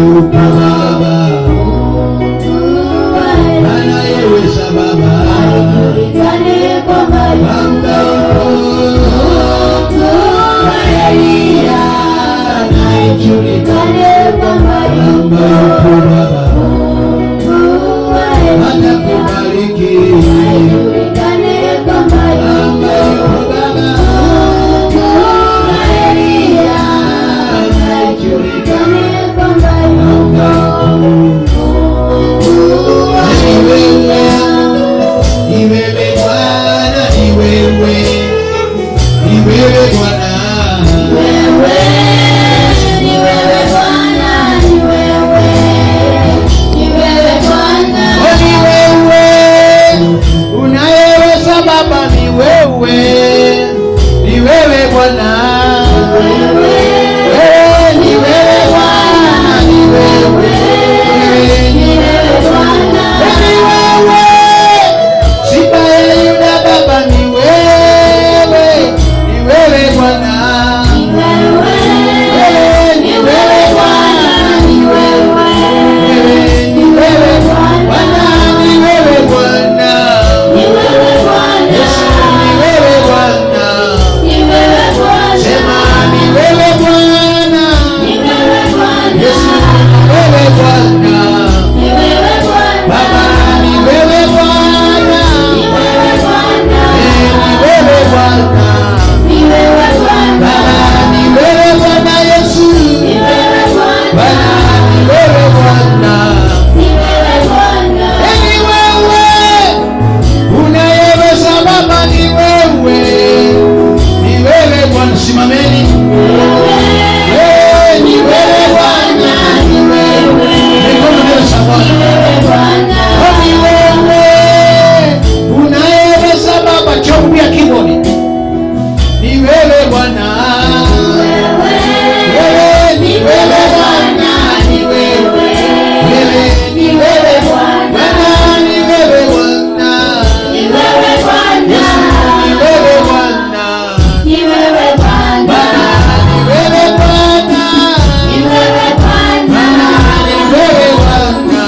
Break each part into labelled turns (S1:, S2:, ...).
S1: yupo Baba anayeweza Baba,
S2: ajulikane kwamba
S1: Baba yupo
S2: Elia, ajulikane kwamba
S1: Baba yupo Baba atakubariki,
S2: ajulikane kwamba
S1: Baba yupo Baba
S2: Elia, ajulikane kwamba
S1: ni wewe Bwana, ni wewe Bwana, unayeweza Baba, ni wewe Bwana, ni wewe Bwana, ni wewe Simba ya Yuda Baba, ni wewe Bwana, ni wewe Bwana, ni wewe Bwana, ni wewe Bwana, Yesu ni wewe Bwana, sema ni wewe Bwana, Yesu ni wewe Bwana, Baba ni wewe Bwana, ni wewe Bwana, Baba ni wewe Bwana, Yesu Bwana ni wewe Bwana, ni wewe unayeweza Baba, ni wewe Bwana, simameni, ni wewe Bwana, ni wewe mikono mbele za Bwana, ni wewe unayeweza Baba, chombo ya kiboni, ni wewe Bwana, ni wewe Bwana, ni wewe ni wewe Bwana, ni wewe Bwana, Yesu ni wewe Bwana, Baba ni wewe Bwana, Baba ni wewe Bwana,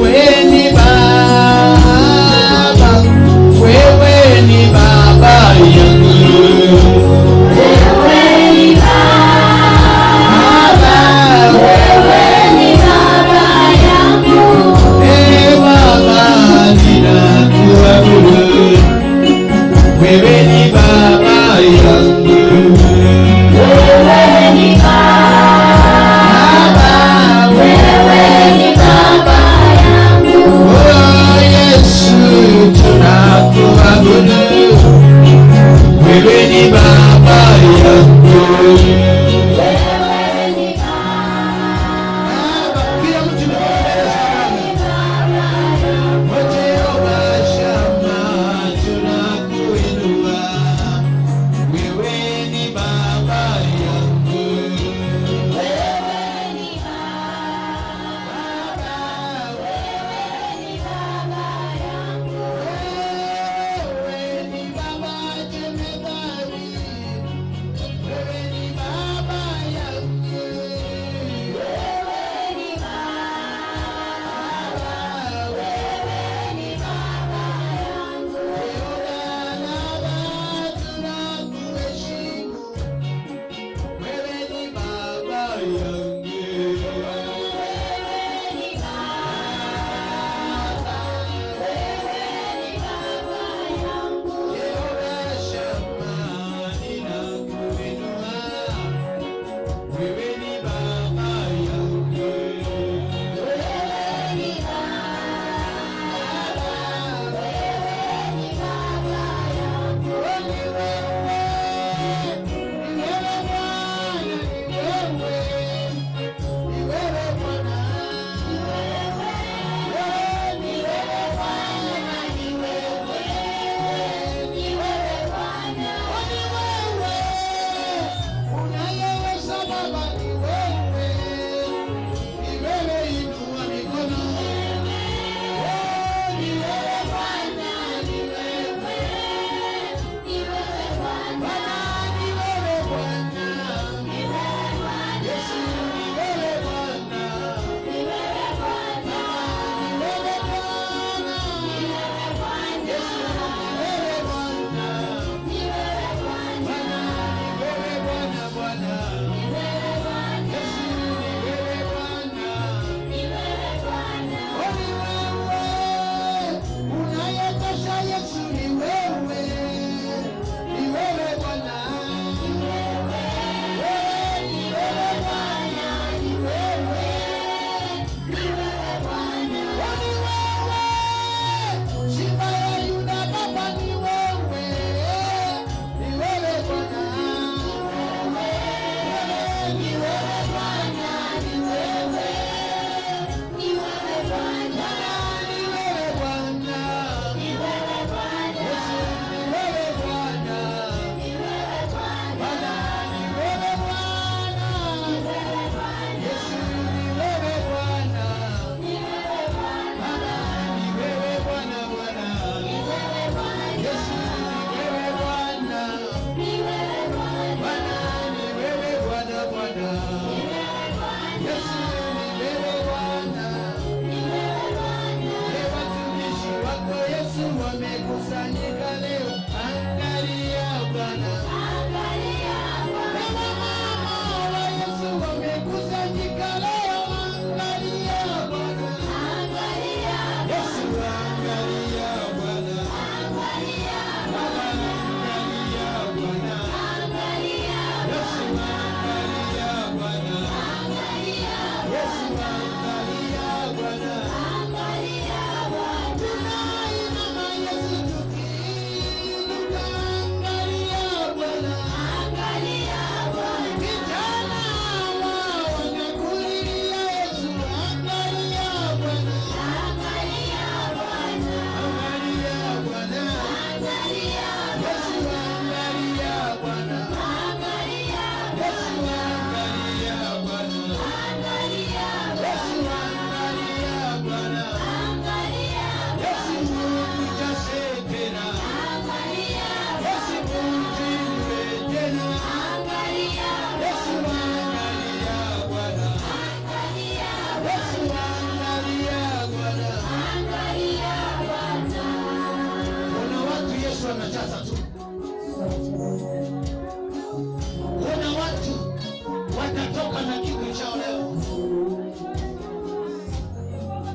S1: wewe ni Baba, wewe ni Baba yangu, Baba ninakuabudu, wewe ni Baba yangu, oh Yesu tunakuabudu, wewe ni Baba yangu. Kila mtu Jehova Shama tunakuinua, wewe ni Baba yangu, wewe ni Baba jemedari, wewe ni Baba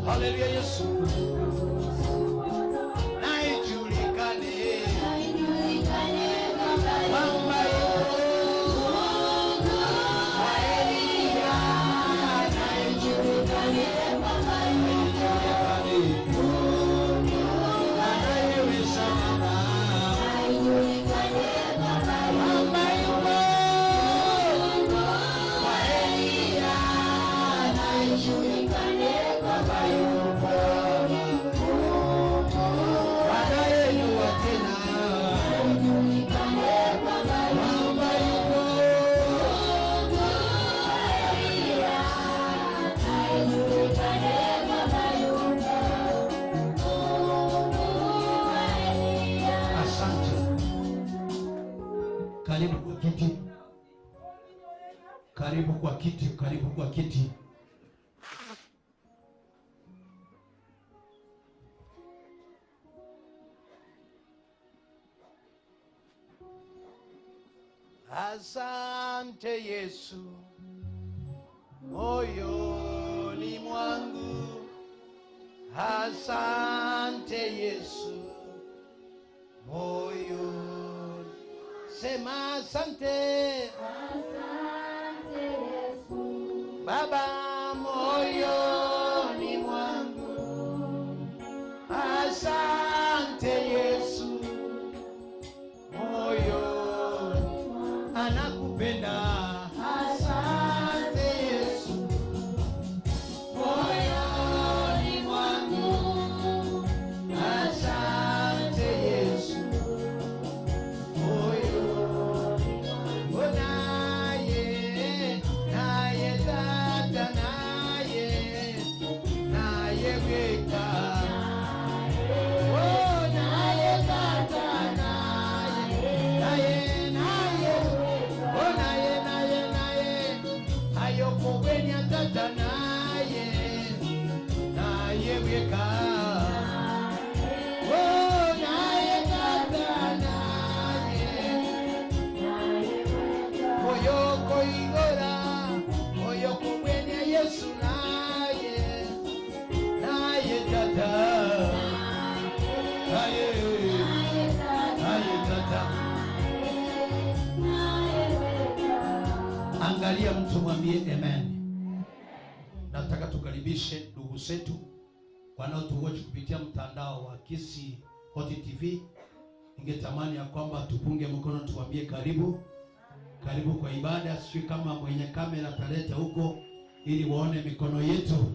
S1: Haleluya Yesu. Na ijulikane kwamba yuko wa Elia. Na ijulikane kwamba yuko anayeweza sana. Na ijulikane kwamba yuko wa Elia. Na ijulikane kwamba yuko anayejua tena. Asante. Karibu kwa kiti. Karibu kwa kiti. Karibu kwa kiti. Asante Yesu, moyoni mwangu. Asante Yesu, moyoni. Sema asante.
S2: Asante Yesu,
S1: Baba, moyoni mwangu. Asante Yesu, moyoni. Anakupenda. Asante Yesu, moyoni mwangu. Asante Yesu, moyoni. Naye, naye tata, naye weka. Oh, naye tata, naye. Oh, naye. Ayoko wenya tata naye weka. Oh, naye tata oyoko igora. Oyoko wenya Yesu naye tata. Naye tata. Angalia mtu mwambie amen. Nataka tukaribishe ndugu zetu wanaotuwatch kupitia mtandao wa Kisii Hot TV. Ningetamani ya kwamba tupunge mkono tuambie karibu. Karibu kwa ibada. Sio kama mwenye kamera ataleta huko ili waone mikono yetu.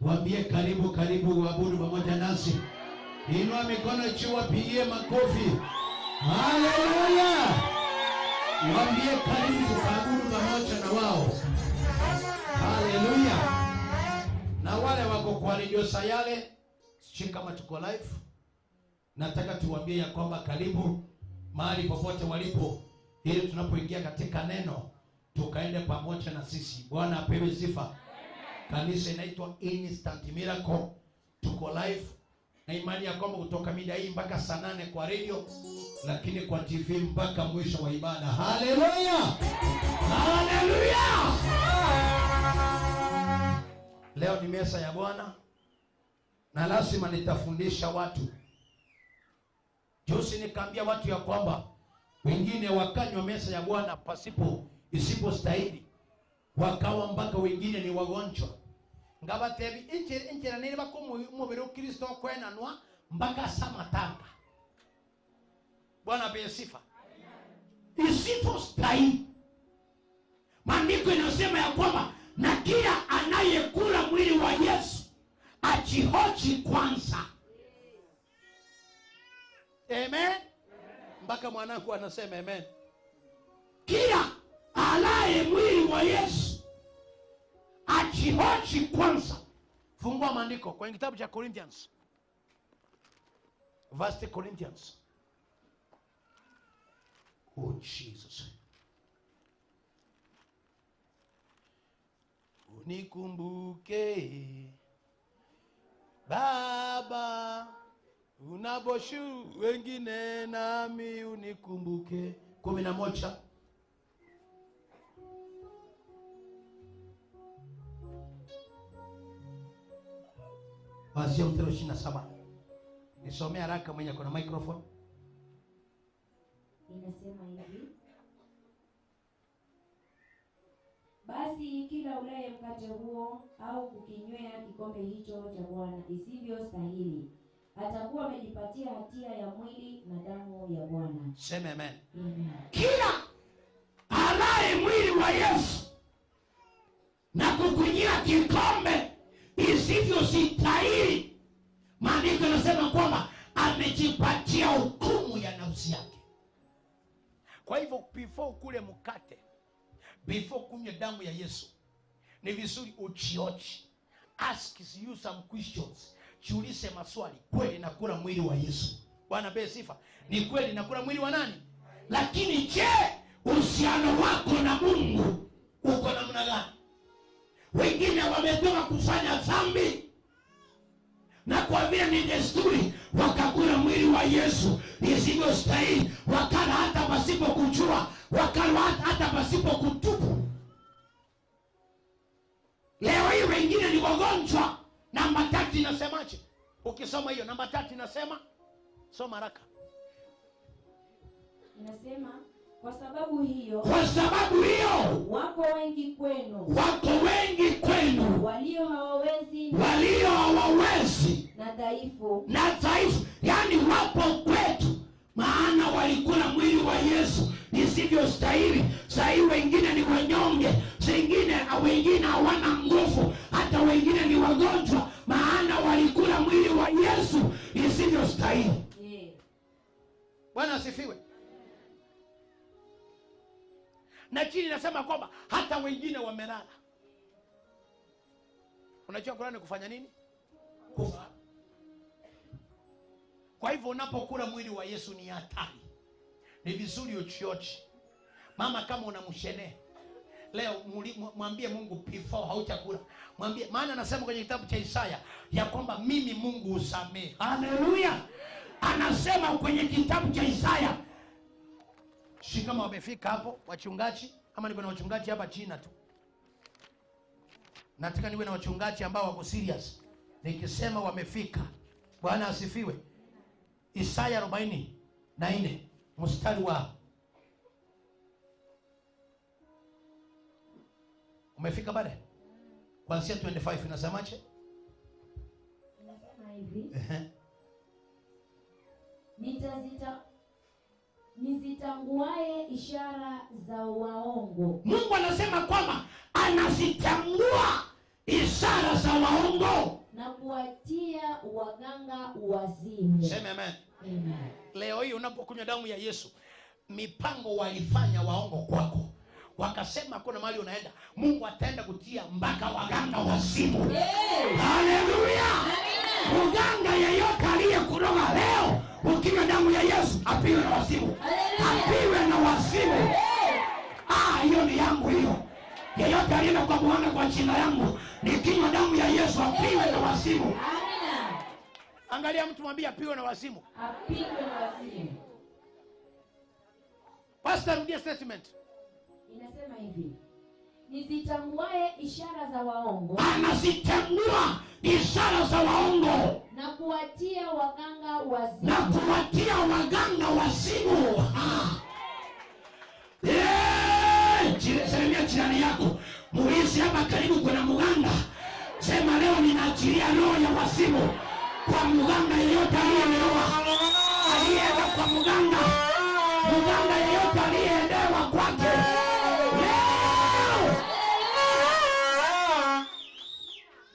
S1: Waambie karibu, karibu waabudu pamoja nasi. Inua mikono juu, wapigie makofi. Haleluya. Waambie karibu tukaabudu pamoja na wao. Haleluya. Na wale wako kwa Radio Sayale, sisi kama tuko live, nataka tuwaambie ya kwamba karibu mahali popote walipo, ili tunapoingia katika neno tukaende pamoja na sisi. Bwana apewe sifa. Kanisa inaitwa Instant Miracle. Tuko live na imani ya kwamba kutoka mida hii mpaka saa 8 kwa radio, lakini kwa TV mpaka mwisho wa ibada. Haleluya. Haleluya. Leo ni meza ya Bwana na lazima nitafundisha watu. Juzi nikaambia watu ya kwamba wengine wakanywa meza ya Bwana isipostahili, wakawa mpaka wengine ni wagonjwa. Ngabatebi injira nini bako mubiri wa Kristo kwenanwa mpaka samatanga. Bwana apewe sifa. Isipostahili. Maandiko inasema ya kwamba na kila anayekula mwili wa Yesu ajihoji kwanza. Amen. Mpaka mwanangu anasema amen. Kila alaye mwili wa Yesu ajihoji kwanza. Fungua maandiko kwenye kitabu cha Corinthians. 1 Corinthians. Oh Jesus. Unikumbuke Baba, unaboshu wengine nami unikumbuke. 11. Kuanzia mstari 27. Nisomea haraka mwenye kuna microphone.
S2: Inasema hivi: basi kila ulaye mkate huo au kukinywea kikombe hicho cha Bwana isivyo stahili atakuwa amejipatia hatia ya mwili na damu ya Bwana.
S1: Sema amen.
S2: Amen.
S3: Kila alaye mwili wa Yesu na kukunywea kikombe isivyo stahili, maandiko yanasema kwamba amejipatia hukumu ya nafsi yake.
S1: Kwa hivyo before kule mkate, before kunywa damu ya Yesu, ni vizuri uchiochi. Ask you some questions. Jiulize maswali. Kweli nakula mwili wa Yesu? Bwana be sifa. Ni kweli nakula mwili wa nani?
S3: Lakini je, uhusiano wako na Mungu
S1: Uko namna gani?
S3: wengine wametoka kufanya dhambi, na kwa vile ni desturi wakakula mwili wa Yesu isivyo stahili, wakala hata pasipo kujua, wakala hata pasipo kutubu. Leo hii wengine ni wagonjwa.
S1: Namba 3 inasemaje? Ukisoma hiyo namba 3 inasema, soma haraka.
S2: Inasema kwa sababu hiyo
S3: wako wengi kwenu
S2: walio hawawezi
S3: na dhaifu,
S1: yani wapo kwetu, maana walikula mwili wa Yesu isivyo stahili. Sahii wengine ni wanyonge, wengine hawana nguvu, hata wengine ni wagonjwa, maana walikula mwili wa Yesu isivyo stahili. Bwana asifiwe. Na chini inasema kwamba hata wengine wamelala. Unajua Qur'ani kufanya nini? Kufa. Kwa hivyo unapokula mwili wa Yesu ni hatari. Ni vizuri uchiochi. Mama kama unamshene leo, mwambie Mungu before hautakula. Mwambie, maana anasema kwenye kitabu cha Isaya ya kwamba mimi Mungu usamehe.
S3: Haleluya. Anasema kwenye kitabu cha Isaya.
S1: Si kama wamefika hapo wachungaji, ama niko na wachungaji hapa China tu. Nataka niwe na wachungaji ambao wako serious. Nikisema wamefika. Bwana asifiwe. Isaya 44 mstari wa umefika baada? Kuanzia 25 inasemaje?
S2: Inasema hivi: nizitanguaye ishara za waongo.
S3: Mungu anasema kwamba anazitangua ishara za waongo
S2: na kuwatia waganga wazimu.
S1: Sema amen.
S2: Amen.
S1: Leo hii unapokunywa damu ya Yesu, mipango walifanya waongo kwako, wakasema kuna mahali unaenda, Mungu ataenda kutia mpaka waganga wazimu.
S3: Haleluya. Mganga yeyote aliyekuroga leo, ukinywa damu ya Yesu apiwe na wazimu. Apiwe na wazimu. Hiyo ni yangu hiyo. Yeyote alienda kwa mganga kwa jina yangu, nikinywa damu ya Yesu apiwe na wazimu.
S2: Amina.
S1: Angalia mtu mwambie apiwe na wazimu.
S2: Apiwe na wazimu.
S1: Pastor, rudia statement.
S2: Inasema hivi: nizitanguaye ishara za waongo.
S3: Anazitangua ishara za waongo
S2: Na kuwatia waganga wazimu.
S3: Salimia jirani yako, muulize hapa karibu kuna mganga. Sema leo ninaachilia roho ya wazimu kwa mganga yeyote aliyeenda kwa mganga yeyote aliyeendewa kwake leo.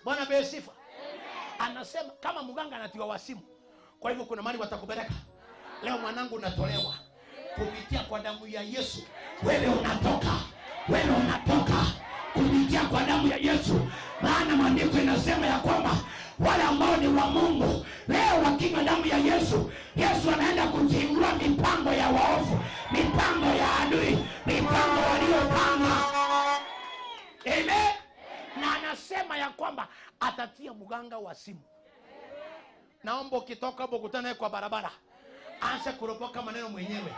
S1: Bwana be sifa. Anasema kama mganga anatiwa wasimu, kwa hivyo kuna mahali watakupeleka. Leo mwanangu unatolewa kupitia kwa damu ya Yesu.
S3: Wewe unatoka kupitia kwa damu ya Yesu. Maana maandiko inasema ya kwamba wale ambao ni wa Mungu leo wakinywa damu ya Yesu, Yesu anaenda kuzingua mipango ya waovu, mipango ya adui, mipango waliopanga.
S1: Amen. Na anasema ya kwamba atatia mganga wasimu. Naomba ukitoka hapo kutana kwa barabara, anza kuropoka maneno mwenyewe.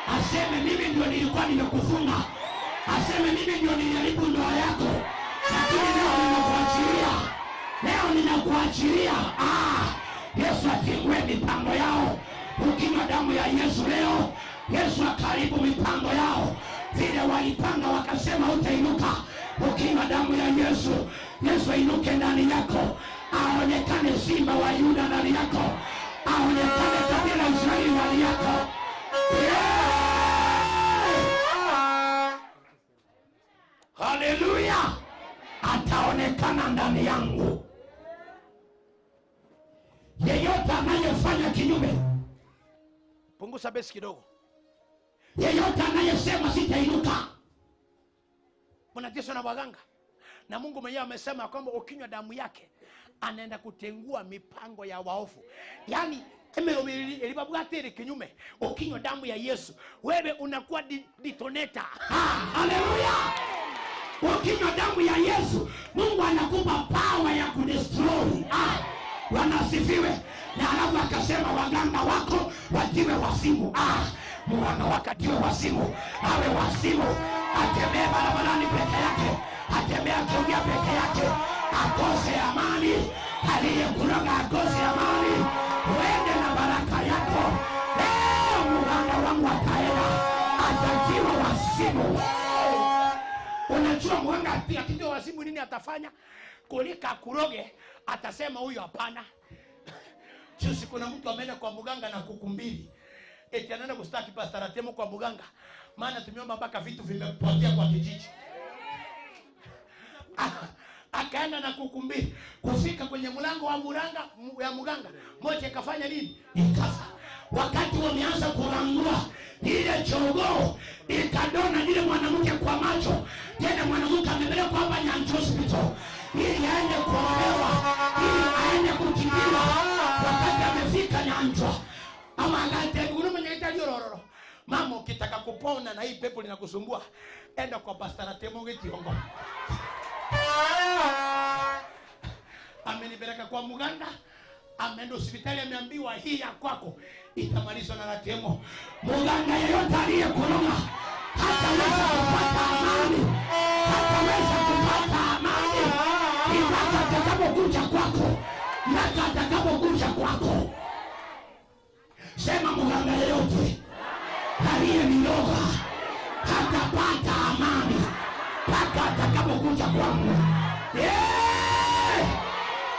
S3: Aseme mimi ndio nilikuwa nimekufunga. Aseme mimi ndio niliharibu ndoa yako. Lakini leo nimekuachilia. Leo ninakuachilia. Yesu atingue mipango yao. Ukinywa damu ya Yesu leo, Yesu akaribu mipango yao. Vile walipanga wakasema utainuka, ukinywa damu ya Yesu, Yesu ainuke ndani yako. Aonekane simba wa Yuda ndani yako. Aonekane kabila Israeli ndani yako. Haleluya. Ataonekana ndani yangu. Yeyote anayefanya kinyume,
S1: punguza besi kidogo.
S3: Yeyote anayesema sitainuka,
S1: mnateswa na waganga. Na Mungu mwenyewe amesema kwamba ukinywa damu yake anaenda kutengua mipango ya waovu. Yaani elibabwatere kinyume, ukinywa damu ya Yesu wewe unakuwa detonator.
S3: Haleluya. Ukinywa damu ya Yesu, Mungu anakupa power ya kudestroy. Wanasifiwe. Na alafu akasema waganga wako watiwe wasimu. Mwana wakatiwe wasimu. Awe wasimu. Atembee barabarani peke yake. Atembee akiongea peke yake. Akose amani. Aliyekuroga akose amani. Uende na baraka yako. Mganga wangu ataenda. Atatiwa wasimu.
S1: Unajua mganga akitiwa wasimu nini atafanya? Kulika kuroge, atasema huyu hapana. Juzi kuna mtu ameenda kwa mganga na kukumbili. Eti anaenda kustaki Pastor Atemo kwa mganga. Maana tumeomba mpaka vitu vimepotea kwa kijiji. Akaenda na kukumbili. Kufika kwenye mlango wa mganga, moja ikafanya nini? Ikafa.
S3: Wakati wameanza kurangua ile jogoo, ikadona ile mwanamke kwa macho. Tena mwanamke amepelekwa hapa Nyanza Hospital ili aende kuolewa, ili aende kutibiwa. Wakati amefika Nyanza,
S1: ama ngate ngurume nyeta jororo. Mama ukitaka kupona na hii pepo linakusumbua, enda kwa Pastor Atemo Getiongo. Amenipeleka kwa mganga, ameenda hospitali, ameambiwa hii ya kwako itamalizwa na Atemo.
S3: Mganga yeyote aliyekuroga hataweza kupata amani. Hataweza kupata amani. Mpaka atakapokuja kwako. Mpaka atakapokuja kwako. Sema mganga yeyote aliyeniroga hatapata amani mpaka atakapokuja kwangu.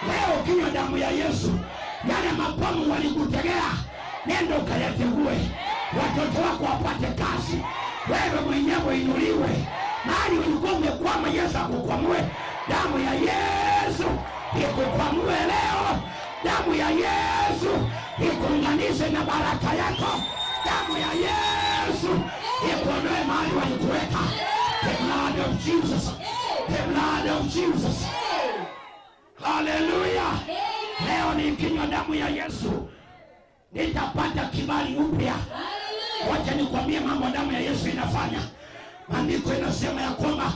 S3: Leo ukinywa damu ya Yesu, yale mabomu walikutegea, nenda ukayategue. Watoto wako wapate kazi. Wewe mwenyewe inuliwe. Mahali ulikuwa umekwama, Yesu akukwamue. Damu ya Yesu ikukwamue leo. Damu ya Yesu ikuunganishe na baraka yako. Damu ya Yesu ikuondoe mahali walikuweka. The blood of Jesus. The blood of Jesus. Hallelujah. Leo nikinywa damu ya Yesu nitapata kibali upya. Wacha nikwambie mambo damu ya Yesu inafanya. Maandiko inasema ya kwamba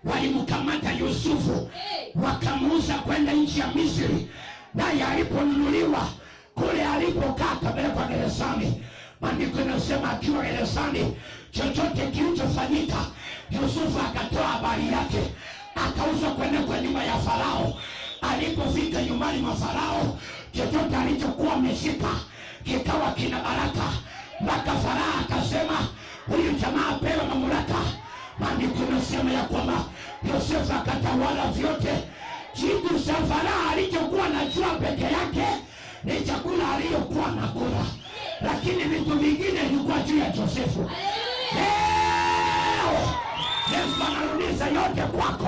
S3: walimkamata Yusufu wakamuuza kwenda nchi ya Misri. Naye aliponunuliwa kule alipokaa akapelekwa gerezani. Maandiko inasema akiwa gerezani, chochote kilichofanyika Yusufu akatoa habari yake, akauzwa kwenda kwa nyumba ya Farao. Alipofika nyumbani mwa Farao, chochote alichokuwa ameshika kikawa kina baraka. Mpaka Farao akasema huyu jamaa apewe mamlaka. Maandiko inasema ya kwamba Yosefu akatawala vyote. Kitu cha Farao alichokuwa anajua peke yake ni chakula aliyokuwa anakula, lakini vitu vingine vilikuwa juu ya Yosefu. Yesu anarudisha yote kwako.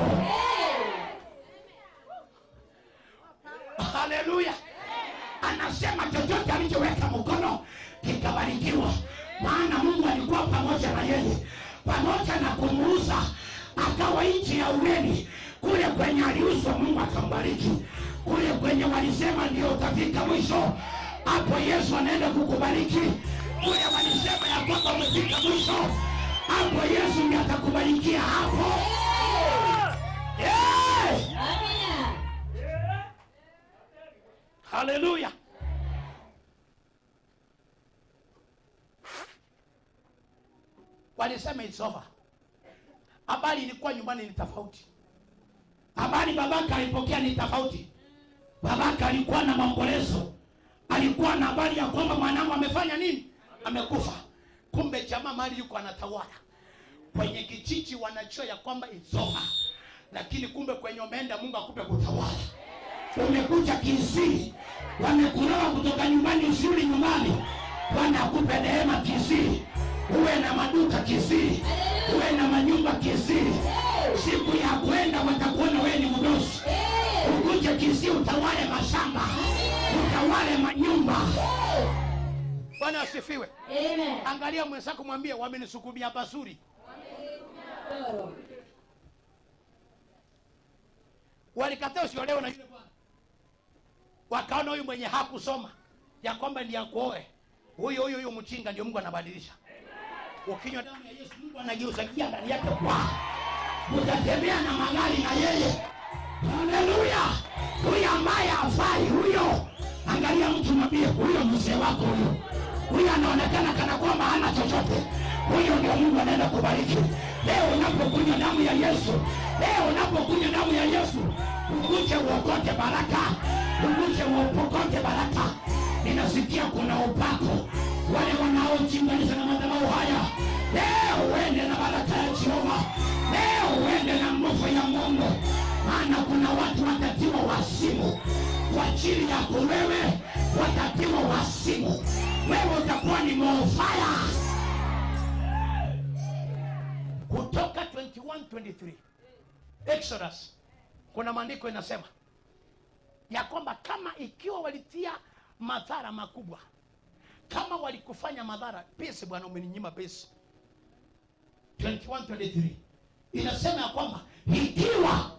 S3: Haleluya. Anasema chochote alichoweka mkono kikabarikiwa. Maana Mungu alikuwa pamoja na yeye, pamoja na kumuuza akawa nchi ya ugeni. Kule kwenye aliuzwa Mungu akambariki. Kule kwenye walisema ndio utafika mwisho, hapo Yesu anaenda kukubariki. Kule walisema ya kwamba umefika mwisho, hapo Yesu ndiye atakubarikia hapo.
S2: Amina.
S3: Haleluya.
S1: Walisema it's over. Habari ilikuwa nyumbani ni tofauti.
S3: Habari babaka alipokea ni tofauti. babaka alikuwa na maombolezo, alikuwa na habari ya kwamba mwanangu amefanya nini, amekufa. Kumbe jamaa mali yuko anatawala kwenye kijiji, wanajua ya kwamba it's over, lakini kumbe kwenye umeenda Mungu akupe kutawala. Umekuja Kisii, wamekuroa kutoka nyumbani, usirudi nyumbani, Bwana akupe neema Kisii, uwe na maduka Kisii, uwe na manyumba Kisii. Siku ya kwenda watakuona wewe ni mdosi. Ukuje Kisii utawale mashamba, utawale manyumba. Bwana asifiwe.
S2: Amen.
S3: Angalia mwenzako, mwambie wamenisukumia pazuri. Walikataa usiolewe na yule bwana. Wakaona huyu mwenye hakusoma ya kwamba ndiye akuoe. Huyo mchinga ndio Mungu anabadilisha. Ukinywa damu ya Yesu, Mungu anageuza gia ndani yake kwa. Utatembea na magari na yeye. Haleluya. Huyu ambaye afai huyo. Angalia mtu mwambie huyo mzee wako huyo. Huyo anaonekana kana kwamba hana chochote. Huyo ndio Mungu anaenda kubariki. Leo unapokunywa damu ya Yesu, leo unapokunywa damu ya Yesu, ukuje uokote baraka, ukuje uokote baraka. Ninasikia kuna upako. Wale wanaojiunganisha na madhabahu haya, leo uende na baraka ya Jehova. Leo uende na nguvu ya Mungu. Maana kuna watu watatiwa wasimu kwa ajili yako wewe, watatiwa wasimu. Wewe utakuwa ni mofaya. Kutoka 21:23 Exodus, kuna maandiko inasema ya kwamba kama ikiwa walitia madhara makubwa, kama walikufanya madhara, pesa Bwana umeninyima pesa. 21:23 inasema ya kwamba ikiwa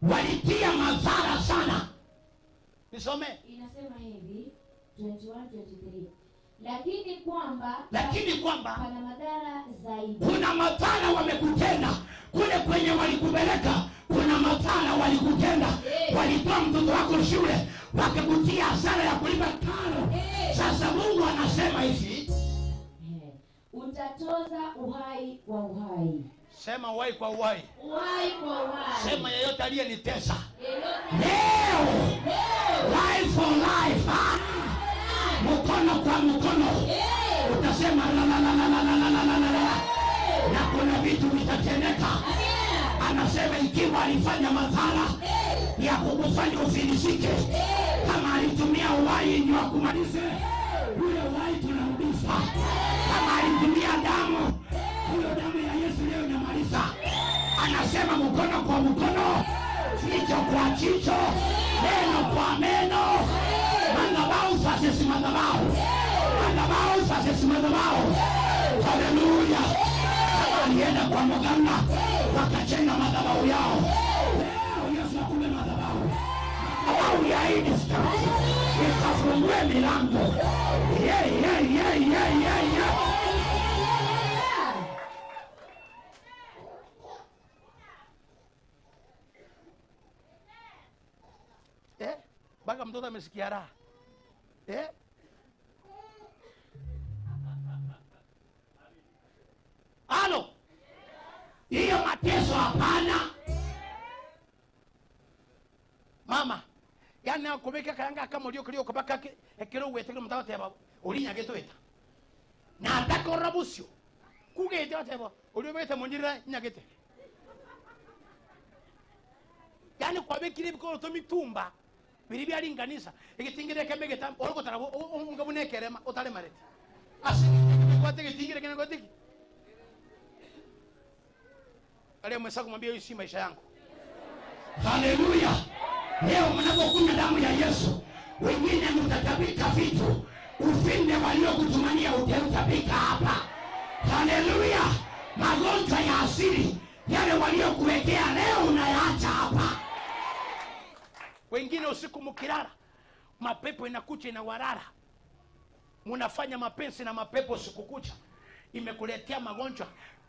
S3: walitia madhara sana. Nisome.
S2: Inasema hivi 21:23. Lakini kwamba pana madhara zaidi.
S3: Kuna madhara wamekutenda kule kwenye walikupeleka, kuna madhara walikutenda. Walitoa mtoto wako shule, wakakutia hasara ya kulipa karo. Sasa Mungu anasema hivi,
S2: utatoza uhai kwa uhai.
S3: Sema uhai kwa uhai.
S2: Uhai kwa uhai.
S3: Sema yeyote aliyenitesa leo, life for life. Mkono kwa mkono. Utasema la la la la la la la la. Na kuna vitu vitatendeka. Anasema ikiwa alifanya madhara ya kukufanya ufilisike, kama alitumia uhai ndio akumalize, ule uhai tunarudisha. Kama alitumia damu, hiyo damu ya Yesu leo inamaliza. Anasema mkono kwa mkono, jicho kwa jicho, meno kwa meno. Madhabahu sasa si madhabahu. Madhabahu sasa si madhabahu. Haleluya. Kama alienda kwa mganga wakachenga madhabahu yao, leo Yesu akume madhabahu. Madhabahu ya hii staki ikafungue milango. Baka mtoto amesikia raha. Halo. Hiyo mateso hapana. Mama, yani akubeka kanga kama ulio kilio kubaka ekero wetekero mtawote aba ulinya getweta. Na ataka orabusyo. Kugete wateba ulio beta monjira nyagete. Yani kwa bekire biko to mitumba. Biribi alinganisa ikitingire kembe getam oloko tarabo ungabune kerema otale marete asini kwate kitingire kene kwate ale mwesa kumwambia hii si maisha yangu. Haleluya. Leo mnapokunywa damu ya Yesu, wengine mtatabika vitu, ufinde waliokutumania utatabika hapa. Haleluya. Magonjwa ya asili yale waliokuwekea leo unayaacha hapa. Wengine usiku mkilala, mapepo inakucha inawarara. Munafanya mapenzi na mapepo usiku kucha, imekuletea magonjwa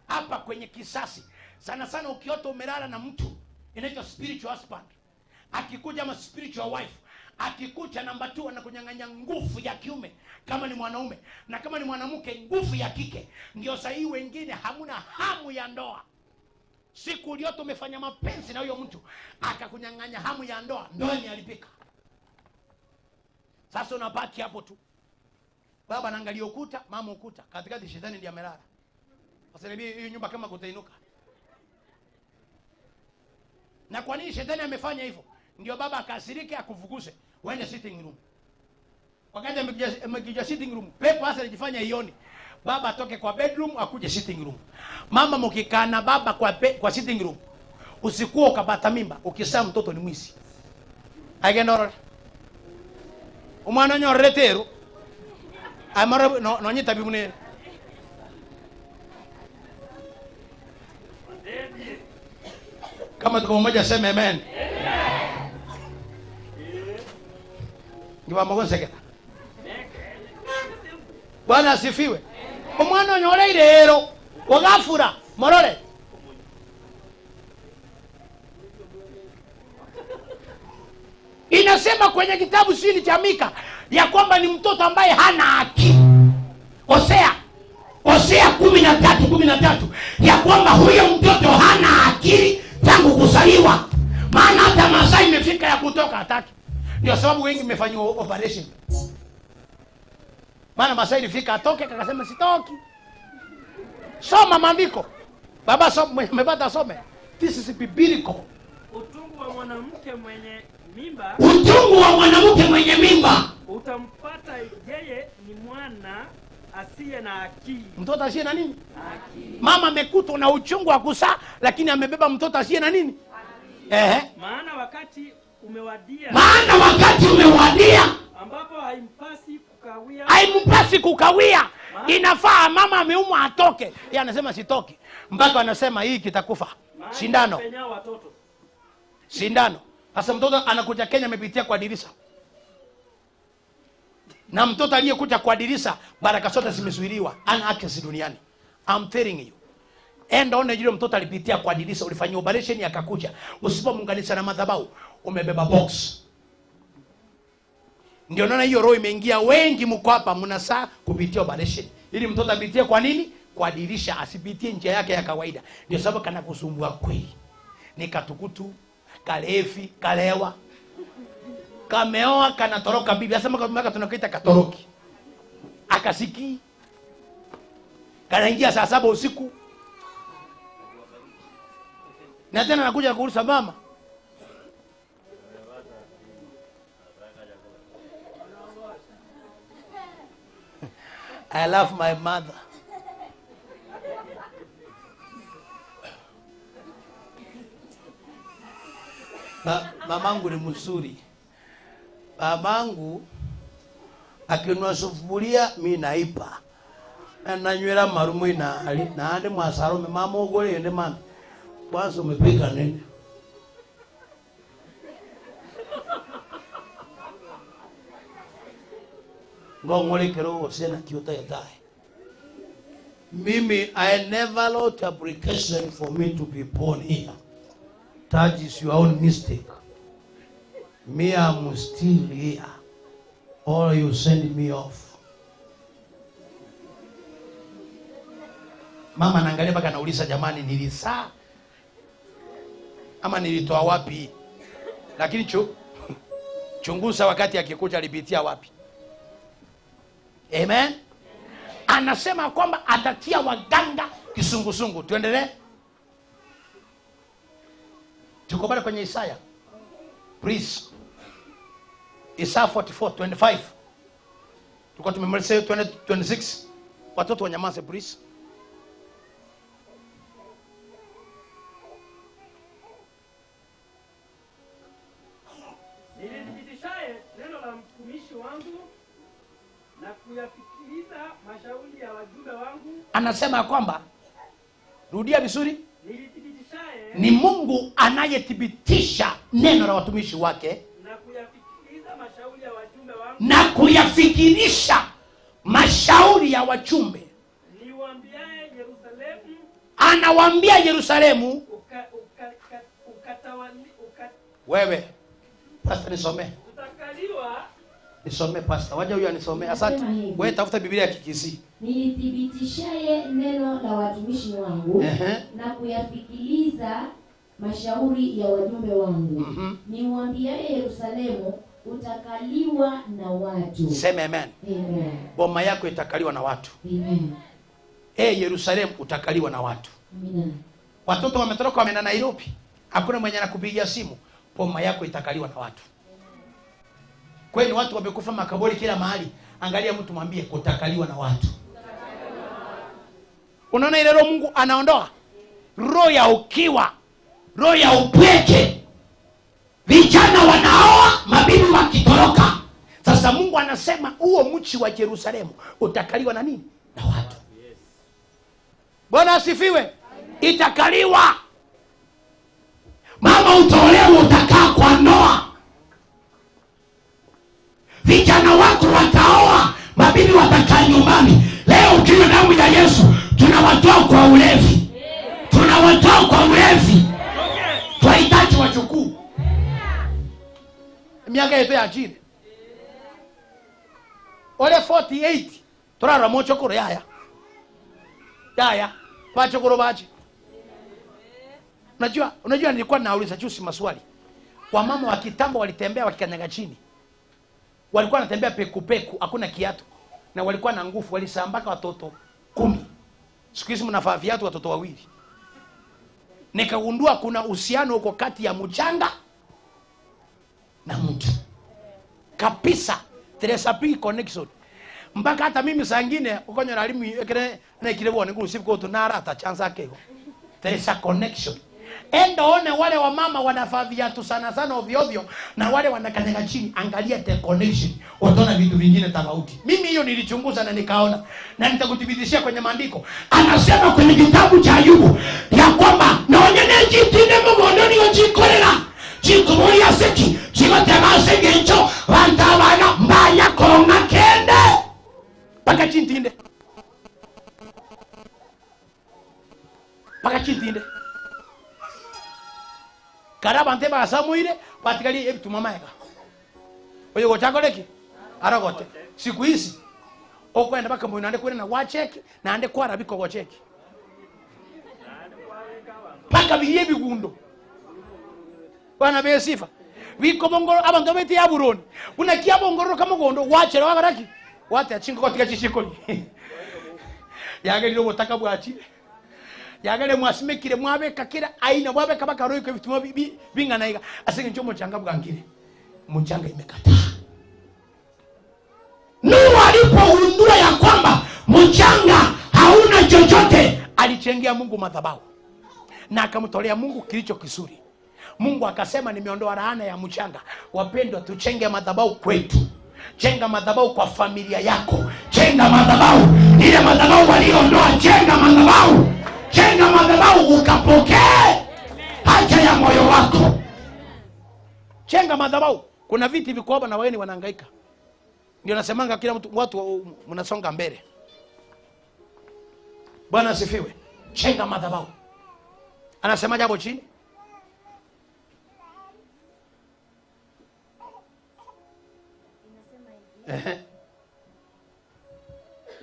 S3: hapa kwenye kisasi. Sana sana ukiota umelala na mtu inaitwa spiritual husband. Akikuja ama spiritual wife, akikuja namba 2 anakunyang'anya nguvu ya kiume kama ni mwanaume, na kama ni mwanamke nguvu ya kike. Ndio sahihi wengine hamuna hamu ya ndoa. Siku uliyoto umefanya mapenzi na huyo mtu akakunyang'anya hamu ya ndoa, ndoa imeharibika. Sasa unabaki hapo tu. Baba anaangalia ukuta, mama ukuta. Katikati shetani ndiye amelala. Sasa hiyo nyumba kama kutainuka. Na kwa nini shetani amefanya hivyo? Ndio baba akasirike akufukuze. Uende sitting room. Wakati amekija sitting room, pepo hasa anajifanya ioni. Baba atoke kwa bedroom akuje sitting room. Mama mkikana baba kwa sitting room. Usikuwa ukapata mimba, ukizaa mtoto ni mwizi. Agenoro. Umwana nyoretero. Amara no nyita bibune. Kama tuko mmoja sema amen. Ndio mwagonse. Bwana asifiwe. Umwana nyore irero wagafura morore. Inasema kwenye kitabu sili cha Mika ya kwamba ni mtoto ambaye hana akili. Hosea 13:13 ya kwamba huyo mtoto hana akili tangu kuzaliwa. Maana hata masaa imefika ya kutoka hataki. Ndio sababu wengi mmefanywa operation. Maana masaa ilifika atoke akasema sitoki. Soma maandiko. Baba umepata some. This is biblical.
S4: Utungu wa mwanamke mwenye mimba.
S3: Utungu wa mwanamke mwenye mimba.
S4: Utampata yeye ni mwana asiye na akili.
S3: Mtoto asiye na nini?
S4: Akili.
S3: Mama amekutwa na uchungu wa kuzaa lakini amebeba mtoto asiye na nini?
S4: Maana wakati umewadia
S3: ambapo
S4: haimpasi
S3: kukawia. Inafaa mama ameumwa atoke. Yeye anasema sitoki. Mpaka anasema hii kitakufa. Sindano. Sasa mtoto anakuja Kenya amepitia kwa dirisha. Na mtoto aliyekuja kwa dirisha baraka zote zimezuiliwa. Ana access duniani. I'm telling you. Enda one yule mtoto alipitia kwa dirisha, ulifanyia operation akakuja. Usipomunganisha na madhabahu, umebeba box. Ndio naona hiyo roho imeingia, wengi mko hapa mnasaa kupitia operation. Ili mtoto apitie kwa nini? Kwa dirisha, asipitie njia yake ya kawaida. Ndio sababu kana kusumbua kweli. Ni katukutu, kalefi, kalewa. Kameoa kanatoroka bibi. Asema kwa maka tunakuita katoroki. Akasiki. Kanaingia saa 7 usiku. Na tena nakuja kuuliza mama. I love my mother. Mamangu ni mzuri. Babangu akinwa sufuria mimi naipa. Ananywera marumu na ande mwasarume mama ogole ende mama. Kwanza umepika nini? Ngongole kero sena kiota yatae. Mimi, I never wrote application for me to be born here. That is your own mistake. Me, I'm still here. Or you send me off. Mama naangalia mpaka nauliza jamani nilizaa ama nilitoa wapi? Lakini chunguza wakati akikuja alipitia wapi. Amen. Anasema kwamba atatia waganga kisungusungu. Tuendelee. Tuko bado kwenye Isaya. Please. Isaya 44:25. Tuko tumemaliza 26. Watoto wanyamaze please.
S4: Nilithibitishaye neno la mtumishi wangu na kuyafikiriza mashauri ya wajumbe wangu.
S3: Anasema kwamba, rudia vizuri.
S4: Nilithibitishaye
S3: ni Mungu anayethibitisha neno la watumishi wake
S4: na kuyafikiriza mashauri ya wajumbe wangu.
S3: Na kuyafikirisha mashauri ya wajumbe.
S4: Niwaambiaye Yerusalemu.
S3: Anawaambia Yerusalemu. Wewe pastor nisome.
S4: Utakaliwa.
S3: Nisome pastor. Waje huyu anisome. Asante. Wewe tafuta Biblia ya Kikisi.
S2: Nilithibitishaye neno la watumishi wangu na kuyafikiriza mashauri ya wajumbe wangu. Niwaambiaye Yerusalemu utakaliwa na watu.
S1: Sema amen.
S2: Amen.
S1: Boma yako itakaliwa na watu.
S2: Amen.
S1: Yerusalemu utakaliwa na watu.
S2: Amen.
S1: Watoto wametoroka wameenda Nairobi. Hakuna mwenye anakupigia simu. Boma yako itakaliwa na watu. Kwani watu wamekufa makaburi kila mahali. Angalia mtu mwambie kutakaliwa na watu. Unaona ile roho Mungu anaondoa? Roho ya ukiwa, roho ya upweke. Vijana wanaoa, mabibi wakitoroka. Sasa Mungu anasema huo mchi wa Yerusalemu utakaliwa na nini? Na watu. Bwana asifiwe. Itakaliwa. Mama utaolewa, utakaa kwa ndoa. Vijana wako wataoa, mabibi watakaa nyumbani. Leo ukiwa damu ya Yesu tunawatoa kwa ulevi. Tunawatoa kwa ulevi. Tunahitaji wachukuu. Miaka yetu ya chini. Ole 48. Turara mochokoro yaya. Yaya. Pachokoro bachi. Unajua nilikuwa nauliza juzi maswali. Wamama wa kitambo walitembea wakikanyaga chini. Walikuwa wanatembea peku peku, hakuna kiatu. Na walikuwa na nguvu, walisambaka watoto 10. Siku hizi mnafaa viatu watoto 2. Nikagundua kuna uhusiano huko kati ya mchanga na mtu. Kabisa. Teresa P connection. Mpaka hata mimi saa nyingine ukonyo na elimu ekene na ikilebone ngusifu kwa tunara hata chance yake. Teresa connection. Enda one wale wa mama wanafaa viatu sana sana ovyo ovyo na wale wanakanyaga chini, angalia the connection. Utaona vitu vingine tofauti. Mimi hiyo nilichunguza na nikaona na nitakudhibitishia kwenye maandiko. Anasema kwenye kitabu cha Ayubu ya kwamba naonyene jitine mugondoni ojikorera. Chikuburi aseki, chikotema segencho, wantabana mbaya konga kende. Paka chintinde. Paka chintinde. Karaba nteba asamuire patikali ebitu mama yaka. Oye gochakoleki aragote. Siku hizi okwenda baka mwe nande kwena wa check na ande kwara biko go check. Paka biye bigundo. Bwana be sifa. Biko bongoro abantu beti ya Buroni. Una kia bongoro kama gondo wachera wagaraki. Wate achingo kotika chishikoli. Yageliro botaka bwachi. Yagale mwasimekire mwabeka kira aina mwabeka bakaroyo ko bituma binganaiga asenge ncho muchanga bwangire muchanga imekata. Nuhu alipogundua ya kwamba mchanga hauna chochote, alichengea Mungu madhabahu na akamtolea Mungu kilicho kizuri. Mungu akasema nimeondoa laana ya mchanga. Wapendwa, tuchenge madhabahu kwetu. Chenga madhabahu kwa familia yako. Chenga madhabahu ile madhabahu waliondoa, chenga madhabahu. Chenga madhabahu ukapokee haja ya moyo wako. Chenga madhabahu. Kuna viti viko hapa na wageni wanahangaika. Ndio nasemanga kila mtu, watu mnasonga mbele. Bwana asifiwe. Chenga madhabahu. Anasema jambo chini.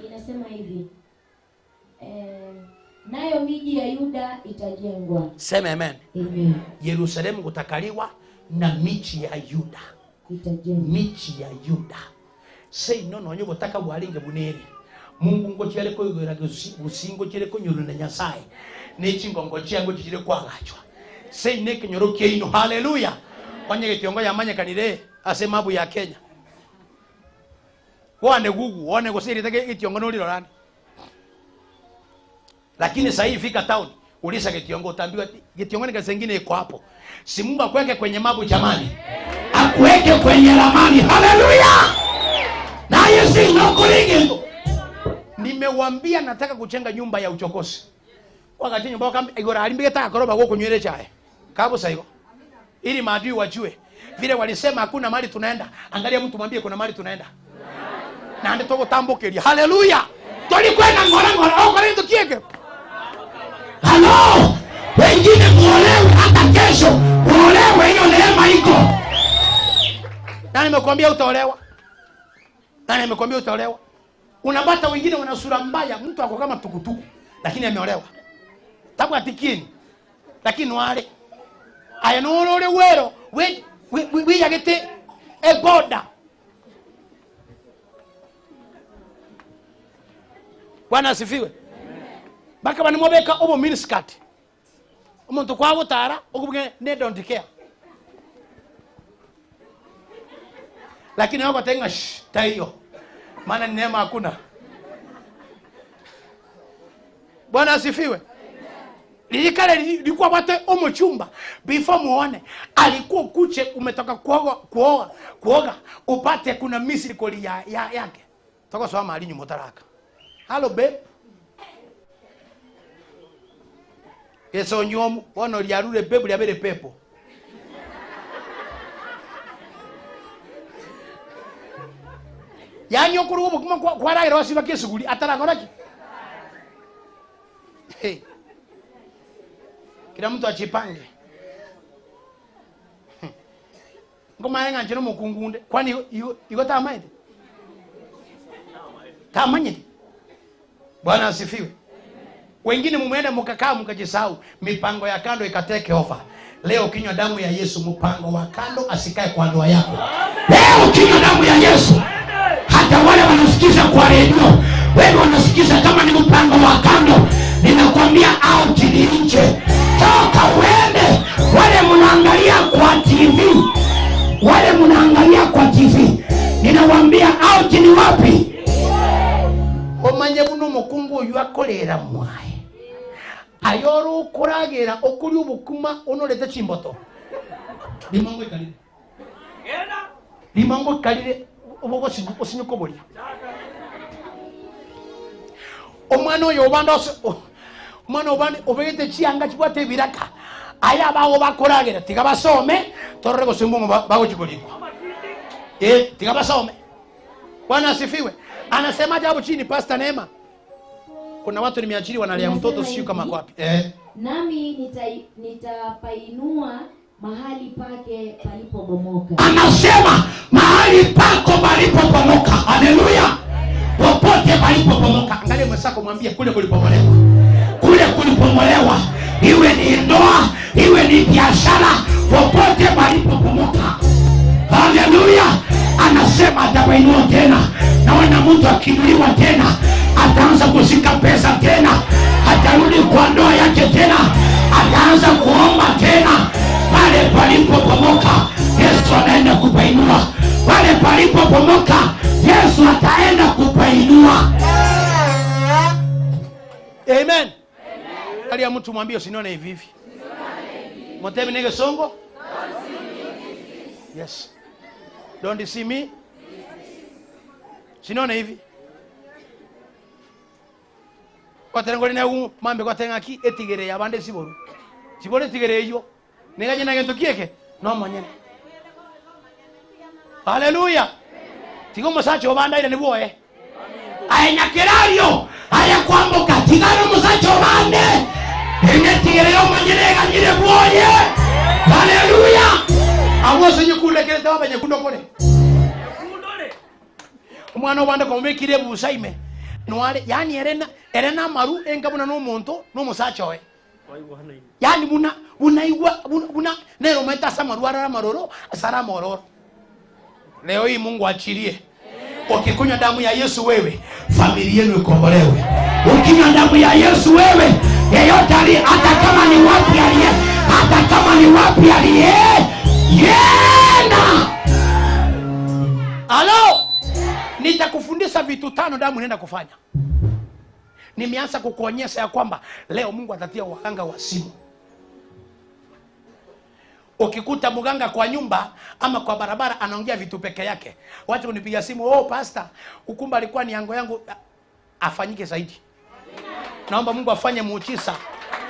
S2: Inasema hivi. Nayo miji ya Yuda itajengwa.
S1: Sema amen.
S2: Amen.
S1: Yerusalemu kutakaliwa na miji ya Yuda.
S2: Itajengwa.
S1: Miji ya Yuda. Sei nono nyobo taka walinge buneri. Mungu ngochele ko yogera gusingo chele ko nyuru na Nyasaye. Nechi ngongo chiango chile kwa gachwa. Sei neke nyoroke ino. Haleluya. Onye getiongo yamanye kanire asemabu ya Kenya. Wane gugu, one gosiri take getiongo no lirorani. Lakini sasa hivi fika town, ulisa getiongo utaambiwa getiongo ni zingine iko hapo. Si Mungu akuweke kwenye mabu jamani. Akuweke kwenye ramani. Haleluya. Na Yesu inokulinge. Nimewambia nataka kuchenga nyumba ya uchokozi. Wakati nyumba kama igora alimbike taka koroba kwa kunywele chae. Kabo sasa hiyo. Ili maadui wajue. Vile walisema hakuna mahali tunaenda. Angalia mtu mwambie kuna mahali tunaenda. Na ande toko tambokeria. Haleluya. Toli kwenda ngora au kwa nini tukieke? Halo. Wengine muolewe hata kesho. Muolewe, hiyo neema iko. Nani nimekwambia utaolewa? Nani nimekwambia utaolewa? Unapata wengine wana sura mbaya, mtu ako kama tukutuku lakini ameolewa. Tabu atikini. Lakini wale aya no ole wero we yagete
S3: eboda. Bwana asifiwe. Baka bani mobeka obo miniskirt. Umuntu kwa butara okubwe ne don't care. Lakini wako tenga tayo. Maana neema hakuna. Bwana asifiwe. Lilikale lilikuwa wate omo chumba before muone alikuwa kuche umetoka kuoga upate kuna misri koli yake. Toka soma alinyu motaraka. Hello babe. Yeso nyomu wono lyarure babe lyabere pepo. Yani okuru obukuma kwa rairo wasiba kesuguli ataragoraki. Hey. Kila mtu achipange. Ngoma yenga njeno mukungunde kwani iko tamaide. Tamanye. Bwana asifiwe. Wengine mumeenda mkakaa mkajisahau, mipango ya kando ikateke ofa. Leo kinywa damu ya Yesu, mpango wa kando asikae kwa ndoa yako. Leo kinywa damu ya Yesu. Hata wale wanasikiza kwa redio, wewe wanasikiza kama ni mpango wa kando, ninakwambia out ni nje. Toka uende. Wale mnaangalia kwa TV, ninawaambia out ni wapi? Omanye buno mukungu yakolera mwae. Ayoro kuragera okuri ubukuma onorete chimboto. Limango ikalire. Limango ikalire obogo osinyuko boli. Omwana oyo obande obegete chianga chibwate biraka. Aya bago bakoragera tiga basome torrego simbongo bago chikoliko. Tiga basome. Bwana asifiwe. Anasema hapo chini Pastor Neema. Kuna watu nimeajiri wanalia mtoto sio kama kwapi.
S2: Nami nitapainua mahali pake palipobomoka.
S3: Anasema mahali pako palipobomoka. Haleluya. Popote palipobomoka. Angalia mwenzako mwambie kule kulipomolewa. Kule kulipomolewa. Iwe ni ndoa, iwe ni biashara, popote palipobomoka. Haleluya. Anasema atawainua tena. Naona mtu akiinuliwa tena, ataanza kushika pesa tena, atarudi kwa ndoa yake tena, ataanza kuomba tena. Pale palipobomoka, Yesu anaenda kupainua. Pale palipobomoka, Yesu ataenda kupainua. Amen. Kali ya mtu mwambie usinione hivi hivi. Motemi nege songo? Yes. Don't see me. Sinone hivi. Kwa tengo lina mambe kwa tenga ki etigere yabande siboru. Sibore tigere yo. Nega jina gento kieke? No manyene. Haleluya. Tigo musacho banda ile ni boe. Aya kerario, aya kwambo katigano musacho bande. Ene tigere yo manyene ganyire boye. Haleluya. Awose nyukule kile tawa nyekundo kole. Umwana wanda komekire busaime noale yani erena maru engabuna no monto no musacha we yani buna nero meta samaru ara maroro asara mororo. Leo hii Mungu achilie. Ukikunywa damu ya Yesu wewe, familia yenu ikombolewe. Ukinywa damu ya Yesu wewe, yeyote hata kama ni wapi aliye yenda. Halo. Nitakufundisha vitu 5 damu nenda kufanya. Nimeanza kukuonyesha ya kwamba leo Mungu atatia waganga wa simu. Ukikuta mganga kwa nyumba ama kwa barabara anaongea vitu peke yake, watu unipiga simu, pastor, ukumba alikuwa ni yangu afanyike zaidi. Naomba Mungu afanye muujiza.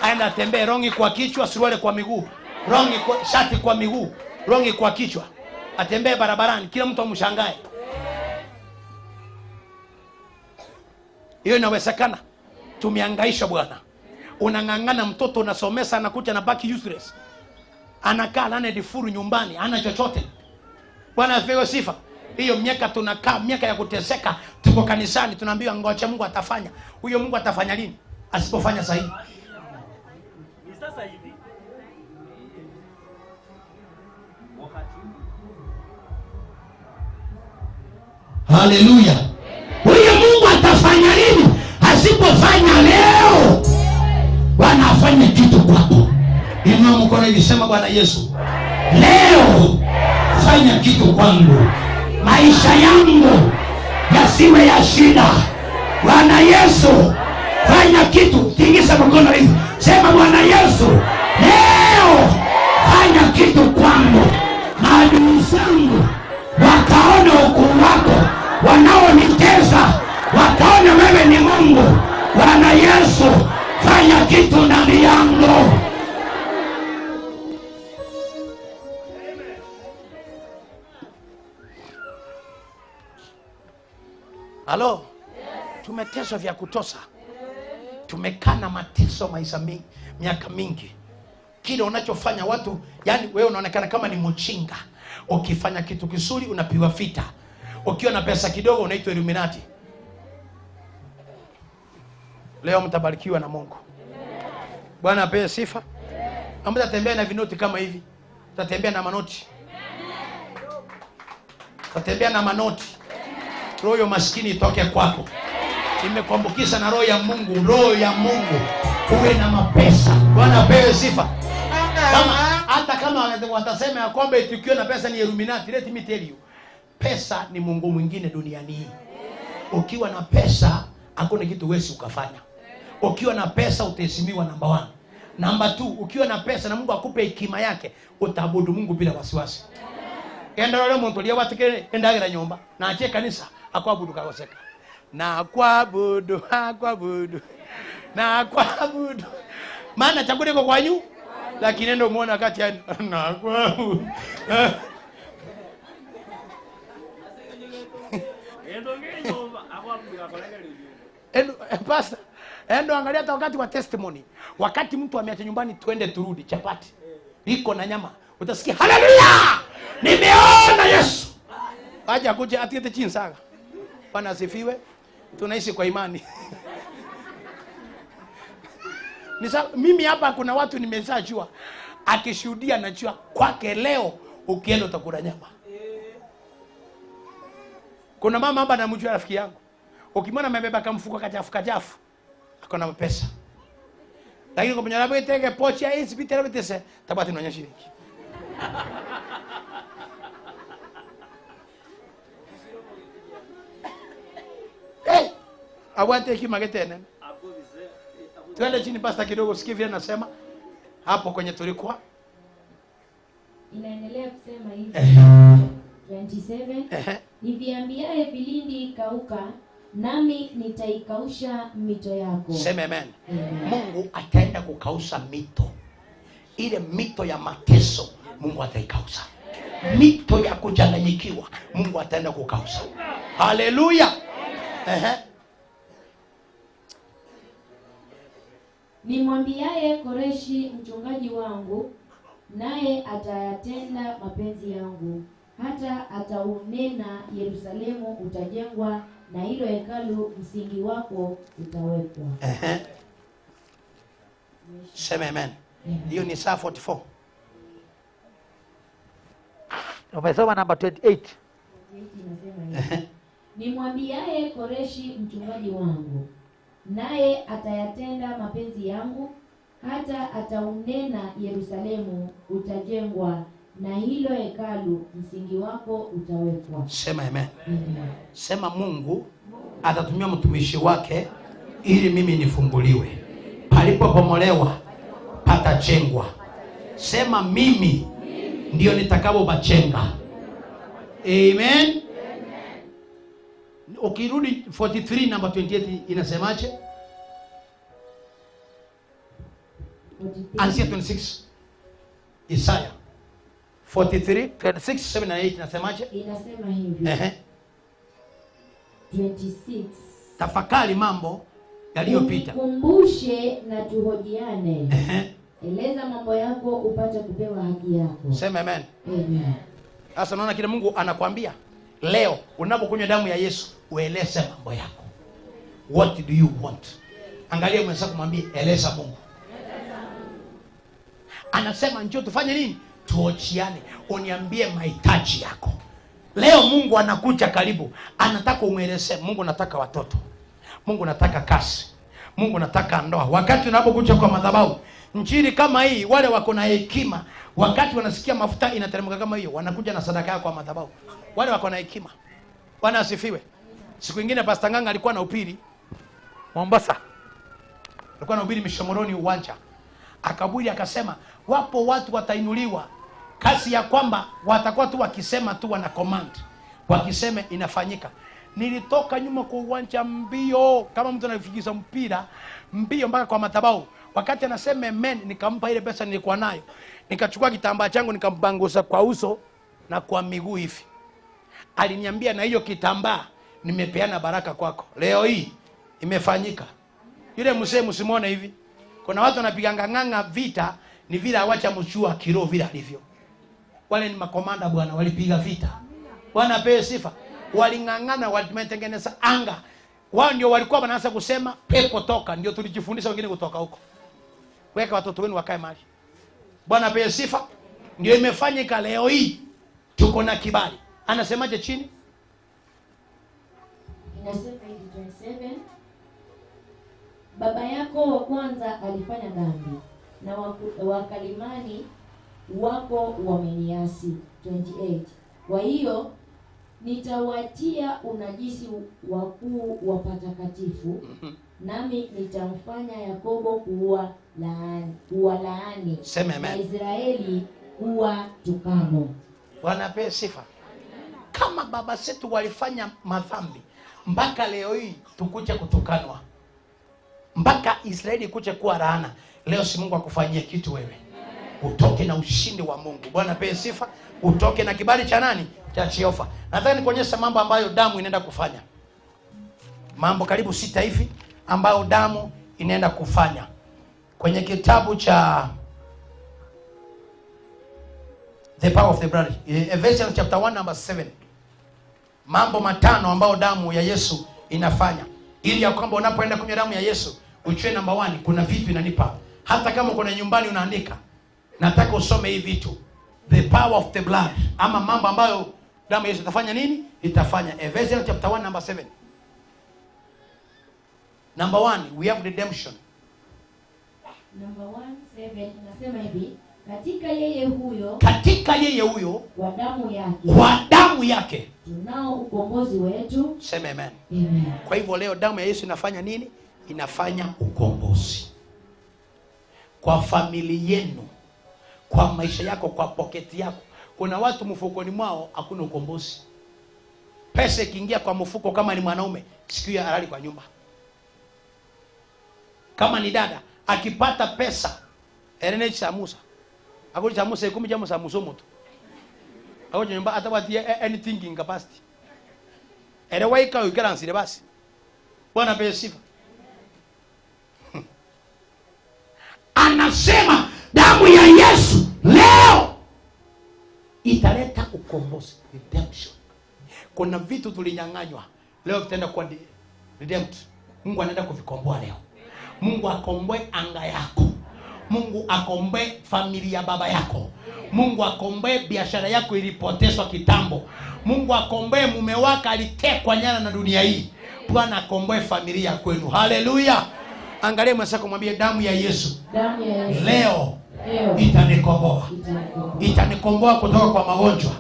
S3: Aenda tembee rongi kwa kichwa, suruali kwa miguu, rongi kwa shati kwa miguu, rongi kwa kichwa. Atembee barabarani kila mtu amshangae. Hiyo inawezekana. Tumehangaisha Bwana. Unangangana mtoto unasomesa anakuja na baki useless. Anakaa lane difuru nyumbani, hana chochote. Bwana asifiwe sifa. Hiyo miaka tunakaa, miaka ya kuteseka, tuko kanisani tunaambiwa ngoja Mungu atafanya. Huyo Mungu atafanya lini? Asipofanya sahihi.
S4: Ni sasa hivi.
S1: Haleluya.
S3: Huyu Mungu atafanya nini asipofanya leo? Bwana afanye kitu kwako.
S1: Inua mkono hivi, sema Bwana Yesu,
S3: Leo fanya kitu kwangu, maisha yangu yasiwe ya shida. Bwana Yesu fanya kitu. Tingisha mkono hivi, sema Bwana Yesu, leo fanya kitu kwangu. Maadui zangu wakaona ukuu wako, wanaonitesa wakaona wewe ni Mungu. Bwana Yesu fanya kitu ndani yangu.
S1: halo, tumeteswa vya kutosha. Tumekaa na mateso miaka mingi. Kile unachofanya watu, yani wewe unaonekana kama ni mchinga. Ukifanya kitu kizuri unapigwa vita. Ukiwa na pesa kidogo unaitwa Illuminati. Leo mtabarikiwa na Mungu. Bwana apewe sifa. Hamtatembea na vinoti kama hivi. Tutatembea na manoti. Tutatembea na manoti. Roho ya maskini itoke kwako. Nimekuambukiza na roho ya Mungu, roho ya Mungu. Uwe na mapesa. Bwana apewe sifa. Hata kama watasema ya kwamba tukiwa na pesa ni Illuminati, let me tell you. Pesa ni Mungu mwingine duniani. Ukiwa na pesa hakuna kitu wewe ukafanya. Ukiwa na pesa utaheshimiwa namba 1. Namba 2, ukiwa na pesa na Mungu akupe hekima yake, utaabudu Mungu bila wasiwasi. Enda leo mtu liya watike endagira nyumba na ache kanisa akwabudu kawaseka. Na akwabudu. Maana chakule kwa kwanyu lakini ndio muone kati ya na akwabudu. Pastor, endo angalia hata wakati wa testimony. Wakati mtu ameacha nyumbani twende turudi chapati iko na nyama, utasikia haleluya, nimeona Yesu. Aje akuje atiete chini saga. Bwana asifiwe. Tunaishi kwa imani. Mimi hapa kuna watu nimeshajua akishuhudia najua kwake leo ukienda utakula nyama. Kuna mama hapa namjua rafiki yangu. Ukimwona amebeba kamfuko kachafu akona pesa. Lakini kwa mwenye anapo iteke pochi ya hospitali bitese tabati nonya shilingi. Awante hekima tena. Twende chini pasta kidogo, sikia vile nasema. Hapo kwenye tulikuwa.
S2: Inaendelea kusema hivi. 27. Niviambiaye vilindi kauka, nami nitaikausha mito yako.
S1: Sema amen. Mungu ataenda kukausha mito. Ile mito ya mateso Mungu ataikausha. Mito ya kujanganyikiwa Mungu ataenda kukausha. Haleluya.
S2: Nimwambiaye Koreshi mchungaji wangu, naye atayatenda mapenzi yangu, hata ataunena Yerusalemu utajengwa, na hilo hekalu msingi wako utawekwa.
S1: Sema amen. Hiyo ni Isaya 44. Umesoma namba 28.
S2: Inasema hivi. Nimwambiaye Koreshi mchungaji wangu, naye atayatenda mapenzi yangu, hata ataunena Yerusalemu utajengwa, na hilo hekalu msingi wako utawekwa.
S1: Sema amen. Sema Mungu atatumia mtumishi wake ili mimi nifunguliwe. Palipopomolewa patajengwa. Sema mimi ndio nitakapobachenga. Amen. Ukirudi 43 namba 28 inasemaje? Ansia 26. Isaya 43, 26, 7 na 8 inasemaje?
S2: Inasema hivi. 26.
S1: Tafakari mambo yaliyopita.
S2: Kumbushe na tuhojiane. Eleza mambo yako upate kupewa haki yako.
S1: Sema amen.
S2: Amen.
S1: Sasa unaona kile Mungu anakuambia leo unapokunywa damu ya Yesu ueleze mambo yako. What do you want? Angalia mwenzako kumwambia eleza Mungu. Anasema njoo tufanye nini? Tuochiane. Uniambie mahitaji yako.
S3: Leo Mungu anakuja karibu, anataka umweleze. Mungu nataka watoto, Mungu nataka kazi, Mungu nataka ndoa. Wakati unapokuja kwa madhabahu, injili kama hii, wale wako na hekima, wakati wanasikia mafuta inateremka kama hiyo, wanakuja na sadaka yao kwa madhabahu. Wale wako na hekima. Bwana asifiwe. Siku nyingine Pastor Nganga alikuwa na upiri Mombasa, alikuwa na upiri Mishomoroni uwanja, akaburi akasema wapo watu watainuliwa kasi ya kwamba watakuwa tu wakisema tu wana command, wakisema inafanyika. Nilitoka nyuma kwa uwanja mbio kama mtu anafikiza mpira mbio mpaka kwa madhabahu. Wakati anasema amen, nikampa ile pesa nilikuwa nayo, nikachukua kitambaa changu nikambangusa kwa uso na kwa miguu hivi. Aliniambia na hiyo kitambaa nimepeana baraka kwako. Leo hii imefanyika. Yule mzee msimuone hivi. Kuna watu wanapiganga nganga vita ni vile awacha mchua kilo vile alivyo. Wale ni makomanda bwana, walipiga vita. Bwana apewe sifa. Walingangana, walimetengeneza anga. Wao ndio walikuwa wanaanza kusema pepo toka, ndio tulijifundisha wengine kutoka huko. Weka watoto wenu wakae mahali. Bwana apewe sifa. Ndio imefanyika leo hii. Tuko na kibali. Anasemaje chini?
S2: Inasema hivi 27, baba yako wa kwanza alifanya dhambi na wakalimani wako wameniasi. 28, kwa hiyo nitawatia unajisi wakuu wa patakatifu, nami nitamfanya Yakobo kuwa laani na Israeli kuwa tukano.
S3: Bwana apewe sifa. Kama baba zetu walifanya madhambi mpaka leo hii tukuja kutukanwa, mpaka Israeli kuja kuwa laana, leo si Mungu akufanyia kitu wewe, utoke na ushindi wa Mungu. Bwana apewe sifa. Utoke na kibali cha nani? Cha Jehova. Nataka nikuonyeshe mambo ambayo damu inaenda kufanya. Mambo karibu 6 hivi ambayo damu inaenda kufanya. Kwenye kitabu cha The Power of the Blood, Ephesians chapter 1 number 7. Mambo 5 ambayo damu ya Yesu inafanya. Ili ya kwamba unapoenda kunywa damu ya Yesu, ujue number 1 kuna vitu inanipa. Hata kama uko na nyumbani unaandika, nataka usome hivi vitu. The power of the blood, ama mambo ambayo damu ya Yesu itafanya nini? Itafanya. Ephesians chapter 1 number 7. Number 1, we have redemption.
S2: Number 1:7 inasema hivi, katika yeye huyo
S3: kwa damu yake
S2: tunao ukombozi wetu.
S3: Sema amen.
S2: Amen.
S3: Kwa hivyo leo damu ya Yesu inafanya nini? Inafanya ukombozi kwa familia yenu, kwa maisha yako, kwa pocket yako. Kuna watu mfukoni mwao hakuna ukombozi. Pesa ikiingia kwa mfuko, kama ni mwanaume siku ya halali kwa nyumba, kama ni dada akipata pesa erene chamusa akuli chamusa 10 jamu sa musomo tu awo nyumba atabatia anything in capacity ere waika ukaransi basi. Bwana apewe sifa. Anasema damu ya Yesu leo italeta ukombozi, redemption. Kuna vitu tulinyang'anywa, leo vitaenda kwa redemption. Mungu anaenda kuvikomboa leo. Mungu akomboe anga yako. Mungu akomboe familia baba yako. Mungu akomboe biashara yako ilipotezwa kitambo. Mungu akomboe mume wako alitekwa nyara na dunia hii. Bwana akomboe familia kwenu. Haleluya. Angalia mwenzako mwambie damu ya Yesu. Leo itanikomboa. Itanikomboa kutoka kwa magonjwa.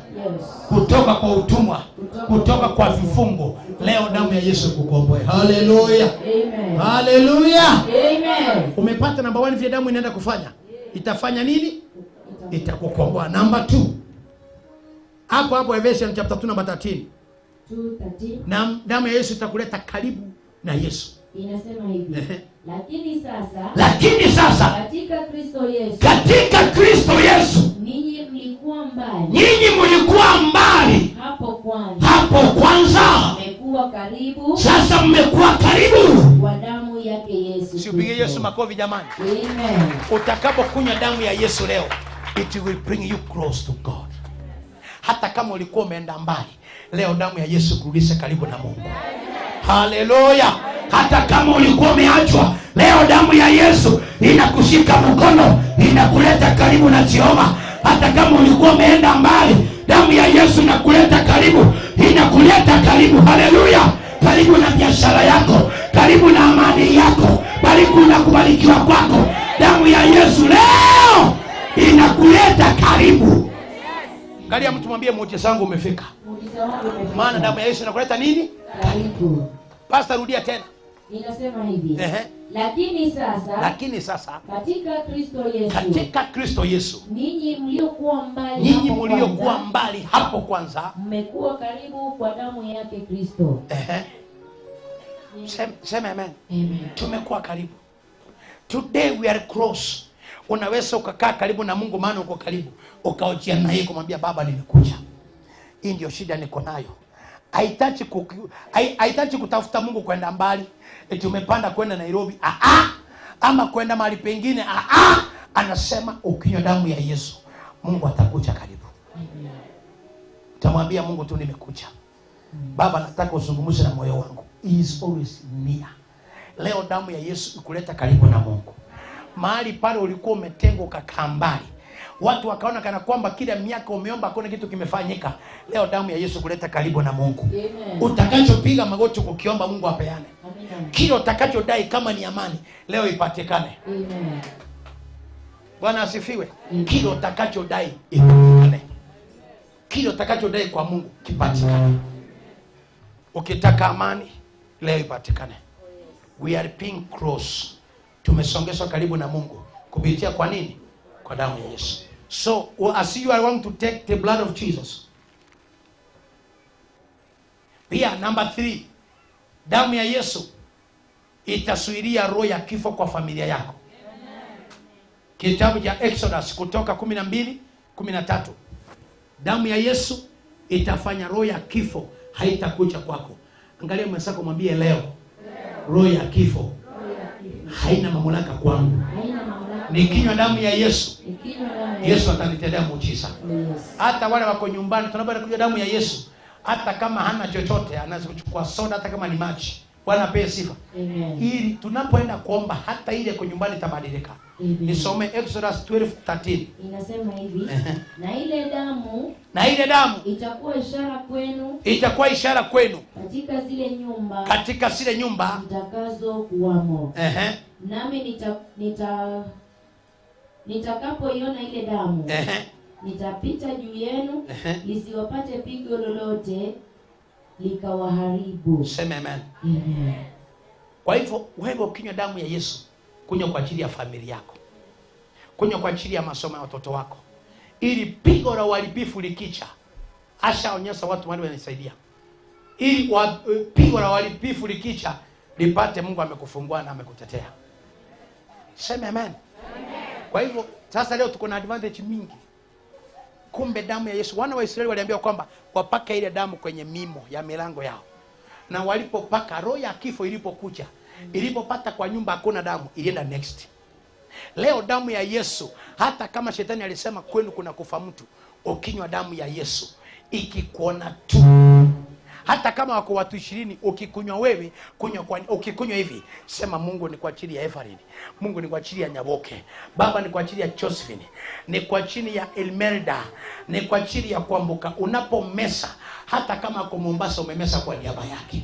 S3: Kutoka kwa utumwa, kutoka kwa vifungo. Leo damu ya Yesu kukomboe. Haleluya.
S2: Amen.
S3: Haleluya.
S2: Amen.
S3: Umepata namba 1 vile damu inaenda kufanya. Itafanya nini? Itakukomboa. Namba 2. Hapo Ephesians chapter 2 number 13.
S2: 2:13.
S3: Na damu ya Yesu itakuleta karibu na Yesu.
S2: Inasema hivi.
S3: Lakini sasa katika Kristo Yesu
S2: ninyi
S3: mlikuwa mbali hapo kwanza sasa mmekuwa karibu
S2: kwa damu yake Yesu.
S3: Usipige Yesu makofi jamani.
S2: Amen.
S3: Utakapokunywa damu ya Yesu leo, it will bring you close to God. Hata kama ulikuwa umeenda mbali, leo damu ya Yesu kurudisha karibu na Mungu. Haleluya. Hata kama ulikuwa umeachwa, leo damu ya Yesu inakushika mkono, inakuleta karibu na Jehova. Hata kama ulikuwa umeenda mbali, Damu ya Yesu inakuleta karibu, inakuleta karibu. Haleluya! Karibu na biashara yako, karibu na amani yako, karibu na kubarikiwa kwako. Damu ya Yesu leo inakuleta karibu. Angalia mtu, mwambie muujiza wangu umefika. Maana damu ya Yesu inakuleta nini?
S2: Karibu.
S3: Pastor, rudia tena.
S2: Inasema hivi. Lakini sasa katika Kristo Yesu
S3: ninyi mliokuwa mbali hapo kwanza
S2: mmekuwa karibu kwa damu yake Kristo.
S3: Sema amen. Tumekuwa karibu. Today we are close. Unaweza ukakaa karibu na Mungu, maana uko karibu, ukaojia na yeye kumwambia Baba, nimekuja. Hii ndio shida niko nayo. Haitachi kutafuta Mungu kwenda mbali. Eti umepanda kwenda Nairobi, ama kwenda mahali pengine, anasema ukinywa damu ya Yesu, Mungu atakuja karibu. Utamwambia Mungu tu, nimekuja. Baba, nataka uzungumze na moyo wangu. He is always near. Leo damu ya Yesu ikuleta karibu na Mungu. Mahali pale ulikuwa umetengwa ukakaa mbali, watu wakaona kana kwamba kila miaka umeomba hakuna kitu kimefanyika. Leo damu ya Yesu kuleta karibu na Mungu.
S2: Amen.
S3: Utakachopiga magoti kukiomba Mungu apeane.
S2: Amen.
S3: Kile utakachodai kama ni amani, leo ipatikane.
S2: Amen.
S3: Bwana asifiwe. Kile utakachodai ipatikane. Kile utakachodai kwa Mungu kipatikane. Ukitaka amani, leo ipatikane. We are being close. Tumesongeshwa karibu na Mungu kupitia kwa nini? Kwa damu ya Yesu. So as you are going to take the blood of Jesus. Pia number 3, damu ya Yesu itasuiria roho ya kifo kwa familia yako. Kitabu cha Exodus Kutoka 12:13. Damu ya Yesu itafanya roho ya kifo haitakuja kwako. Angalia mwenzako, mwambie leo, roho ya kifo haina mamlaka kwangu. Nikinywa damu ya Yesu, Yesu atanitendea muujiza. Hata wale wako nyumbani, tunapokunywa damu ya Yesu, hata kama hana chochote, anaweza kuchukua soda, hata kama ni maji. Bwana apewe sifa. Ili tunapoenda kuomba, hata ile kwa nyumbani itabadilika. Nisome Exodus 12:13.
S2: Inasema hivi, na ile damu itakuwa ishara kwenu katika zile nyumba mtakazo kuwamo. Nami nitakapoiona ile damu, nitapita juu yenu, lisiwapate pigo lolote likawaharibu.
S3: Sema amen. Kwa hivyo wewe ukinywa damu ya Yesu, kunywa kwa ajili ya familia yako, kunywa kwa ajili ya masomo ya watoto wako, ili pigo la uharibifu likicha, ashaonyesha watu wale wanisaidia, ili pigo la uharibifu likicha lipate Mungu amekufungua na amekutetea. Sema amen. Kwa hivyo sasa leo tuko na advantage mingi. Kumbe damu ya Yesu, wana wa Israeli waliambiwa kwamba wapaka ile damu kwenye mimo ya milango yao. Na walipopaka, roho ya kifo ilipokuja, ilipopata kwa nyumba hakuna damu, ilienda next. Leo damu ya Yesu, hata kama shetani alisema kwenu kuna kufa mtu, ukinywa damu ya Yesu ikikuona tu. Hata kama wako watu 20, ukikunywa wewe, ukikunywa hivi, sema Mungu ni kwa ajili ya Ephraim, Mungu ni kwa ajili ya Nyaboke, Baba ni kwa ajili ya Josephine, ni kwa ajili ya Elmerda, ni kwa ajili ya Kuambuka. Unapomesa, hata kama kwa Mombasa umemesa kwa niaba yake,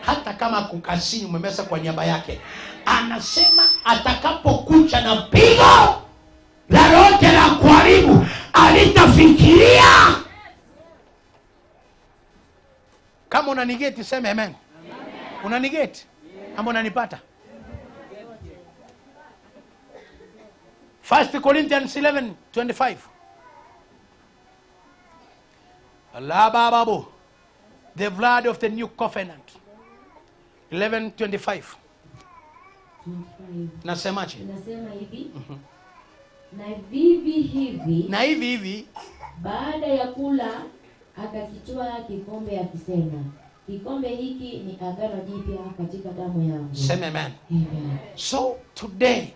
S3: hata kama kukasini umemesa kwa niaba yake, anasema atakapokuja na pigo lolote la kuharibu alitafikiria. Kama unanigeti sema amen. Unanigeti? Ama unanipata? 1 Corinthians 11:25. Allah babu. The blood of the new covenant. 11:25. Nasemaje?
S2: Nasema hivi. Na hivi baada ya kula akakitwaa kikombe akisema, kikombe hiki ni agano jipya katika damu yangu.
S3: Sema amen. So today,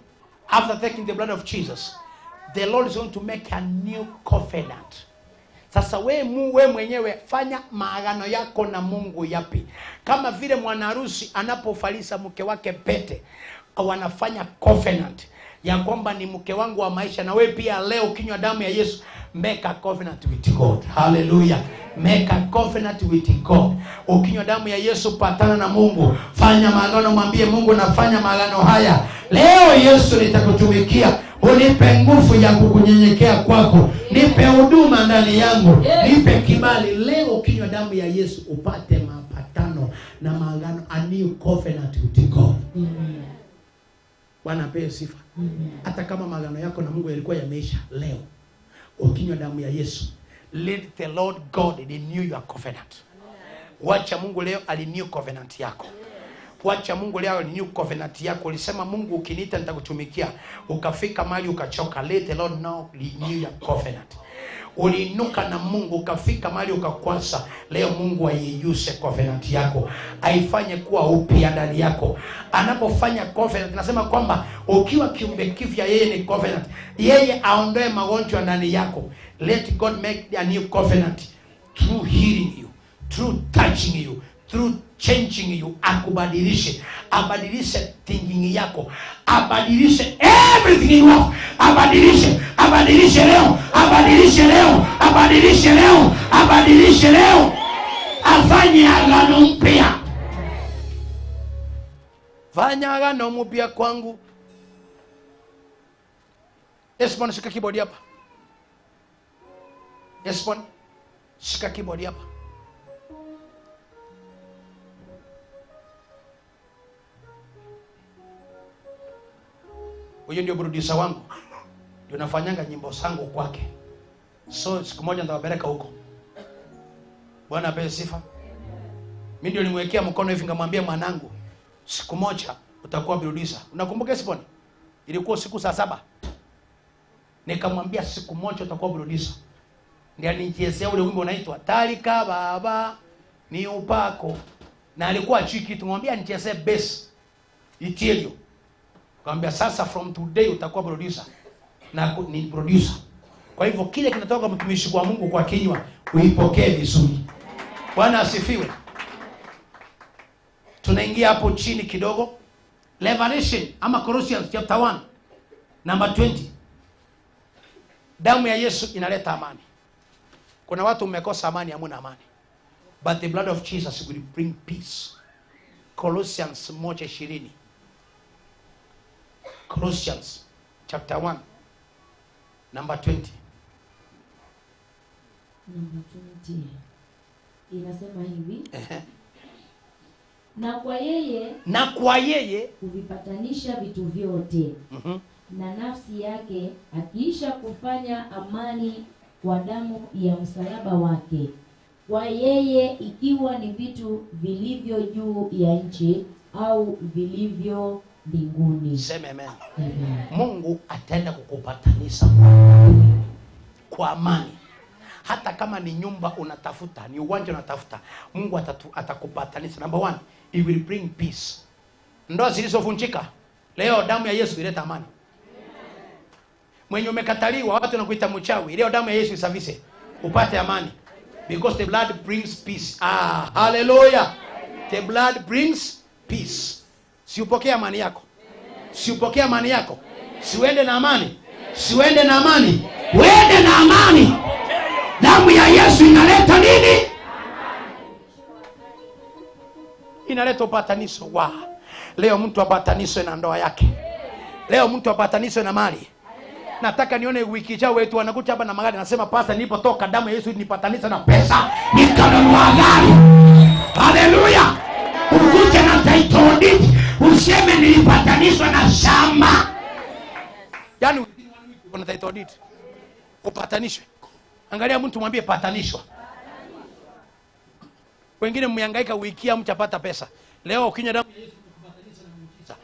S3: after taking the blood of Jesus, the Lord is going to make a new covenant. Sasa we mwenyewe fanya maagano yako na Mungu yapi? Kama vile mwanaharusi anapofalisa mke wake pete, wanafanya covenant ya kwamba ni mke wangu wa maisha. Na wewe pia leo ukinywa damu ya Yesu, Make a covenant with God. Hallelujah. Make a covenant with God. Ukinywa damu ya Yesu, patana na Mungu. Fanya maagano, mwambie Mungu, nafanya maagano haya leo. Yesu, nitakutumikia. Unipe nguvu ya kukunyenyekea kwako. Nipe huduma ndani yangu. Nipe kibali. Leo ukinywa damu ya Yesu upate mapatano na maagano, a new covenant with God. Bwana apewe sifa. Hata kama maagano yako na Mungu yalikuwa yameisha, leo ukinywa damu ya Yesu, let the Lord God renew your covenant. Wacha Mungu leo alinew covenant yako. Wacha Mungu leo alinew covenant yako. Ulisema Mungu ukiniita nitakutumikia, ukafika mahali ukachoka. Let the Lord now renew your covenant. Uliinuka na Mungu ukafika mahali ukakwasa. Leo Mungu aiuse covenant yako, aifanye kuwa upya ndani yako. Anapofanya covenant, nasema kwamba ukiwa kiumbe kipya, yeye ni covenant. Yeye aondoe magonjwa ndani yako. Let God make a new covenant through healing you, through touching you, through changing you. Akubadilishe, abadilishe thinking yako, abadilishe everything you have. Abadilishe leo, abadilishe leo, abadilishe leo, abadilishe leo. Afanye agano mpya. Fanya agano mpya kwangu. Esmon, shika keyboard hapa. Esmon, shika keyboard hapa. Huyo ndio producer wangu. Ndio nafanyanga nyimbo zangu kwake. So siku moja nitawapeleka huko. Bwana apewe sifa. Mimi ndio nilimwekea mkono hivi ngamwambia, mwanangu, siku moja utakuwa producer. Unakumbuka Esbon? Ilikuwa siku saa 7. Nikamwambia siku moja utakuwa producer. Ndio nichezea ule wimbo unaitwa Talika Baba ni upako. Na alikuwa chiki, tumwambia nichezee bass. Itilio. Kaambia sasa from today utakuwa producer. Na ni producer. Kwa hivyo kile kinatoka mtumishi kwa Mungu kwa kinywa, uipokee vizuri. Bwana asifiwe. Tunaingia hapo chini kidogo. Revelation ama Colossians chapter 1 number 20. Damu ya Yesu inaleta amani. Kuna watu mmekosa amani, hamuna amani. But the blood of Jesus will bring peace. Colossians 1:20. Colossians chapter 1 number 20.
S2: Number 20. Inasema hivi. Na kwa yeye kuvipatanisha vitu vyote. Na nafsi yake, akiisha kufanya amani kwa damu ya msalaba wake. Kwa yeye, ikiwa ni vitu vilivyo juu ya nchi au vilivyo mbinguni.
S3: Sema amen. Mungu ataenda kukupatanisha kwa amani. Hata kama ni nyumba unatafuta, ni uwanja unatafuta, Mungu atakupatanisha. Number 1, he will bring peace. Ndoa zilizovunjika, leo damu ya Yesu ileta amani. Mwenye umekataliwa, watu wanakuita mchawi, leo damu ya Yesu isafishe, upate amani. Because the blood brings peace. Hallelujah. The blood brings peace. Si upokee amani yako. Si upokee amani yako. Si uende na amani. Si uende na amani. Uende na amani. Damu ya Yesu inaleta nini? Inaleta upatanisho. Leo mtu apataniswe na ndoa yake. Leo mtu apataniswe na mali. Nataka nione wiki ijayo wetu wanakuja hapa na magari, nasema pasta, nilipotoka damu ya Yesu nipatanisha na pesa, nikanunua gari. Haleluya. Ukuje na title deed, useme nilipatanishwa na shamba. Yaani una title deed, upatanishwe. Angalia mtu mwambie patanishwa. Wengine mmehangaika wiki mchapata pesa. Leo ukinywa damu ya Yesu kupatanisha na muujiza.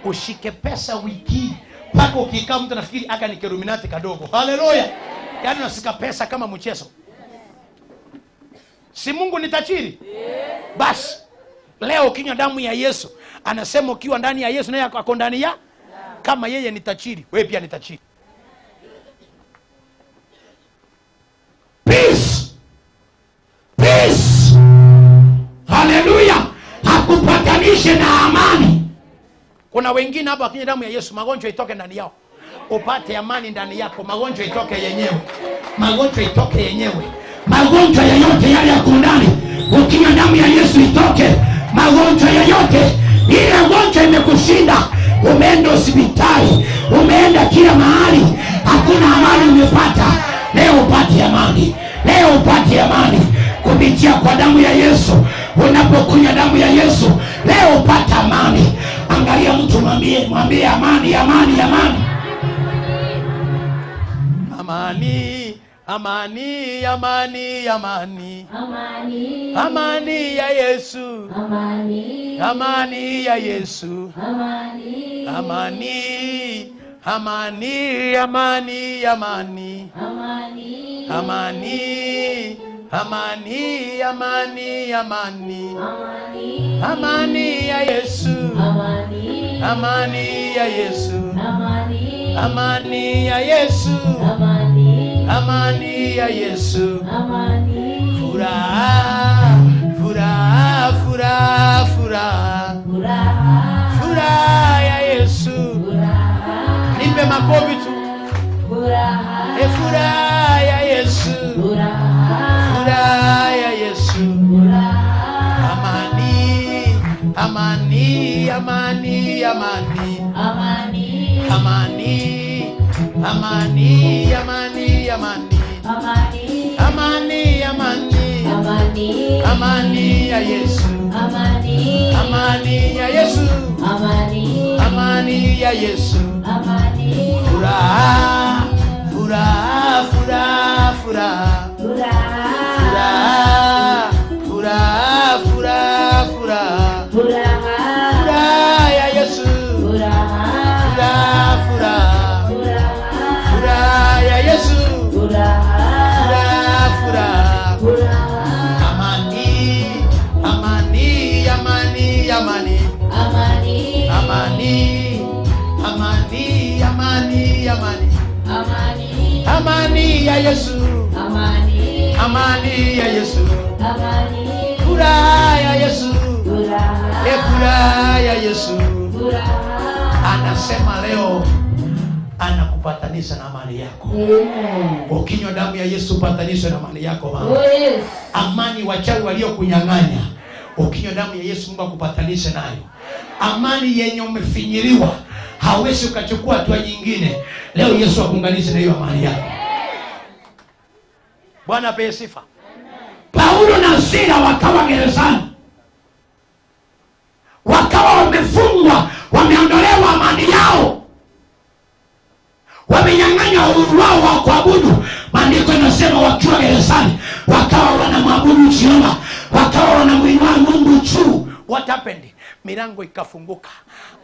S3: Ushike pesa wiki. Paka ukikaa mtu nafikiri aka ni keruminati kadogo. Haleluya. Yaani unasika pesa kama mchezo. Si Mungu ni tajiri? Basi leo ukinywa damu ya Yesu, anasema ukiwa ndani ya Yesu naye ako ndani ya, kama yeye ni tajiri, wewe pia ni tajiri. Peace. Peace. Haleluya. Hakupatanishe na amani. Kuna wengine hapa wakinywa damu ya Yesu magonjwa itoke ndani yao. upate amani ndani yako. Magonjwa itoke yenyewe, magonjwa itoke yenyewe, magonjwa yoyote yale yako ndani, ukinywa damu ya Yesu itoke. Magonjwa yoyote, ile magonjwa imekushinda, umeenda hospitali, umeenda kila mahali, hakuna amani umepata. Leo upate amani, leo upate amani kupitia kwa damu ya Yesu. Unapokunywa damu ya Yesu leo upate amani. Angalia mtu, mwambie amani, amani, amani. Amani, amani, amani, amani.
S2: Amani.
S3: Amani ya Yesu.
S2: Amani.
S3: Amani ya Yesu.
S2: Amani.
S3: Amani. Amani, amani, amani.
S2: Amani.
S3: Amani. Amani, amani, amani.
S2: Amani.
S3: Amani ya Yesu.
S2: Amani.
S3: Amani ya Yesu.
S2: Amani.
S3: Amani ya Yesu.
S2: Amani.
S3: Amani ya Yesu.
S2: Amani.
S3: Furaha, furaha, furaha, furaha.
S2: Furaha.
S3: Furaha ya Yesu.
S2: Furaha.
S3: Nipe makofi tu.
S2: Furaha.
S3: Furaha ya Yesu.
S2: Furaha.
S3: Furaha ya Yesu.
S2: Furaha.
S3: Amani, amani, amani, amani.
S2: Amani.
S3: Amani, amani, amani, amani.
S2: Amani.
S3: Amani, amani.
S2: Amani.
S3: Amani ya Yesu.
S2: Amani.
S3: Amani ya Yesu.
S2: Amani.
S3: Amani ya Yesu.
S2: Amani.
S3: Furaha, furaha, furaha, furaha.
S2: Furaha.
S3: Furaha, furaha, furaha.
S2: Furaha.
S3: Furaha ya Yesu.
S2: Furaha.
S3: Furaha, furaha.
S2: Furaha.
S3: Furaha ya Yesu.
S2: Furaha.
S3: Furaha, furaha.
S2: Furaha.
S3: Amani, amani, amani, amani.
S2: Amani.
S3: Amani, amani, amani, amani.
S2: Amani.
S3: Amani ya Yesu.
S2: Amani.
S3: Amani ya Yesu.
S2: Amani.
S3: Furaha ya Yesu.
S2: Furaha.
S3: Furaha ya Yesu.
S2: Furaha.
S3: Anasema leo anakupatanisha na amani yako.
S2: Amen.
S3: Ukinywa damu ya Yesu upatanishe na amani yako mama.
S2: Oh, yes.
S3: Amani wachawi waliokunyang'anya, ukinywa damu ya Yesu Mungu akupatanishe nayo. Amani yenye umefinyiliwa, hauwezi ukachukua hatua nyingine. Leo Yesu akuunganishe na hiyo amani yako. Bwana apewe sifa. Paulo na Sila wakawa gerezani, wakawa wamefungwa, wameondolewa amani yao, wamenyang'anywa uhuru wao wa kuabudu. Maandiko yanasema wakiwa gerezani wakawa wanamwabudu Jehova, wakawa wanamuinua Mungu juu. What happened? Milango ikafunguka.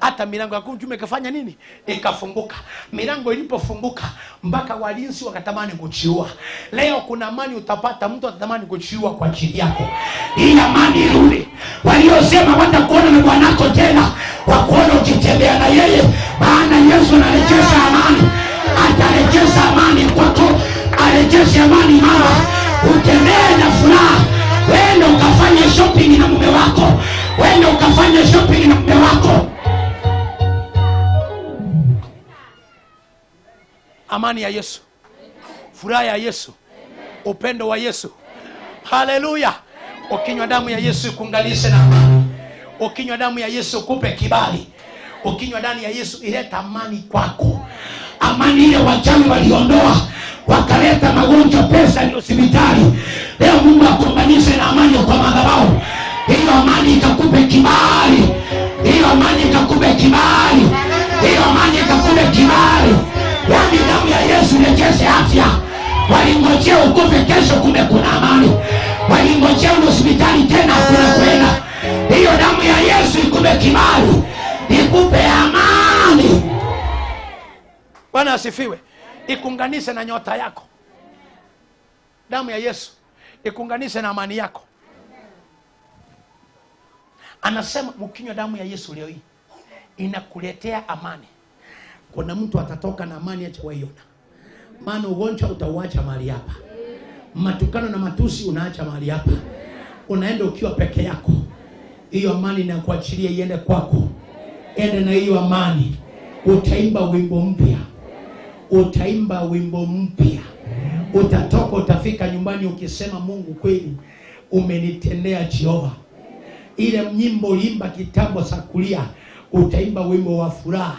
S3: Hata milango ya kumtume ikafanya nini? Ikafunguka. Milango ilipofunguka mpaka walinzi wakatamani kuchiua. Leo kuna amani utapata, mtu atatamani kuchiua kwa ajili yako. Hii amani irudi. Waliosema watakuona na bwanako tena, wakuona ukitembea na yeye, maana Yesu anarejesha amani. Atarejesha amani kwako, arejeshe amani mama. Utembee na furaha. Wenda ukafanya shopping na mume wako. Wenda ukafanya shopping na mume wako. Amani ya Yesu, furaha ya Yesu, upendo wa Yesu. Haleluya. Ukinywa damu ya Yesu kuunganishe na amani. Ukinywa damu ya Yesu kupe kibali. Ukinywa damu ya Yesu ileta amani kwako. Amani ile wachawi waliondoa, wakaleta magonjwa, pesa ni hospitali. Leo Mungu akuunganishe na amani kwa madhabahu. Hiyo amani ikakupe kibali. Hiyo amani ikakupe kibali. Hiyo amani ikakupe kibali. Yaani damu ya Yesu irejeshe afya. Walingojea ukufe kesho, kumbe kuna amani. Walingojea hospitali tena, hakuna kwenda. Hiyo damu ya Yesu ikupe kibali, ikupe amani. Bwana asifiwe. Ikuunganishe na nyota yako. Damu ya Yesu ikuunganishe na amani yako. Anasema mkinywa damu ya Yesu leo hii inakuletea amani. Kuna mtu atatoka na amani hajawaiona. Maana ugonjwa utauacha mahali hapa. Matukano na matusi unaacha mahali hapa. Unaenda ukiwa peke yako. Hiyo amani inakuachilia iende kwako. Ende na hiyo amani. Utaimba wimbo mpya.
S1: utaimba wimbo mpya. Utatoka utafika nyumbani ukisema Mungu kweli umenitendea Jehova. Ile nyimbo uliimba kitambo cha kulia, utaimba wimbo wa furaha.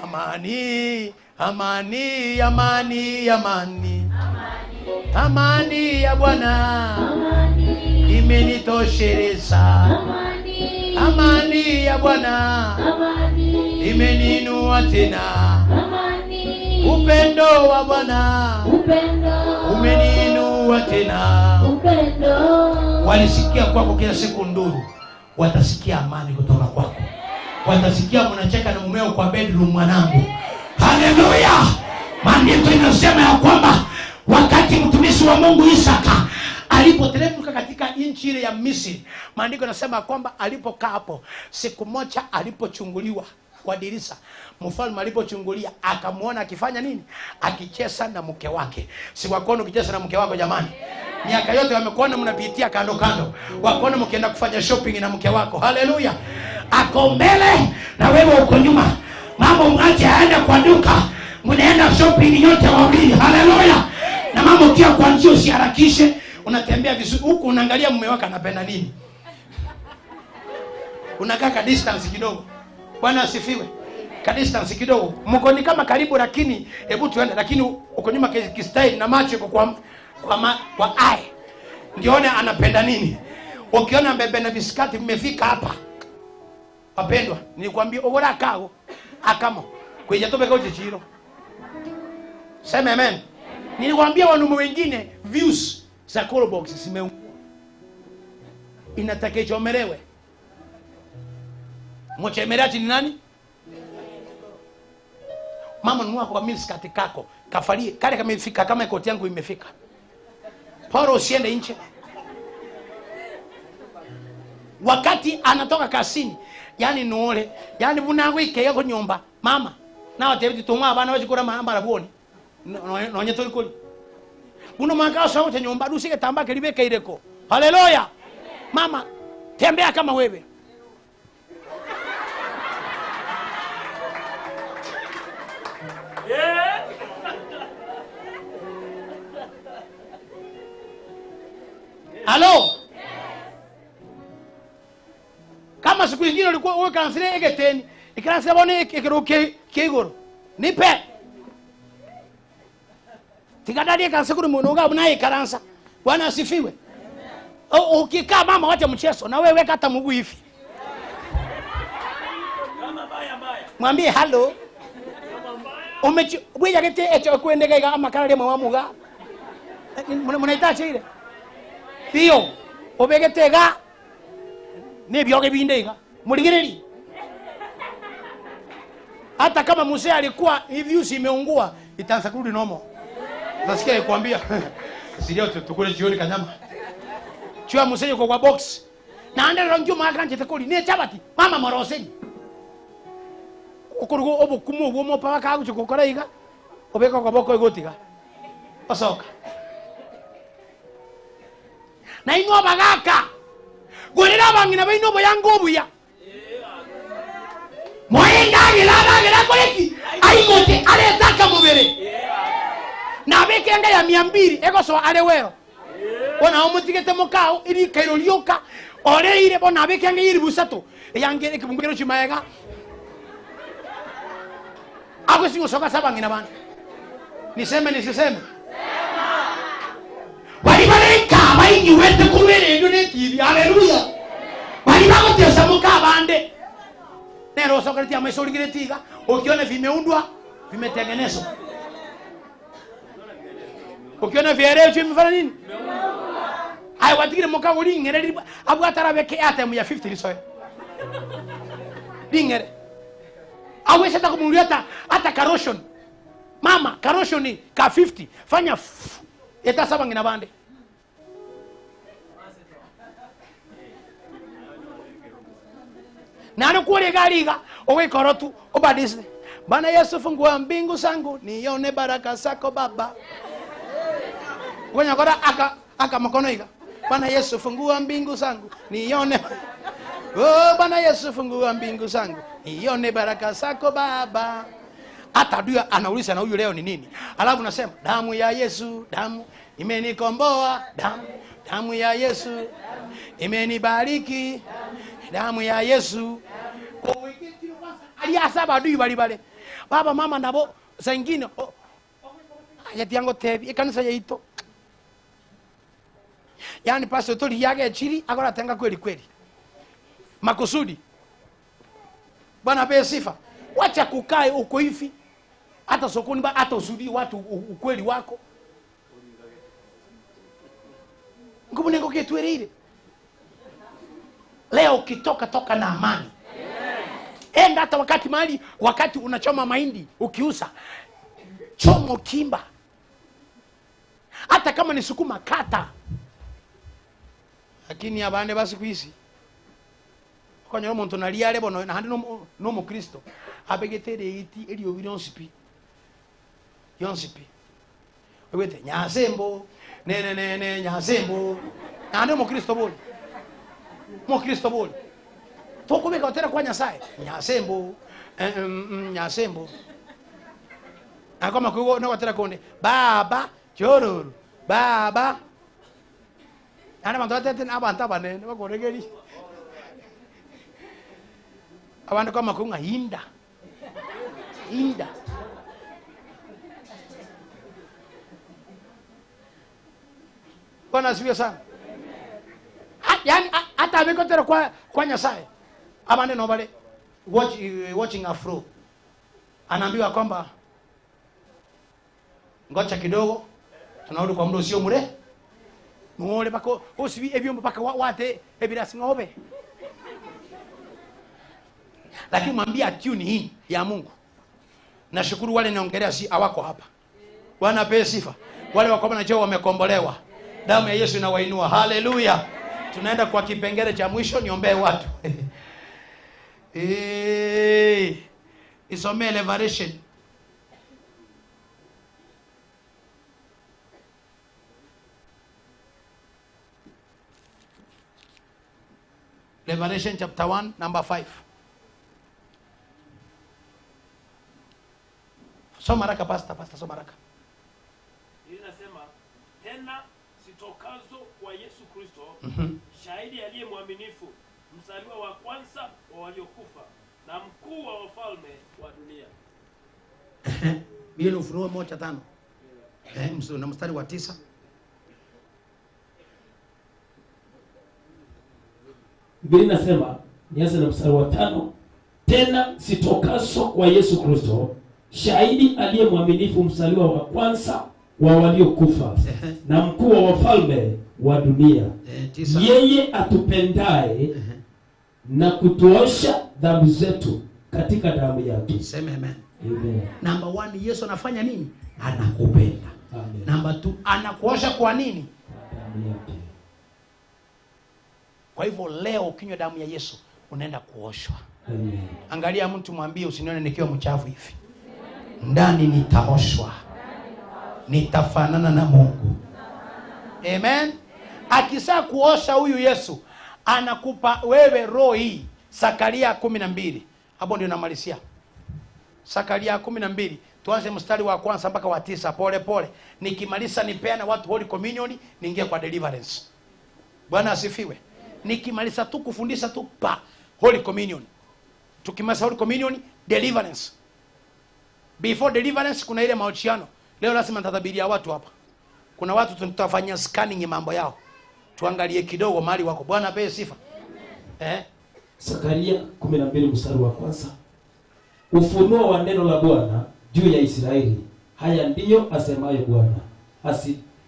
S1: Amani, amani, amani, amani. Amani ya Bwana imenitosheleza. Amani ya Bwana imeninua tena. Upendo wa Bwana umeninua tena. Walisikia kwako kila siku nduru, watasikia amani kutoka kwako. Watasikia mnacheka na mumeo kwa bedroom mwanangu. Haleluya! Maandiko inasema ya kwamba wakati mtumishi wa Mungu Isaka alipoteremka katika nchi ile ya Misri, maandiko yanasema kwamba alipokaa hapo siku moja, alipochunguliwa kwa dirisha, mfalme alipochungulia akamwona akifanya nini? Akicheza na mke wake. Si wakono ukicheza na mke wako jamani? Miaka yote wamekuona mnapitia kando kando, wakono mkienda kufanya shopping na mke wako. Haleluya! Ako mbele na wewe uko nyuma. Mambo mwache aende kwa duka, mnaenda shopping nyote wawili. Haleluya! Na mambo ukiwa kwa njia usiharakishe, unatembea vizuri huku unaangalia mume wako anapenda nini. Unakaa ka distance kidogo. Bwana asifiwe. Ka distance kidogo. Mko ni kama karibu lakini hebu tuende, lakini uko nyuma kistyle na macho kwa eye. Ndione anapenda nini. Ukiona mbebe na biskati mmefika hapa. Wapendwa, nilikwambia ogora kao akamo. Kweja tobe kwa chiro. Sema amen. Nilikwambia wanaume wengine views za call box zimeungua. Inataka ichomelewe. Mchemelezi ni nani? Mama nunua kwa miskati kako, kafalie kale kama imefika, kama koti yangu imefika. Poro usiende nje. Wakati anatoka kasini, yani nuole, yani bunangu ikeye ko nyumba. Mama, na watebiti tumwa bana wachikura mahamba raboni. Nonye to ikoli. Buno manga sauti nyumba dusike tambake libeka ileko. Haleluya. Mama, tembea kama wewe. Halo. Kama siku nyingine ulikuwa wewe kansile egeteni, ikaanza bone ikiruke kigoro. Nipe. Tikadadi kansa kuri munoga bunaye karansa. Bwana asifiwe. Ukikaa mama wacha mchezo na wewe kata mguu hivi. Kama baya. Mwambie halo. Bwija kete echo kuendeka kama kale mwa muga. Munaitacha ile. Tio, obegetega ne byoge bindega. Muligireli. Hata kama mzee alikuwa hivi usimeungua, itaanza kurudi nomo. Nasikia nikwambia. Sio tukule jioni kanyama. Chua mzee yuko kwa box. Na ande rangi makanje tekoli ne chabati. Mama moroseni. Okurugo obukumu obwo mopa kagu chukokora iga. Obeka kwa boko egotiga. Osoka. Na ino bagaka. Gorera bangina baino boyango obuya. Moenda gilala koleki. Aigote alezaka mubere. Na bekenga ya 200 egoso alewero. Bona omutigete mokao iri kairo lyoka. Ore ire bona bekenga iri busato. Yangere kibungero chimaega. Ako singo soka sabangina bana. Niseme nisiseme. Walibaleka bayingi wete kubere ndo netibi. Haleluya. Walibago tesa muka bande. Nero soka tia maisori giretiga. Ukiona vimeundwa, vimetengenezwa. Ukiona viereo vimefanya nini? Hai watigire muka uri ngere abu atarabeke atem ya 50 lisoe. Dingere. Aweze takumuliata hata karoshon. Mama, karoshon ni ka 50. Fanya eta saba ngina bande. Nani kule gariga owe korotu obadisne. Bwana Yesu fungua mbingu zangu nione baraka zako Baba. Ngoja kora aka mkono iga. Bwana Yesu fungua mbingu zangu nione. Oh Bwana Yesu fungua mbingu zangu nione baraka zako Baba.
S3: hata adui anauliza na huyu leo ni nini, alafu nasema damu ya Yesu, damu imenikomboa, damu ya Yesu imenibariki, damu ya Yesu. Kwa wiki kwanza aliasaba adui bali baba mama nabo sengine ayatiango tebi ikanisa yaito, yani pastor tori yake chiri agora tenga kweli makusudi. Bwana ape sifa. Wacha kukae uko hivi hata sokoni hata usudi watu ukweli wako ngumunengo ketwerire. Leo ukitoka toka na amani. Enda hata wakati unachoma mahindi ukiusa chomo kimba, hata kama ni sukuma kata. Lakini abande basi kuisi kwa nyo muntu naliale bono na handi no mu Kristo abegetere iti elio yonsipi wete nyasembo ne nyasembo handi mu Kristo boli toko beka otera kwa Nyasaye nyasembo nyasembo akoma kugo no otera konde baba chororo baba ana bantu atete abanta banene bakoregeri abantu kama kunga hinda Bwana asifiwe sana. Yani hata amekotera kwa Nyasaye abane no bale watching afro anaambiwa kwamba ngocha kidogo tunarudi kwa muda usio mure muone bako usibi ebyombo paka wate ebirasi ngobe, lakini mwambia tune hii ya Mungu. Nashukuru wale naongelea si hawako hapa. Bwana ape sifa. Wale wako na cheo wamekombolewa. Damu ya Yesu inawainua. Haleluya. Tunaenda kwa kipengele cha mwisho, niombee watu. Isome Revelation. Revelation chapter 1 number 5. Soma haraka pastor, soma haraka.
S4: Inasema tena sitokazo kwa Yesu Kristo, shahidi aliye mwaminifu, mzaliwa wa kwanza wa waliokufa na mkuu wa wafalme wa dunia.
S3: Biblia Ufunuo 1:5. Na mstari wa 9.
S5: Biblia inasema nianze na mstari wa 5. Tena sitokazo kwa Yesu Kristo, shahidi aliye mwaminifu, mzaliwa wa kwanza wa waliokufa na mkuu wa wafalme wa dunia, yeye atupendaye na kutuosha dhambi zetu katika damu yake.
S3: Sema amen.
S5: Amen.
S3: Number 1, Yesu anafanya nini? Anakupenda.
S5: Amen.
S3: Number 2, anakuosha kwa nini?
S5: Damu yake.
S3: Kwa hivyo leo ukinywa damu ya Yesu unaenda kuoshwa.
S5: Amen.
S3: Angalia mtu mwambie usinione nikiwa mchafu hivi. Ndani nitaoshwa. Nitafanana na Mungu. Amen. Akisa kuosha huyu Yesu anakupa wewe roho hii. Zakaria 12. Hapo ndio namalizia. Zakaria 12. Tuanze mstari wa kwanza mpaka wa 9 pole. Nikimaliza nipeane watu Holy Communion, niingie kwa deliverance. Bwana asifiwe. Nikimaliza tu kufundisha tu Holy Communion. Tukimaliza Holy Communion, deliverance. Before deliverance kuna ile maochiano. Leo lazima nitatabiria watu hapa. Kuna watu tutafanyia scanning ya mambo yao. Tuangalie kidogo mahali wako. Bwana ape sifa.
S5: Zakaria 12 mstari wa kwanza. Ufunuo wa neno la Bwana juu ya Israeli. Haya ndiyo asemayo Bwana.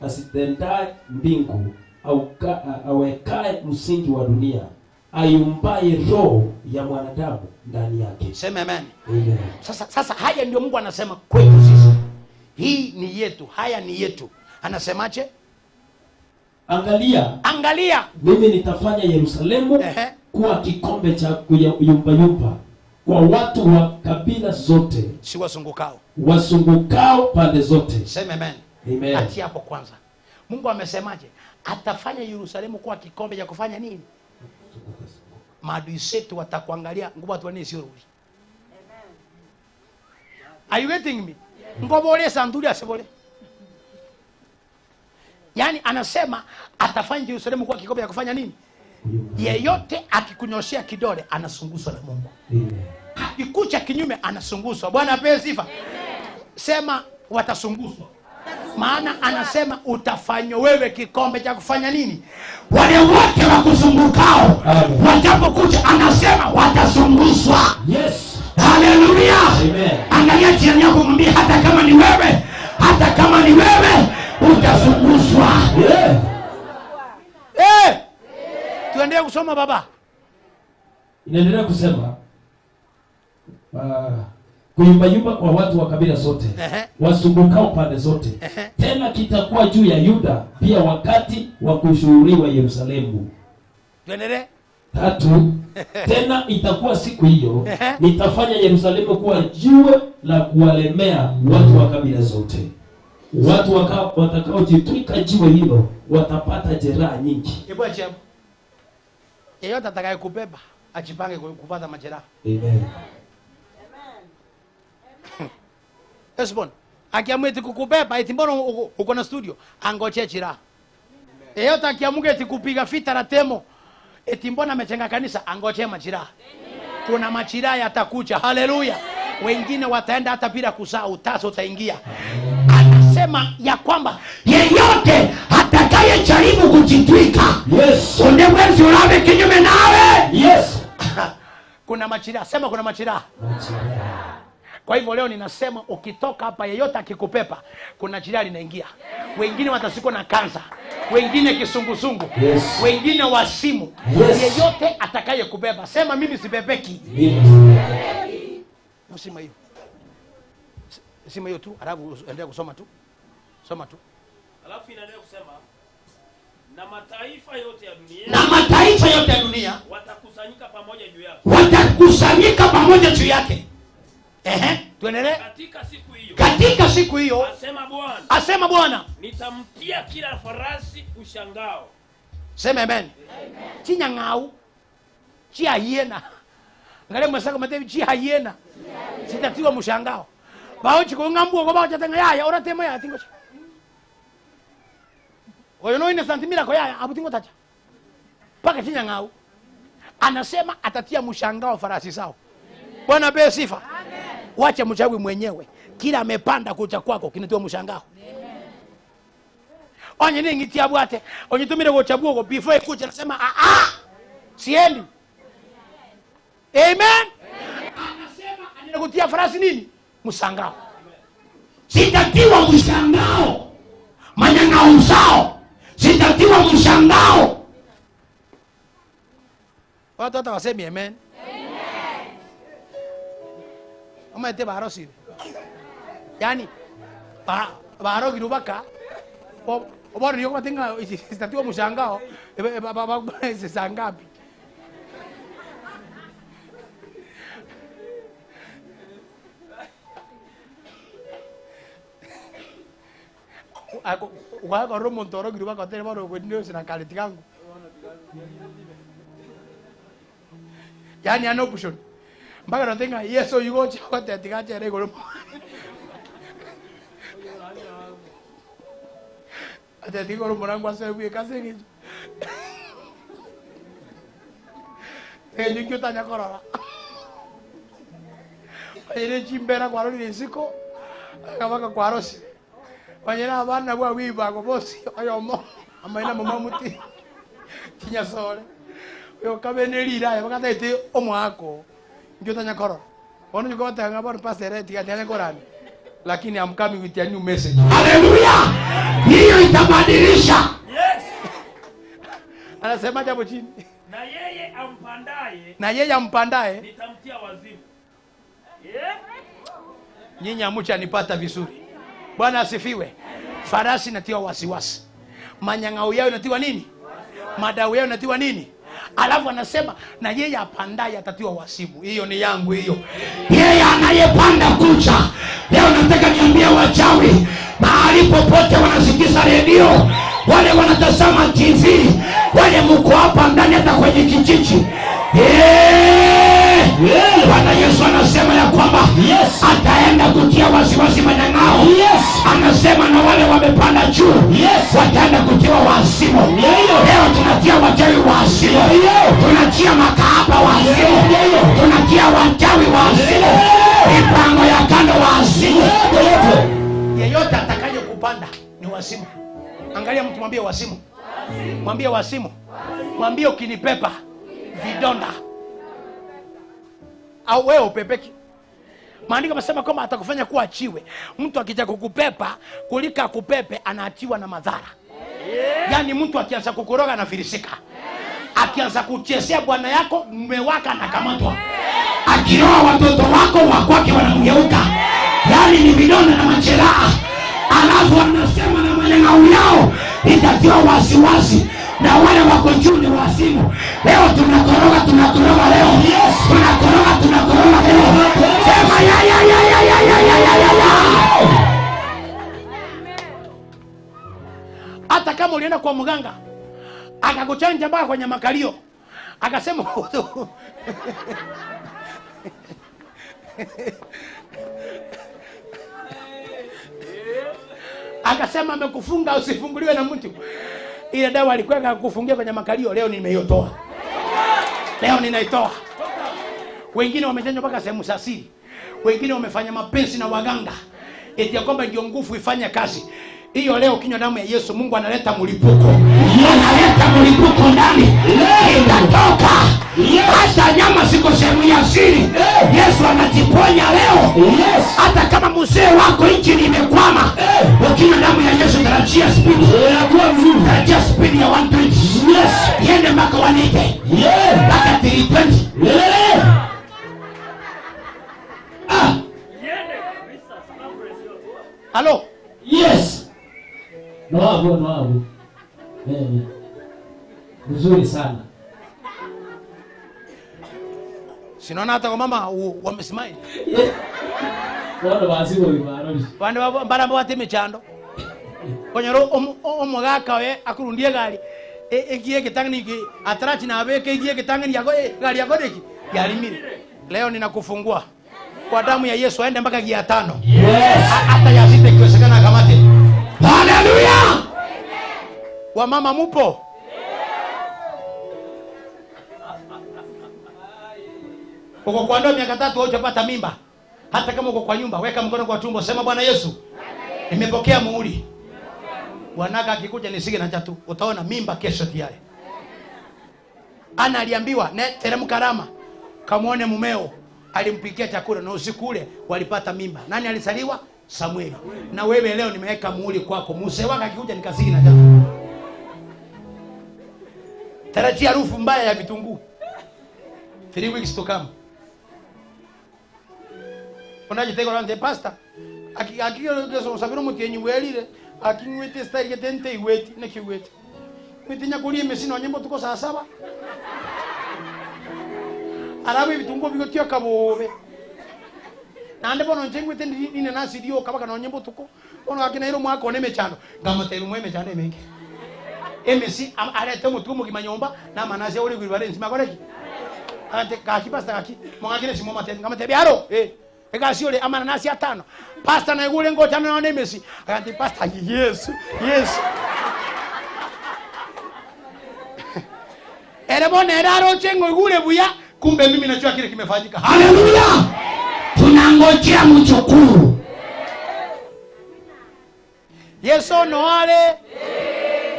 S5: Asitendaye mbingu au awekae msingi wa dunia, ayumbaye roho ya mwanadamu ndani yake.
S3: Sema amen.
S5: Amen.
S3: Sasa haya ndio Mungu anasema kwetu sisi. Hii ni yetu, haya ni yetu. Anasemaje? Angalia.
S5: Mimi nitafanya Yerusalemu kuwa kikombe cha kuyumba kwa watu wa kabila zote,
S3: si
S5: wasungukao pande zote.
S3: Sema amen.
S5: Amen.
S3: Ati hapo kwanza. Mungu amesemaje? Atafanya Yerusalemu kuwa kikombe cha kufanya nini? Maadui zetu watakuangalia nguvu watu wani sio rudi. Are you getting me? Ngobole sanduli asebole. Yaani anasema atafanya Yerusalemu kuwa kikombe ya kufanya nini? Yeyote akikunyoshia kidole anasunguswa na Mungu. Akikucha kinyume anasunguswa. Bwana apewe sifa. Sema watasunguswa. Maana anasema utafanywa wewe kikombe cha kufanya nini? Wale wote wakuzungukao watapokuja anasema watasunguswa.
S5: Yes.
S3: Haleluya.
S5: Amen.
S3: Angalia jirani yako mwambie hata kama ni wewe utasunguswa.
S5: Yeah.
S3: Tuendelee kusoma baba.
S5: Inaendelea kusema kuyumbayumba kwa watu wa kabila zote wasungukao pande zote. Tena kitakuwa juu ya Yuda pia wakati wa kushuhuriwa Yerusalemu.
S3: Tuendelee.
S5: 3. Tena itakuwa siku hiyo nitafanya Yerusalemu kuwa jiwe la kuwalemea watu wa kabila zote. Watu watakaojitwika jiwe hilo watapata jeraha nyingi.
S3: Hebu acha. Yeyote atakayekubeba ajipange kupata majeraha.
S5: Amen.
S3: Esbon, akiamua eti kukubeba eti mbona uko na studio, angoje jeraha. Yeyote akiamua eti kupiga vita na temo eti mbona amechenga kanisa, angoje majeraha. Kuna majeraha yatakuja. Haleluya. Wengine wataenda hata bila kuzaa, utasa utaingia. Anasema ya kwamba yeyote atakayejaribu kujitwika,
S5: Yes.
S3: Undewezi ulawe kinyume nawe.
S5: Yes.
S3: Kuna majeraha. Sema kuna majeraha. Kwa hivyo leo ninasema ukitoka hapa yeyote akikupepa kuna jeraha linaingia. Wengine watasikwa na kansa, wengine kisungusungu,
S5: Yes.
S3: wengine wasimu.
S5: Yes.
S3: Yeyote atakayekubeba sema mimi sibebeki. Sema hiyo. Sema hiyo tu, alafu endelea kusoma tu. Soma tu.
S4: Alafu inaendelea kusema na mataifa yote ya dunia watakusanyika pamoja juu yake.
S3: Tuendelee.
S4: Katika siku hiyo
S3: Asema Bwana
S4: nitamtia kila farasi ushangao.
S3: Sema amen. Chinya ngau. Chia hiena. Ngale mwasaka matevi chia hiena. Sitatiwa mshangao. Baochi ko ngambu ko baocha tanga yaya ora tema ya tingo. Oyo no ine santimira ko yaya abutingo tacha. Paka chinya ngau. Anasema atatia mshangao farasi sao. Bwana apewe sifa. Amen. Wacha mchawi mwenyewe. Kila amepanda kucha kwako kinatoa mshangao. Amen. Onye ningi tia bwate. Onye tumire go chabuo before kucha nasema siendi. Amen. Anasema anaenda kutia farasi nini? Mshangao. Sitatiwa mshangao. Manyangao zao. Sitatiwa mshangao. Watu hata wasemi amen. Ama ete barosi. Yani baro girubaka. Oboro ndio kwa tinga sitatiwa mshangao. Baba sangapi. Ako kwa romo ntoro girubaka tele baro ndio sina kaliti kangu. Yani ano option. Mpaka natenga yeso yuko chako tetikache rego. Ate digo lo morango asebu kase ngi. Ni tanya korora. Ile chimbera kwa rodi siko. Akabaka kwa rosi. Wanyana abana bwa wiba ko bosi ayomo. Amaina mama muti. Kinya sole. Yo kabenelira yakata ite omwako. Tanya korora. Ono yuko tanga bwana pastor tanya korani. Lakini I'm coming with a new message. Hallelujah. Hiyo itabadilisha.
S4: Yes.
S3: Anasema hapo chini.
S4: Na yeye ampandaye nitamtia wazimu.
S3: Nyinyi amucha nipata vizuri. Bwana asifiwe. Farasi natiwa wasiwasi. Manyangao yao natiwa nini? Madau yao natiwa nini? Alafu anasema na yeye apandaye atatiwa wasimu. Hiyo ni yangu hiyo. Yeye anayepanda kucha. Leo nataka niambie wachawi mahali popote wanasikiza redio, wale wanatazama TV, wale mko hapa ndani hata kwenye kijiji. Bwana Yesu anasema ya kwamba ataenda kutia wasiwasi manyang'ao. Anasema na wale wamepanda juu wataenda kutiwa wazimu. Leo tunatia wachawi wazimu, tunatia makahaba wazimu, tunatia wachawi wazimu, mipango ya kando wazimu. Yeyote atakaye kupanda ni wazimu. Angalia mtu, mwambie wazimu, mwambie wazimu, mwambie ukinipepa vidonda au wewe upepeki. Maandiko yanasema kwamba atakufanya kuwa achiwe. Mtu akija kukupepa kulika kupepe anaatiwa na madhara. Yaani mtu akianza kukoroga anafilisika. Akianza kuchezea bwana yako mume wako anakamatwa. Akioa watoto wako wa kwake wanamgeuka. Yaani ni vidonda na majeraha. Alafu anasema na manyang'au yao itatiwa wasiwasi. Na wale wako juu ni wazimu. Leo tunakoroga leo. Tunakoroga leo. Sema ya. Hata kama ulienda kwa mganga akakuchanja mpaka kwenye makalio akasema akasema amekufunga usifunguliwe na mtu, ile dawa alikuwa kukufungia kwenye makalio, leo nimeitoa. Leo ninaitoa. Wengine wamechanjwa mpaka sehemu za siri. Wengine wamefanya mapenzi na waganga eti ya kwamba ndio nguvu ifanye kazi. Hiyo leo kinywa damu ya Yesu, Mungu analeta mlipuko. Analeta mlipuko ndani. Itatoka. Hata nyama ziko sehemu ya siri. Yesu anatiponya leo. Hata kama mzee wako injini imekwama, ukinywa damu ya Yesu tarajia speed. Tarajia speed ya 120. Yende mpaka 180. Mpaka 320. Hello.
S5: Yes. No. Nzuri sana.
S3: Sinaona hata kwa mama wamesmile.
S5: Wana wazimu bimaroni.
S3: Bande baramba wateme chando. Konyoro omugaka we akurundie gari. Egiye kitangani ki atrachi na abeke egiye kitangani yako gari yako deki. Yalimire. Leo ninakufungua kwa damu ya Yesu, aende mpaka gia 5. Hata ya 6 ikiwezekana akamate. Haleluya! Wa mama mupo? Uko kwa ndoa miaka 3 hujapata mimba. Hata kama uko kwa nyumba, weka mkono kwa tumbo, sema Bwana Yesu, nimepokea muhuri. Bwanaka akikuja nisige na chatu, utaona mimba kesho tayari. Ana aliambiwa, teremka Rama, kamuone mumeo. Alimpikia chakula na usiku ule walipata mimba. Nani alisaliwa? Samueli. Na wewe leo nimeweka muhuri kwako. Mzee wako akikuja nikasigi na chatu. Tarajia harufu mbaya ya vitunguu. 3 weeks to come. Unajitego lante pasta. Akikio sabiro mutenyi welire. Akinwete style tente iweti na kiweti. Mwitinya kulie mesino nyembo tuko saa 7. Arabe vitunguu bigotio kabobe. Nande bono ncengwete ndine nasi dio kabaka no nyembo tuko. Ono akina iro mwako oneme chano. Ngamotero mweme chano emenge. Emesi arete mutumu kimanyomba na manase uri gwirware nsima koreki. Ante kaki pasta kaki. Mwangakine simo matende ngamate biaro. Ekasi ole amana nasi 5. Pasta na igule ngota na nemesi. Ante pasta Yesu. Erebone eraro chengo igule buya. Kumbe mimi najua kile kimefanyika. Haleluya! Tunangojea mchukuru. Yesu noale.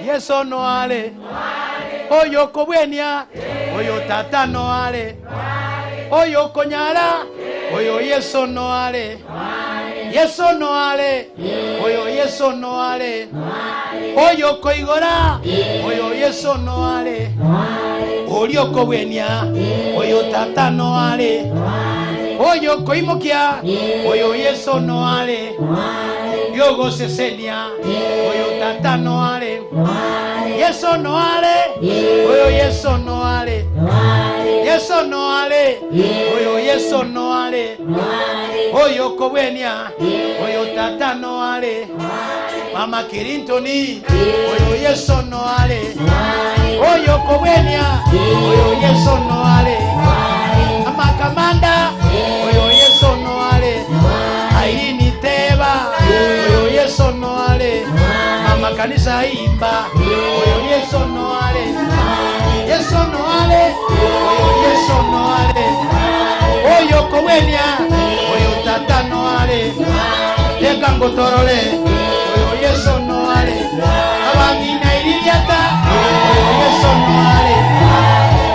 S3: Yesu noale. Oyo kobwenia. Oyo tata noale. Oyo konyala. Oyo Yesu noale. Yesu noale. Oyo Yesu noale. Oyo koigora. Oyo Yesu noale. Oyo kobwenia. Oyo tata noale. Oyo koimokia. Oyo Yesu noale. Yogo sesenia. Oyo tata noale. Yesu noale. Oyo Yesu noale. Yesu noale. Oyo Yesu noale. Oyo kobwenia. Oyo tata noale. Mama Kirintoni. Oyo Yesu noale. Oyo kobwenia. Oyo Yesu noale. Mama Kamana.
S1: tutaimba oyo Yesu no ale, Yesu no ale, oyo Yesu no ale, oyo kowenia, oyo tata no ale, teka ngotorole, oyo Yesu no ale, abangina iliata, oyo Yesu no ale,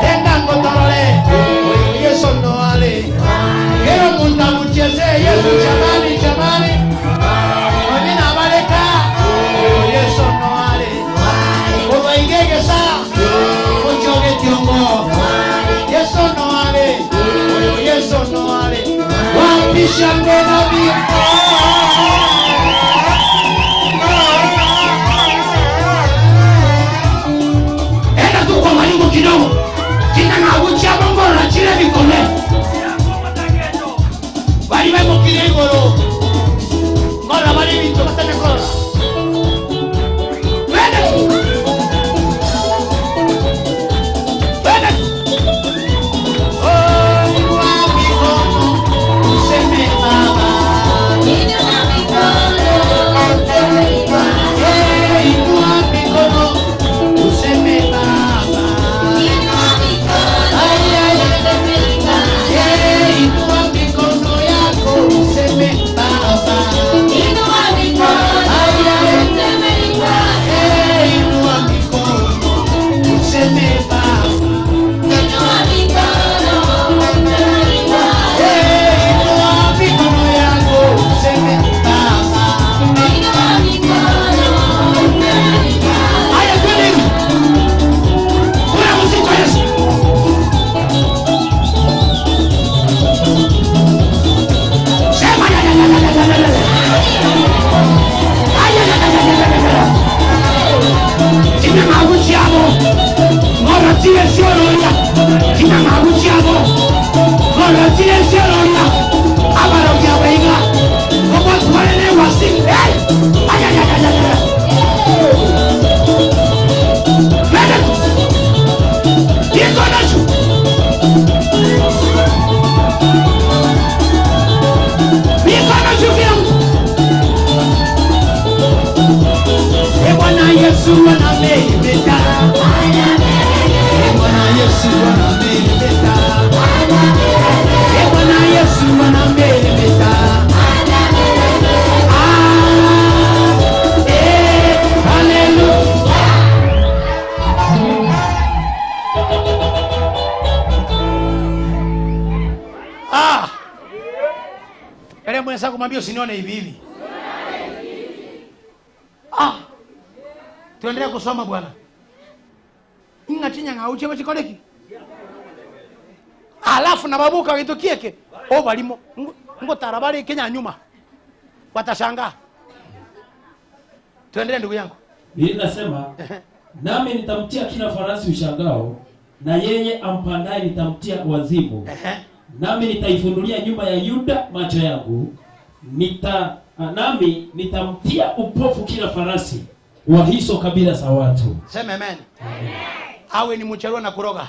S1: teka ngotorole, oyo Yesu no ale, kero munta mucheze Yesu jamani jamani, onina baleka, oyo Yesu no ale, oba igege sa, ochoge tiongo, Yesu no ale, oyo Yesu no ale, wapisha ngena biko. Enda tu kwa malingo kidogo, kina ngabuchi abongo na chile bikole. Bali bemo kile ngoro. Ngora bali bito batane kola. Sasa kumwambia usinione hivi hivi. Tuendelee kusoma bwana. Ingatinya ngauche bachikoleki. Alafu na babuka witukieke. Balimo. Ngo tarabali Kenya nyuma. Watashangaa. Tuendelee ndugu yangu.
S5: Biblia inasema nami nitamtia kila farasi ushangao na yeye ampandaye nitamtia wazimu. Nami nitaifunulia nyumba ya Yuda macho yangu. Nami nitamtia upofu kila farasi wa hizo kabila za watu.
S1: Sema amen. Awe ni mcharua na kuroga,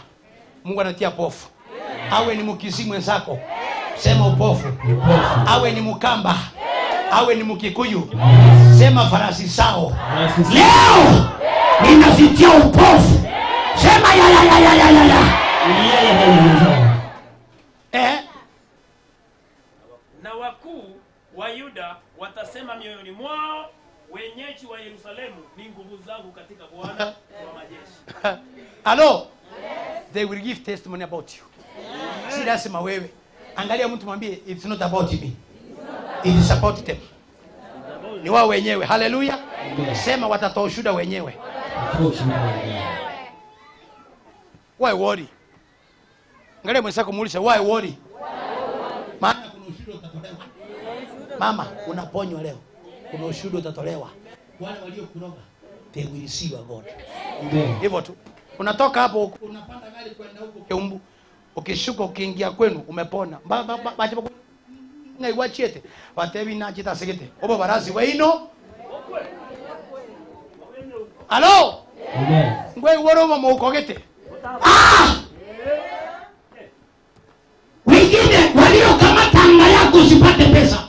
S1: Mungu anatia pofu. Awe ni mkizimu wenzako, sema upofu. Awe ni mkamba, awe ni mkikuyu, sema farasi sao. Leo ninazitia upofu, sema ya.
S4: Na wakuu wa Yuda watasema mioyoni mwao, wenyeji wa Yerusalemu ni nguvu zangu katika Bwana wa majeshi.
S1: Hello. They will give testimony about you. Si lazima wewe. Angalia mtu mwambie it's not about me. It is about them. Ni wao wenyewe. Hallelujah. Sema watatoa ushuhuda wenyewe. Why worry? Angalia mwenzako muulize why worry? Maana kuna ushuhuda utatolewa. Mama, unaponywa leo. Kuna ushuhuda utatolewa. Wale waliokuroga they will see your God. Hivyo tu. Unatoka hapo unapanda gari kwenda huko Keumbu. Ukishuka ukiingia kwenu umepona. Bacha ngaiwachiete. Watevi na chita segete. Obo barazi waino. Hello?
S5: Amen.
S1: Ngwe woro mukogete.
S3: Wengine waliokamata anga yako usipate pesa.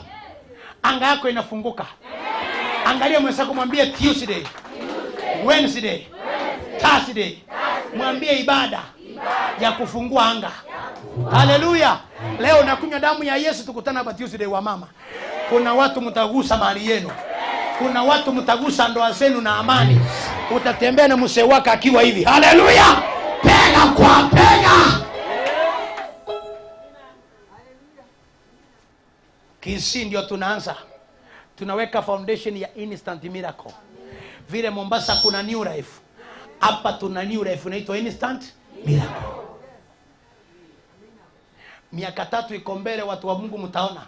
S1: Anga yako inafunguka. Angalia mwenzako mwambie Tuesday.
S3: Wednesday, Thursday. Mwambie ibada ya kufungua anga. Haleluya. Leo nakunywa damu ya Yesu, tukutana hapa Tuesday wa mama. Kuna watu mtagusa mali yenu. Kuna watu mtagusa ndoa zenu na amani. Utatembea na mzee wako akiwa hivi. Haleluya. Pega kwa pega. Kisi ndio tunaanza. Tunaweka foundation ya instant miracle. Vile Mombasa kuna new life, hapa tuna new life inaitwa instant miracle. Miaka 3 iko mbele, watu wa Mungu mtaona.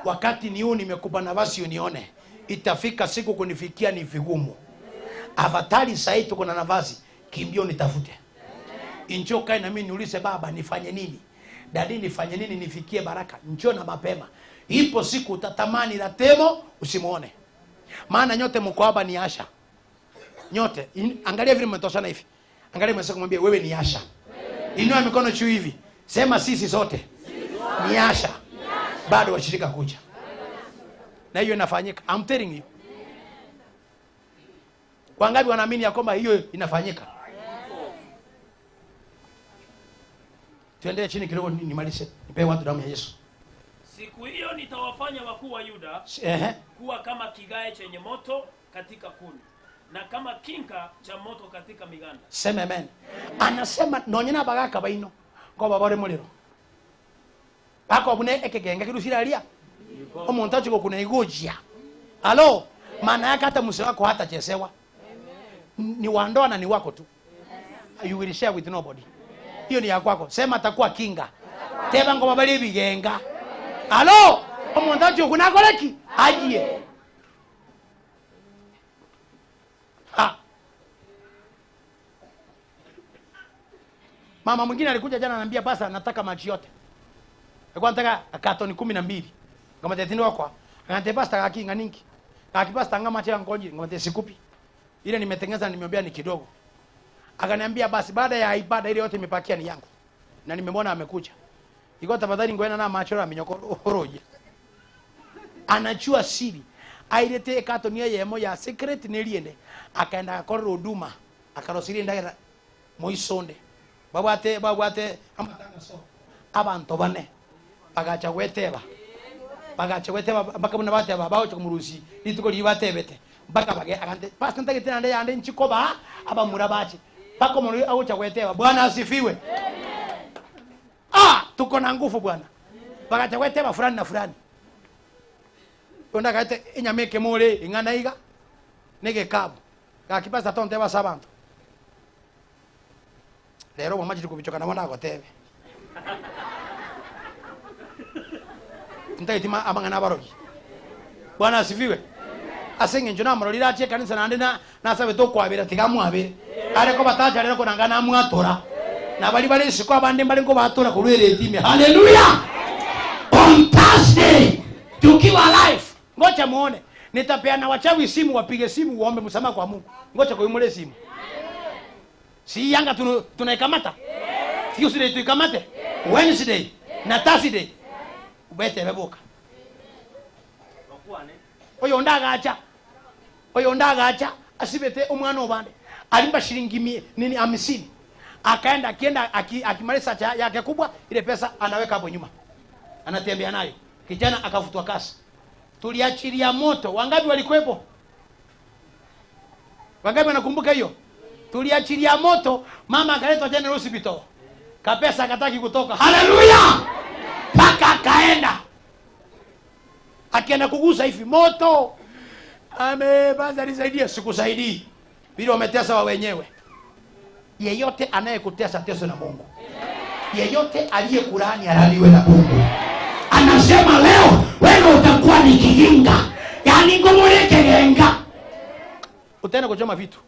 S3: Wakati ni huu, nimekupa nafasi unione. Itafika siku kunifikia ni vigumu. Avatari sasa tuko na nafasi, kimbio nitafute. Njoo kae na mimi niulize baba nifanye nini? Dadi nifanye nini nifikie baraka? Njoo na mapema. Ipo siku utatamani la temo usimuone. Maana nyote mko hapa ni Asha. Nyote angalia vile mmetoshana hivi. Angalia mwanzo kumwambia wewe ni Asha. Inua mikono juu hivi. Sema sisi sote ni Asha. Bado washirika kuja. Na hiyo inafanyika. I'm telling you. Wangapi wanaamini ya kwamba hiyo inafanyika? Tuendelee chini kidogo nimalize. Nipe watu damu ya Yesu.
S4: Siku hiyo nitawafanya wakuu wa Yuda kuwa kama kigae chenye moto katika kuni na kama kinka cha moto katika miganda.
S3: Sema amen. Anasema nonyena bagaka baino ngo babore muliro. Bako abune ekegenge kirusiralia. Omuntu achiko kuna igojia. Halo, maana yake hata mzee wako hata chesewa. Ni wandoa na ni wako tu. You will share with nobody. Hiyo ni ya kwako. Sema atakuwa kinga. Teba ngo babali bigenga. Halo, omuntu achiko kuna koleki ajie. Ha. Mama mwingine alikuja jana ananiambia pasa nataka maji yote. Alikuwa anataka katoni 12. Kama tetini wako. Anataka pasta kakinga ningi. Akipasta ngama cha ngoji ngombe sikupi. Ile nimetengeneza nimeambia ni kidogo. Akaniambia basi baada ya ibada ile yote imepakia ni yangu. Na nimemwona amekuja. Iko tafadhali ngoena na macho ya minyoko horoje. Anachua siri. Ailete katoni yeye moja secret niliende. Akaenda akora huduma. Akarosiri ndagira moisonde. Babu ate amatanga so. Abantu bane. Bagacha weteba. Baka muna bate babaho chokumurusi. Nituko libatebete. Baka bage akante. Pastor ntagete nande yande nchikoba aba murabache. Bako muri au chakweteba. Bwana asifiwe. Tuko na nguvu bwana. Bagacha weteba fulani na fulani. Onda kaite inyameke mole ingana iga. Nege kabu. Kakipasa tonte basabantu. Lero mama jiri kubichoka na mwana gotebe. Ntayitima amangana barogi. Bwana asifiwe. Asenge njona marolira ache kanisa nande na sabe to kwabira tigamwabire. Are ko batacha rero konangana mwatora. Na bali siko abande bali ko batora ko rwere time. Hallelujah. On Thursday tukiwa live. Ngocha muone. Nitapeana wachawi simu wapige simu uombe msamaha kwa Mungu. Ngocha kuimule simu. Si yanga tunaikamata. Sio sile tuikamate. Wednesday na Thursday. Ubete beboka. Oyo ndagacha asibete umwana obande. Alimba shilingi nini 50. Akienda akimaliza cha yake kubwa ile pesa anaweka hapo nyuma. Anatembea nayo. Kijana akavutwa kasi. Tuliachilia moto. Wangapi walikuwepo? Wangapi wanakumbuka hiyo? Tuliachilia moto, mama akaletwa General Hospital. Kapesa akataki kutoka. Haleluya! Paka kaenda. Akienda kugusa hivi moto. Baza nisaidia sikusaidii. Bila umetesa wa wenyewe. Yeyote anayekutesa teso na Mungu. Yeyote aliyekulaani alaniwe na Mungu. Anasema leo wewe utakuwa ni kijinga. Yaani ngomore kegenga. Utaenda kuchoma vitu.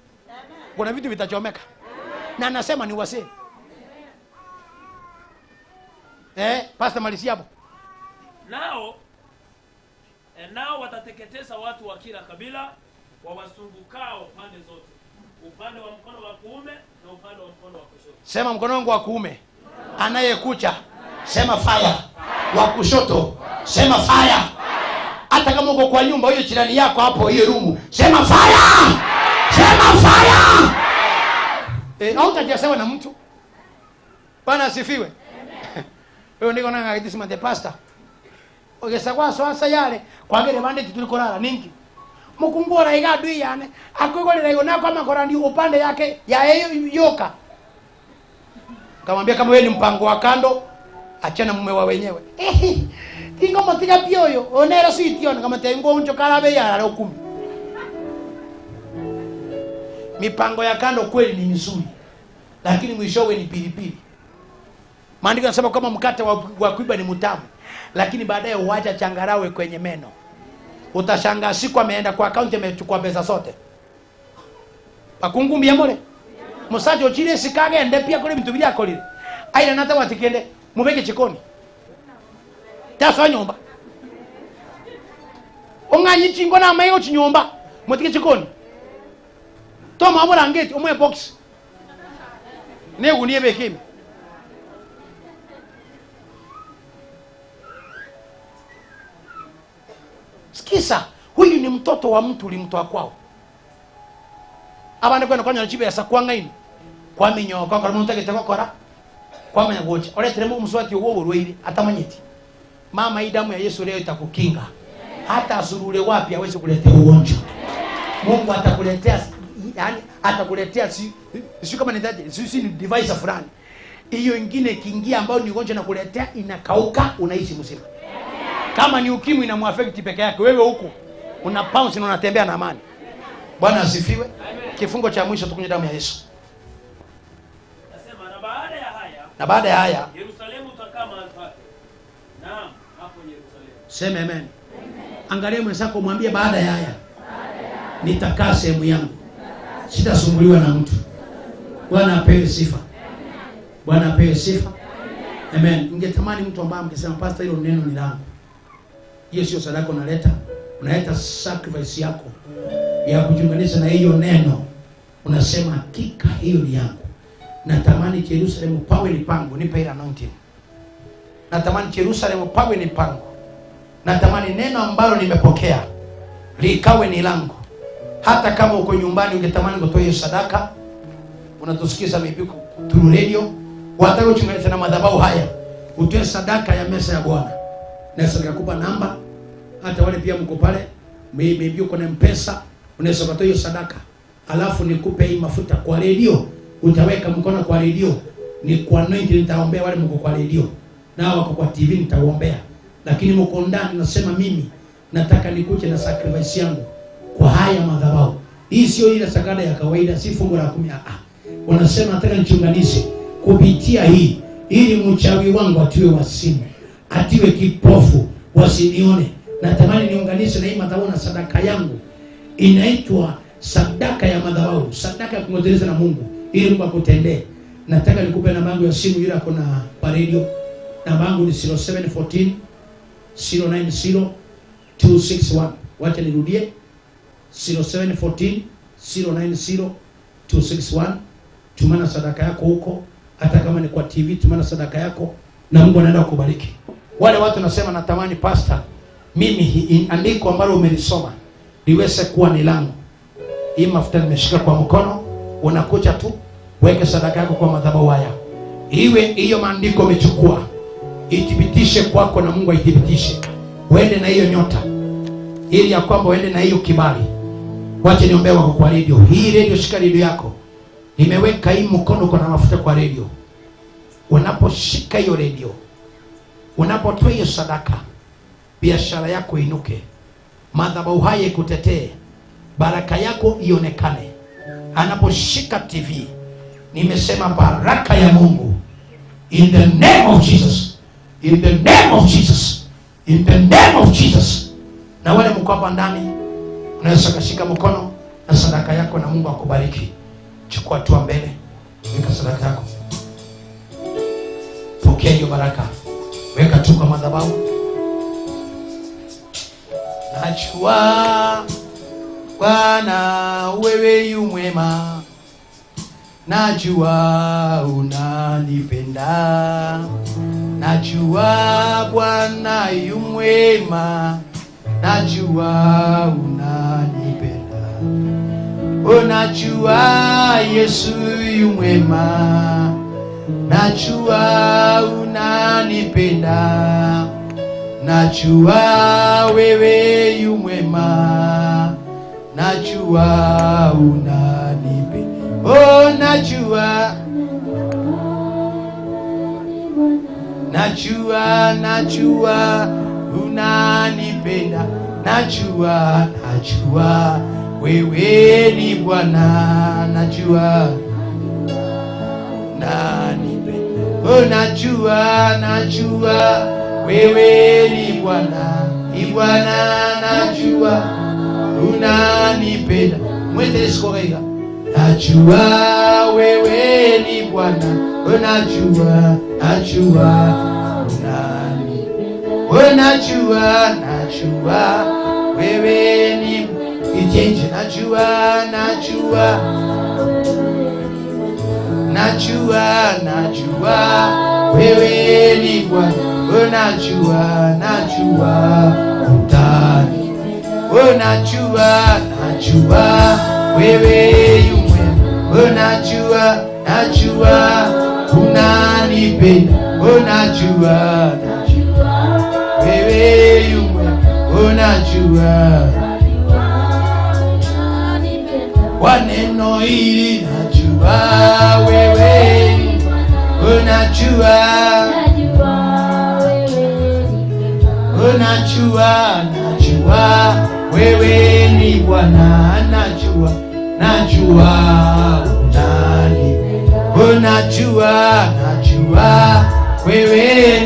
S3: Kuna vitu vitachomeka. Na anasema ni wasee. Pastor Malisia hapo.
S4: Nao watateketeza watu wa kila kabila wawasungukao pande zote. Upande wa mkono wa kuume na upande wa mkono wa kushoto.
S3: Sema mkono wangu wa kuume. Anayekucha. Sema fire. Wa kushoto. Sema fire. Hata kama uko kwa nyumba hiyo jirani yako hapo hiyo rumu. Sema fire. Sema fire. Hautajasewa na mtu. Bwana asifiwe. Wewe ndiko nanga kitisima the pastor. Ogesa kwa swasa yale kwa ngere bande tulikorara ningi. Mukungora igadu yane akwigolera yona kwa makora ndi upande yake ya yoka. Kamwambia kama wewe ni mpango wa kando, achana mume wa wenyewe. Tingo matiga pioyo, onera sitiona kama tengo uncho karabe ya la 10. Mipango ya kando kweli ni mizuri, lakini mwishowe ni pilipili. Maandiko yanasema kama mkate wa kuiba ni mtamu, lakini baadaye huacha changarawe kwenye meno. Utashangaa siku ameenda kwa account amechukua pesa zote. Pakungumbi amore. Musaje ochire sikage ende pia kule mtu bilia kolile. Aina nata watikende mubeke chikoni. Taso nyumba. Onganyi chingo na mayo chinyumba. Mutike chikoni. Toma amora ngeti umwe box. Negu niye bekimi. Sikisa, huyu ni mtoto wa mtu ulimtoa kwao. Abane kwenda kwanya chibe yasa kwanga ini. Kwa minyo kwa karamu ntagete kwa kora. Kwa manya gocha. Ole teremo muswati wowo rweire atamanyeti. Mama hii damu ya Yesu leo itakukinga. Hata azurule wapi hawezi kuletea ugonjwa. Mungu atakuletea, yani atakuletea si kama ni daje, si ni device fulani. Hiyo nyingine kiingia ambayo ni ugonjwa na kuletea inakauka, unaishi mzima. Kama ni ukimwi inamuaffect peke yake, wewe huko una bounce na unatembea na amani. Bwana asifiwe. Kifungo cha mwisho tukunye damu ya Yesu.
S4: Nasema na
S3: baada ya haya
S4: Yerusalemu utakaa mahali pake. Naam, hapo Yerusalemu.
S3: Sema amen. Angalia mwenzako mwambie baada ya haya nitakaa sehemu yangu. Sitasumbuliwa na mtu. Bwana apewe sifa. Bwana apewe sifa. Amen. Ningetamani mtu ambaye mngesema pastor hilo neno ni langu. Hiyo sio sadaka unaleta. Unaleta sacrifice yako ya kujiunganisha na hiyo neno. Unasema hakika hiyo ni yangu. Natamani Yerusalemu pawe ni pangu, nipe ile anointing. Natamani Yerusalemu pawe ni pangu. Natamani neno ambalo nimepokea likawe ni langu. Hata kama uko nyumbani ungetamani kutoa hiyo sadaka, unatusikiza mipiko through radio, wataka uchunganishe na madhabahu haya, utoe sadaka ya mesa ya Bwana. Na sasa nikupa namba, hata wale pia mko pale, maybe uko na M-Pesa, unaweza kutoa hiyo sadaka. Alafu nikupe hii mafuta kwa radio, utaweka mkono kwa radio, ni kwa anointing nitaombea wale mko kwa radio. Na wako kwa TV nitaombea. Lakini mko ndani nasema mimi nataka nikuje na sacrifice yangu kwa haya madhabahu. Hii sio ile sakada ya kawaida, si fungu la 10. Wanasema nataka nichunganishe kupitia hii ili mchawi wangu atiwe wasimu, atiwe kipofu, wasinione. Natamani niunganishe na hii madhabahu na sadaka yangu. Inaitwa sadaka ya madhabahu, sadaka ya kumweleza na Mungu ili Mungu akutendee. Nataka nikupe namba yangu ya simu ile yako na pa radio. Namba yangu ni 0714 090 261. Wacha nirudie. 0714 090 261. Tumana sadaka yako huko, hata kama ni kwa TV tumana sadaka yako na Mungu anaenda kukubariki. Wale watu nasema natamani pastor, mimi andiko ambalo umelisoma liweze kuwa ni langu. Hii mafuta nimeshika kwa mkono, unakuja tu weke sadaka yako kwa madhabahu haya. Iwe hiyo maandiko umechukua, ithibitishe kwako na Mungu aithibitishe. Uende na hiyo nyota ili ya kwamba uende na hiyo kibali. Wacha niombee wako kwa radio. Hii radio, shika radio yako. Nimeweka hii mkono kwa mafuta kwa radio. Unaposhika hiyo radio, unapotoa hiyo sadaka, biashara yako inuke. Madhabahu haya ikutetee. Baraka yako ionekane. Anaposhika TV, nimesema baraka ya Mungu. In the name of Jesus. In the name of Jesus. In the name of Jesus. Na wale mko hapa ndani, unaweza kushika mkono na sadaka yako na Mungu akubariki. Chukua tu mbele, weka sadaka yako. Pokea hiyo baraka. Weka tu kwa madhabahu. Najua Bwana wewe yu mwema. Najua unanipenda. Najua Bwana yu mwema. Najua unanipenda. unajua Yesu yu mwema, najua unanipenda, najua wewe yu mwema, najua unanipenda. Oh, najua unanipenda, najua wewe ni Bwana, najua unanipenda. Oh, najua wewe ni Bwana, najua unanipenda. Mwende sikorega. Najua wewe ni Bwana, najua unanipenda. Najua wewe ni Ichenje. Najua wewe ni Bwana, najua utani. Najua wewe yu mwema, najua unanipenda. Najua wewe yu mwema, najua kwa neno hili, najua wewe, najua wewe ni Bwana, najua unanipenda. Najua wewe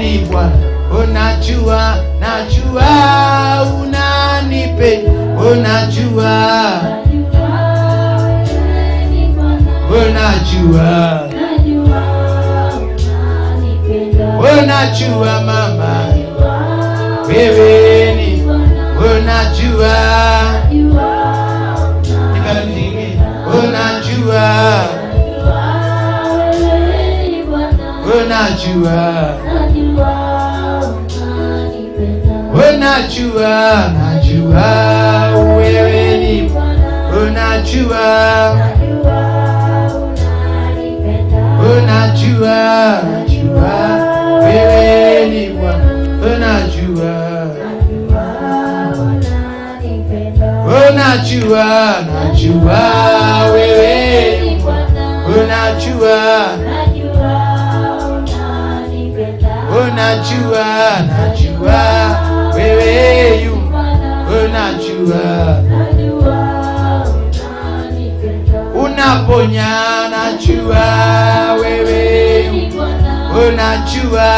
S3: ni Bwana, najua unanipenda. Najua mama wewe ni najua wewe ni wewe ni Bwana, najua wewe ni Bwana, najua wewe yu unaponya, najua wewe najua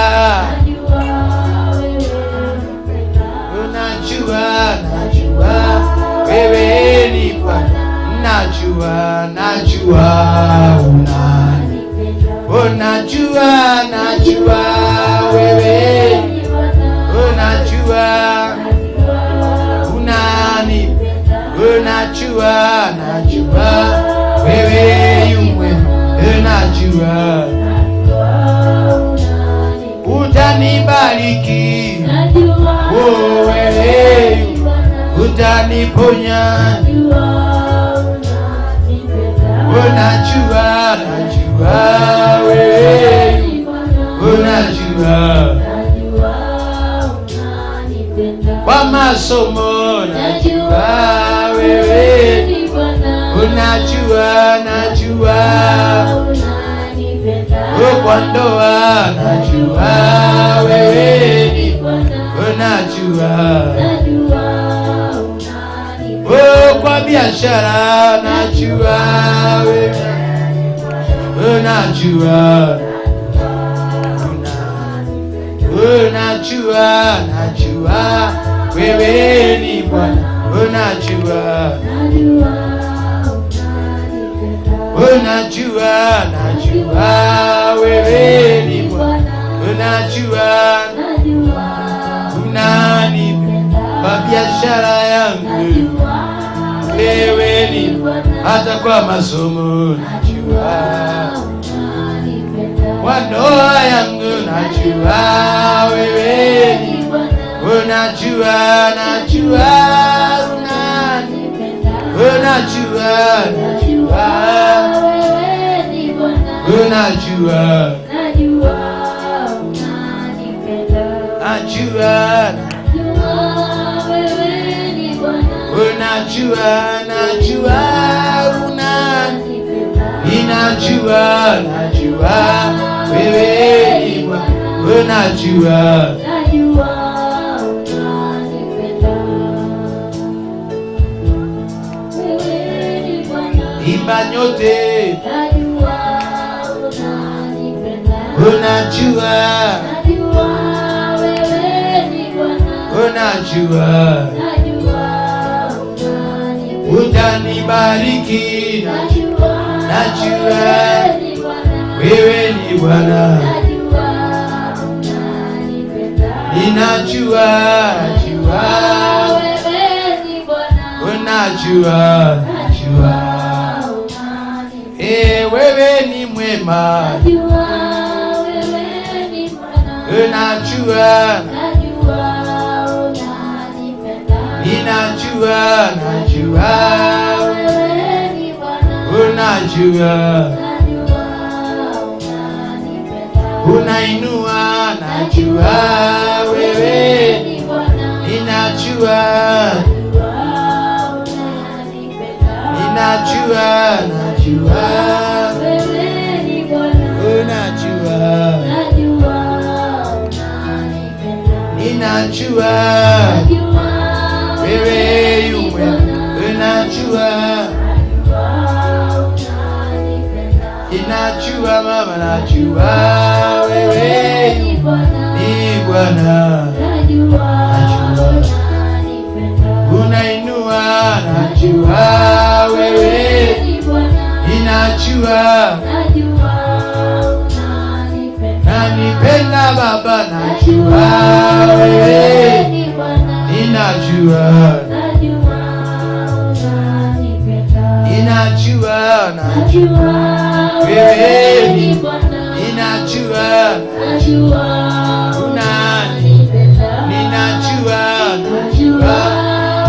S3: wewe ni Bwana, najua unanipenda. Najua wewe najua unanipenda. Najua wewe yu mwema, najua utanibariki. Oh, wewe utaniponya. Najua wewe najua kwa masomo, najua wewe najua kwa ndoa, najua wewe najua kwa biashara, najua wewe najua wewe ni Bwana, najua wewe ni Bwana, najua unanipenda. Kwa biashara yangu wewe ni hata kwa masomo, najua kwa ndoa yangu, najua wewe ni najua unanipenda. Najua
S1: unajua,
S2: najua unanipenda,
S1: najua,
S2: najua wewe ni Bwana,
S1: unajua, najua
S2: unanipenda,
S1: ninajua, najua wewe ni Bwana, unajua,
S2: najua unanipenda, wewe ni Bwana,
S1: imba nyote,
S2: najua unanipenda,
S1: unajua,
S2: najua wewe ni Bwana,
S1: unajua,
S2: najua unanipenda,
S1: utanibariki,
S2: najua
S1: najua
S2: wewe ni Bwana,
S1: wewe ni Bwana,
S2: najua unanipenda,
S1: ninajua, najua
S2: wewe ni Bwana,
S1: unajua, najua wewe ni mwema,
S2: najua wewe ni Bwana,
S1: unajua,
S2: najua unanipenda,
S1: ninajua, najua
S2: wewe ni Bwana,
S1: unajua,
S2: najua unanipenda,
S1: unainua, najua wewe,
S2: ni Bwana,
S1: ninajua, ninajua, najua
S2: wewe ni Bwana,
S1: unajua,
S2: najua unanipenda,
S1: ninajua
S2: najua
S1: wewe yu mwema, unajua, ninajua mama, najua wewe
S2: ni Bwana,
S1: ni Bwana,
S2: najua unanipenda,
S1: unainua, najua wewe,
S2: ni Bwana,
S1: ninajua
S2: najua unanipenda,
S1: nanipenda Baba, najua wewe,
S2: ni Bwana,
S1: ninajua,
S2: najua unanipenda,
S1: ninajua, najua
S2: najua
S1: wewe
S2: ni
S1: ni
S2: Bwana,
S1: ninajua,
S2: najua unanipenda,
S1: ninajua, najua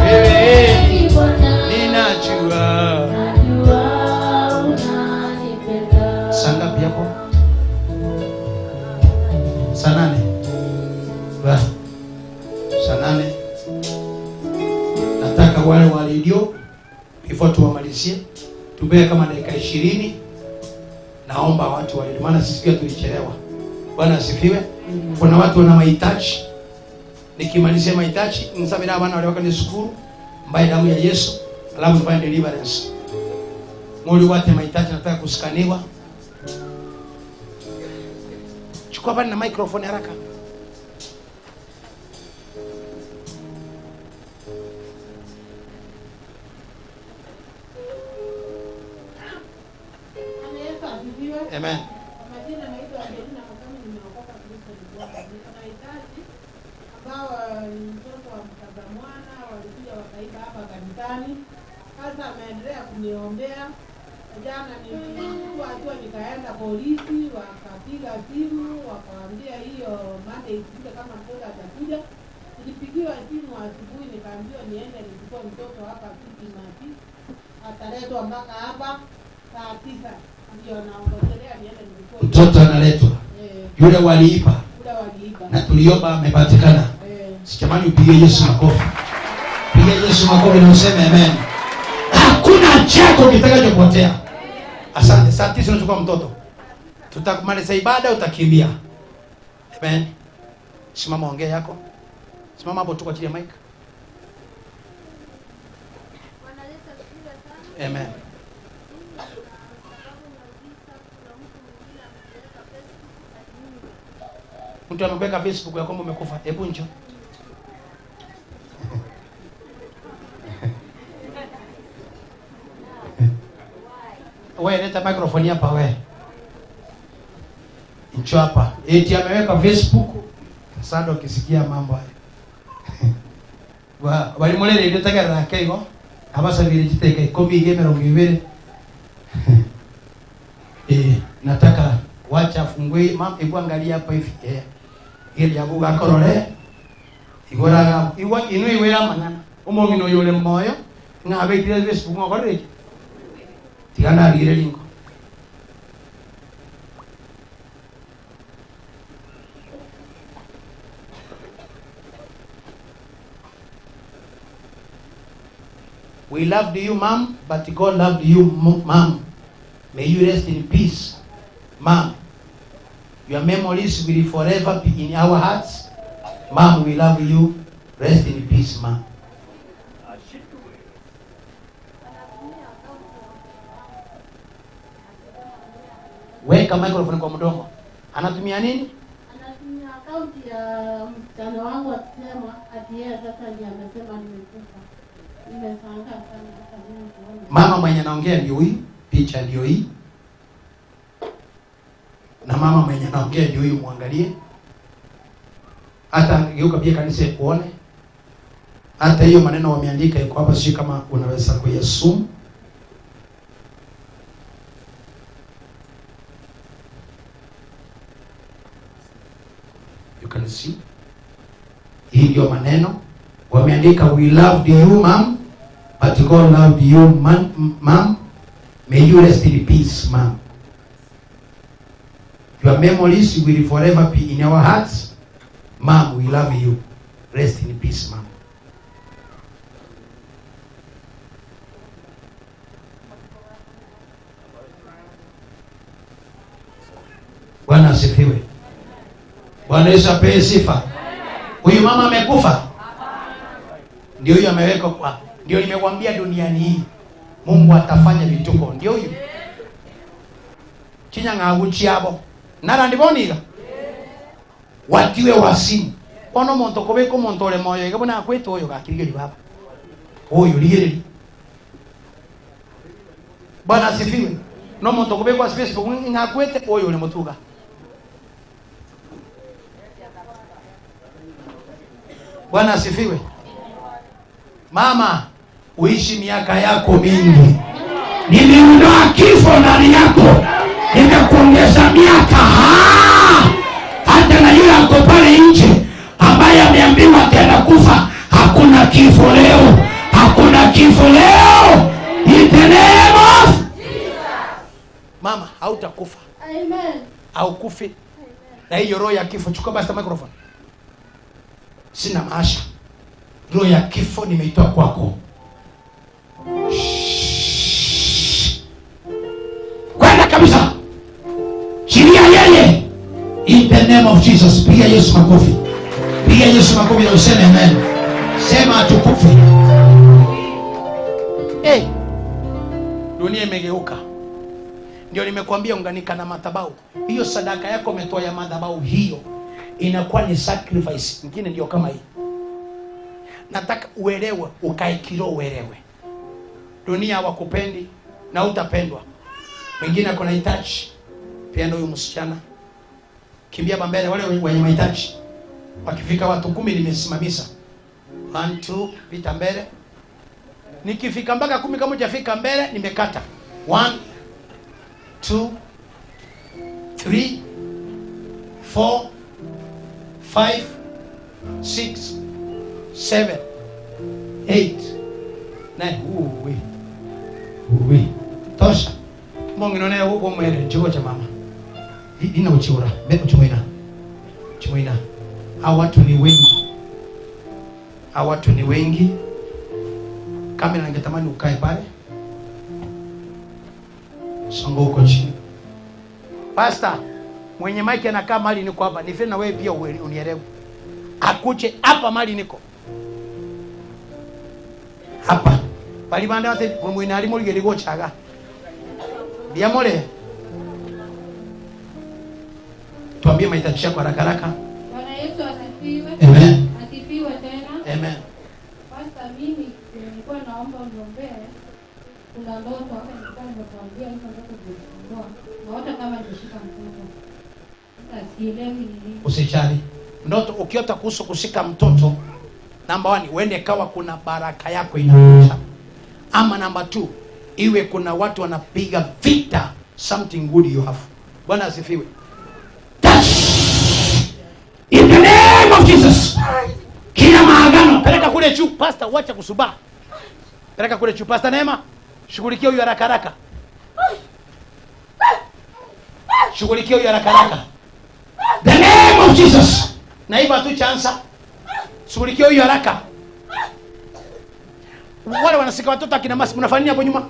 S1: wewe
S2: ni Bwana,
S1: ninajua.
S2: najua unanipenda.
S1: Saa ngapi hapo? Saa 8. Ba. Saa 8. Nataka wale wa radio before tuwamalizie tupee kama dakika 20. Naomba watu wa radio, maana sisi pia tulichelewa. Bwana asifiwe. Kuna watu wana mahitaji. Nikimalizia mahitaji nisabira bana wale wakati shukuru mbaye damu ya Yesu alafu tufanye deliverance. Mwili wote mahitaji nataka kuskaniwa. Chukua bana na microphone haraka. Amen.
S6: Majina naitwa Angelina Makame, nimeokoka Kristo ni Bwana. Niko na hitaji ambao mtoto wa mtazamwana walikuja wakaiba hapa kanisani. Sasa ameendelea kuniombea. Jana nilichukua hatua nikaenda polisi, wakapiga simu, wakaambia hiyo Monday ikifika kama mtoto atakuja. Nilipigiwa simu asubuhi nikaambiwa niende nichukue mtoto hapa Kisimati. Ataletwa mpaka hapa saa 9. Ndio naongojelea niende nichukue.
S1: Mtoto analetwa. Yule waliipa. Na tuliomba amepatikana. Sitamani upige Yesu makofi. Piga Yesu makofi na useme amen. Hakuna chako kitakachopotea. Asante. Saa 9 unachukua mtoto. Tutakumaliza ibada utakimbia. Amen. Simama ongea yako. Simama hapo tu kwa ajili ya mic. Amen. Mtu amekuweka Facebook ya kwamba umekufa. Hebu njoo. Wewe leta microphone hapa wewe. Njoo hapa. Eti ameweka Facebook. Sasa ukisikia mambo haya. Bali mulele ndio tagara kaigo. Abasa vile jiteke komi gemero ngivere. Nataka wacha afungue mama, hebu angalia hapa hivi ili yabuga korore igora iwa inu iwera manana umongi no yole moyo ngabe dire Facebook ngoreke tigana lire lingo We loved you, mom, but God loved you, mom. May you rest in peace, mom. Your memories will forever be in our hearts. Mom, we love you. Rest in peace, mom. Weka microphone kwa mdomo. Anatumia nini?
S6: Anatumia akaunti ya msichana wangu akisema ati yeye sasa ndiye amesema nimekufa. Nimeshangaa sana hata mimi kuona.
S1: Mama mwenye anaongea ndio hii, picha ndio hii. Na mama mwenye anaongea ndio huyu, muangalie. Hata geuka pia kanisa kuone. Hata hiyo maneno wameandika iko hapa, si kama unaweza kuyasoma. You can see. Hii ndio maneno wameandika, we loved you, mom, but God loved you, mom. May you rest in peace, mom. Your memories will forever be in our hearts. Mom, we love you. Rest in peace, mom. Bwana asifiwe. Bwana Yesu apewe sifa. Huyu mama amekufa. Ndio huyu ameweka kwa. Ndio nimekwambia duniani hii Mungu atafanya vituko. Ndio huyu. Chinya ngaguchi abo. Nara ndiboniga. Watiwe wasimu. Ono muntu kobeko muntu ole moyo igabona akweto oyo gakirigeri baba. Oyo ligeri. Bwana asifiwe. No muntu kobeko asipesi ko ngakwete oyo ole mutuga. Bwana asifiwe. Mama, uishi miaka yako mingi.
S3: Nimeondoa kifo ndani yako, nimekuongeza miaka. Hata na yule ako pale nje ambaye ameambiwa tena kufa, hakuna kifo leo, hakuna kifo leo. In the name of
S1: Mama, hautakufa.
S6: Amen.
S1: Haukufi. Na hiyo roho ya kifo, chukua basi microphone. Sina maasha. Roho ya kifo nimeitoa kwako.
S3: kwenda kabisa, chilia yeye. In the name of Jesus. Piga Yesu makofi, piga Yesu makofi na useme amen. Sema atukufu.
S1: Dunia imegeuka. Ndio nimekuambia unganika na madhabahu. Hiyo sadaka yako umetoa ya madhabahu, hiyo inakuwa ni sacrifice. Nyingine ndio kama hii. Nataka uelewe, ukae kiroho uelewe. Dunia hawakupendi na utapendwa. Wengine kuna hitaji. Penda huyu msichana. Kimbia mbele wale wenye mahitaji. Wakifika watu 10 nimesimamisha. 1 2 pita mbele. Nikifika mpaka 10 kama hujafika mbele nimekata. 1 2 3 4 5 6 7 8 9. Uwe tosha. Mungu none huko mwele chiko cha mama. Ina uchura, mbona chumuina. Chumuina. Hao watu ni wengi. Hao watu ni wengi. Kama ningetamani ukae pale. Songo huko chini. Pastor, mwenye mic anakaa mali niko hapa. Nife na wewe pia unielewe. Akuche hapa mali niko. Hapa. Bali banda wote mwina alimo ligerigo chaga. Biamole. Tuambie mahitaji yako haraka haraka.
S6: Bwana Yesu asifiwe.
S1: Amen.
S6: Asifiwe tena.
S1: Amen.
S6: Pastor, mimi nilikuwa naomba uniombee. Kuna ndoto hapa nilikuwa nimekuambia hizo ndoto zilikuwa. Naota kama nishika mtoto. Sasa sielewi ni nini.
S1: Usijali. Ndoto ukiota kuhusu kushika mtoto, namba 1 uende kawa kuna baraka yako inakuja. Ama namba 2 iwe kuna watu wanapiga vita something good you have. Bwana asifiwe.
S3: In the name of Jesus. Kila maagano
S1: Peleka kule juu pastor, wacha kusubaa. Peleka kule juu pastor Neema. Shughulikia huyu haraka haraka. Shughulikia huyu haraka haraka.
S3: the name of Jesus.
S1: Na hivyo tu chansa. Shughulikia huyu haraka.
S3: Wale wanasika watoto akina Masi, mnafanya nini hapo nyuma?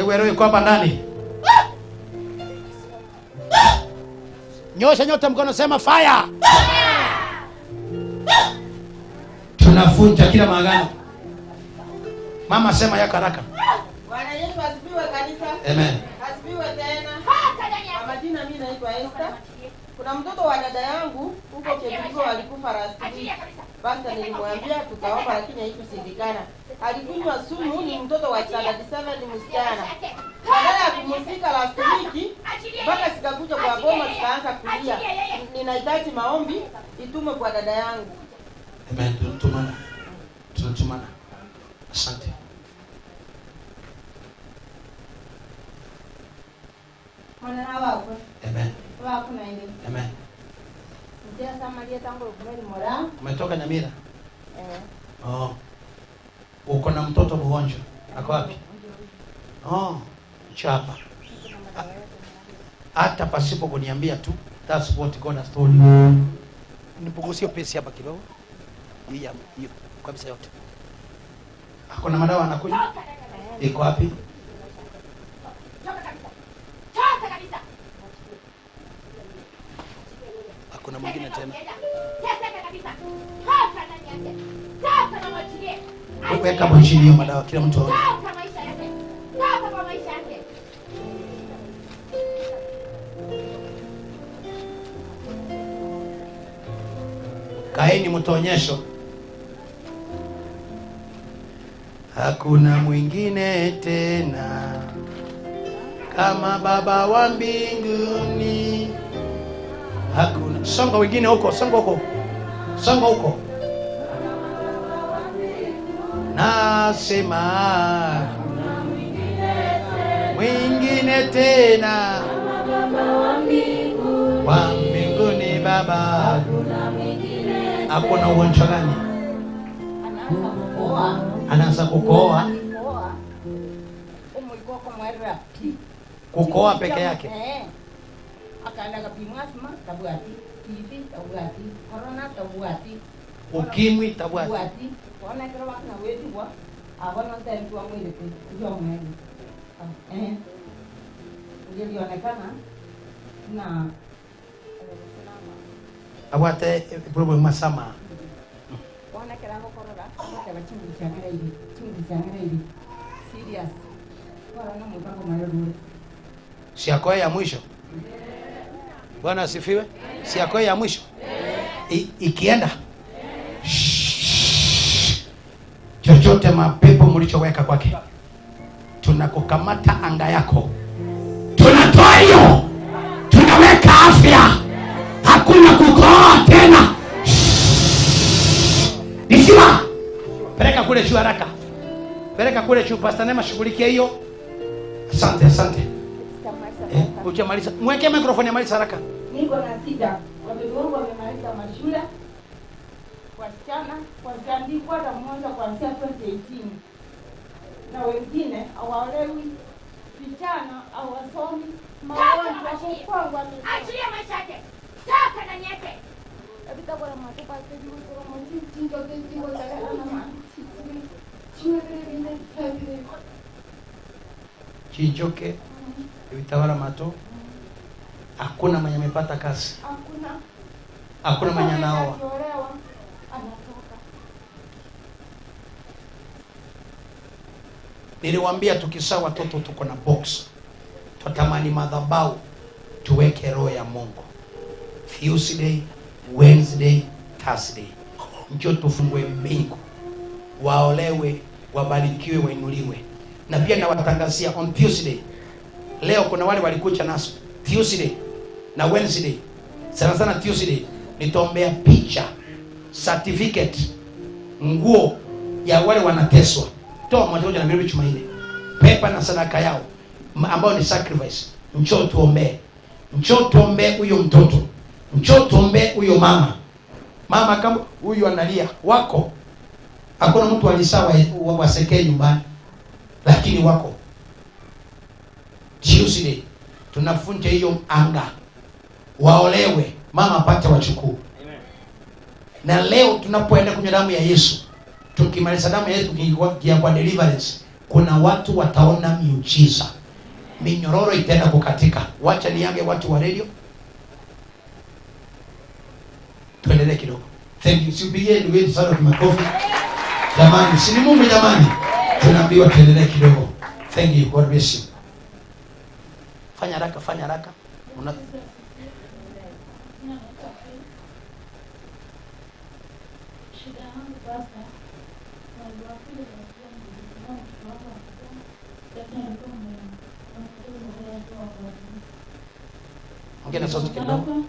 S3: Wewe uko hapa ndani. Nyosha nyote mkono, sema fire. Tunafunja kila maagano. Mama sema yako haraka.
S6: Bwana Yesu asifiwe kanisa.
S3: Amen.
S6: Asifiwe tena. Kwa majina mimi naitwa Esther. Kuna mtoto wa dada yangu huko Chebigo alikufa rasmi. Basi nilimwambia tukaomba lakini haikushindikana. Alikunywa sumu, ni mtoto wa standard 7, ni msichana. Badala ya kumzika last week, mpaka sikakuja kwa boma sikaanza kulia. Ninahitaji maombi itume kwa dada yangu.
S3: Amen. Tunatumana. Asante.
S6: Mwana wako.
S3: Amen.
S6: Wako na nini?
S3: Amen.
S6: Ndio Samaria tangu kumeli mora.
S3: Umetoka Nyamira? Oh. Uko na mtoto mgonjwa. Ako wapi? Oh, chapa. Hata pasipo kuniambia tu. That's what God has told you. Nipunguzie pesa hapa kidogo. Hiyo kabisa yote. Ako na madawa anakunywa? Iko wapi? Hakuna mwingine tena. Weka chini hiyo madawa kila mtu aone. Kaeni mtuonyesho. Hakuna mwingine tena kama Baba wa mbinguni. Hakuna. Songa wengine huko, songa huko. Songa huko. Nasema hakuna mwingine tena wa mbinguni Baba. Hakuna ugonjwa gani? Anaanza kukoa. Kukoa peke yake.
S6: Akaenda kapimwa asma, tabuati, TB, tabuati, corona, tabuati,
S3: ukimwi, tabuati.
S6: Ona kero wakna wetu kwa abona tentu amwele ndio mwele. Ndio lionekana na
S3: awate problem masama.
S6: Ona kero corona, kwa chungu hivi. Serious. Corona mpango mayo.
S3: Si yako ya mwisho. Bwana asifiwe. Si yako ya mwisho. Ikienda chochote mapepo mlichoweka kwake, tunakukamata anga yako, tunatoa hiyo, tunaweka afya, hakuna kukoa tena. Nisiwa peleka kule juu haraka, peleka kule juu. Pastor Neema shughulikia hiyo. Asante. Ujamaliza, mweke microphone maliza haraka.
S6: Niko na sida. Watoto wangu wamemaliza mashule. Wasichana wasiandikwa hata mmoja kuanzia 2018. Na wengine hawaolewi. Vijana hawasomi. Magonjwa kwangu
S7: achilia maisha yake. Toka ndani yake.
S6: Kabisa kwa matopa sisi kwa mtingo
S3: Chinjoke vitawala mato. Hakuna mwenye amepata kazi. Hakuna mwenye anaoa. Niliwaambia tukisa watoto tuko na box. Tutamani madhabahu tuweke roho ya Mungu. Tuesday, Wednesday, Thursday. Njoo tufungue mbingu. Waolewe, wabarikiwe, wainuliwe. Na pia nawatangazia on Tuesday. Leo kuna wale walikuja naso. Tuesday na Wednesday. Sana Tuesday nitaombea picha, certificate, nguo ya wale wanateswa. Toa moja na mbili chumaine. Pepa na sadaka yao ambao ni sacrifice. Njoo tuombee. Njoo tuombee huyo mtoto. Njoo tuombee huyo mama. Mama kama huyu analia wako. Hakuna mtu alisawa wasekee nyumbani. Lakini wako. Tuesday tunafunja hiyo anga, waolewe, mama apate wachukuu. Na leo tunapoenda kunywa damu ya Yesu, tukimaliza damu ya Yesu tukiingia kwa deliverance, kuna watu wataona miujiza, minyororo itaenda kukatika. Wacha niage watu wa radio, tuendelee kidogo. Thank you. Sipigie ndugu yetu sana kwa makofi. Jamani, si ni Mungu jamani. Tunaambiwa tuendelee kidogo. Thank you. God bless you. Fanya haraka, fanya haraka. Ongea sauti kidogo.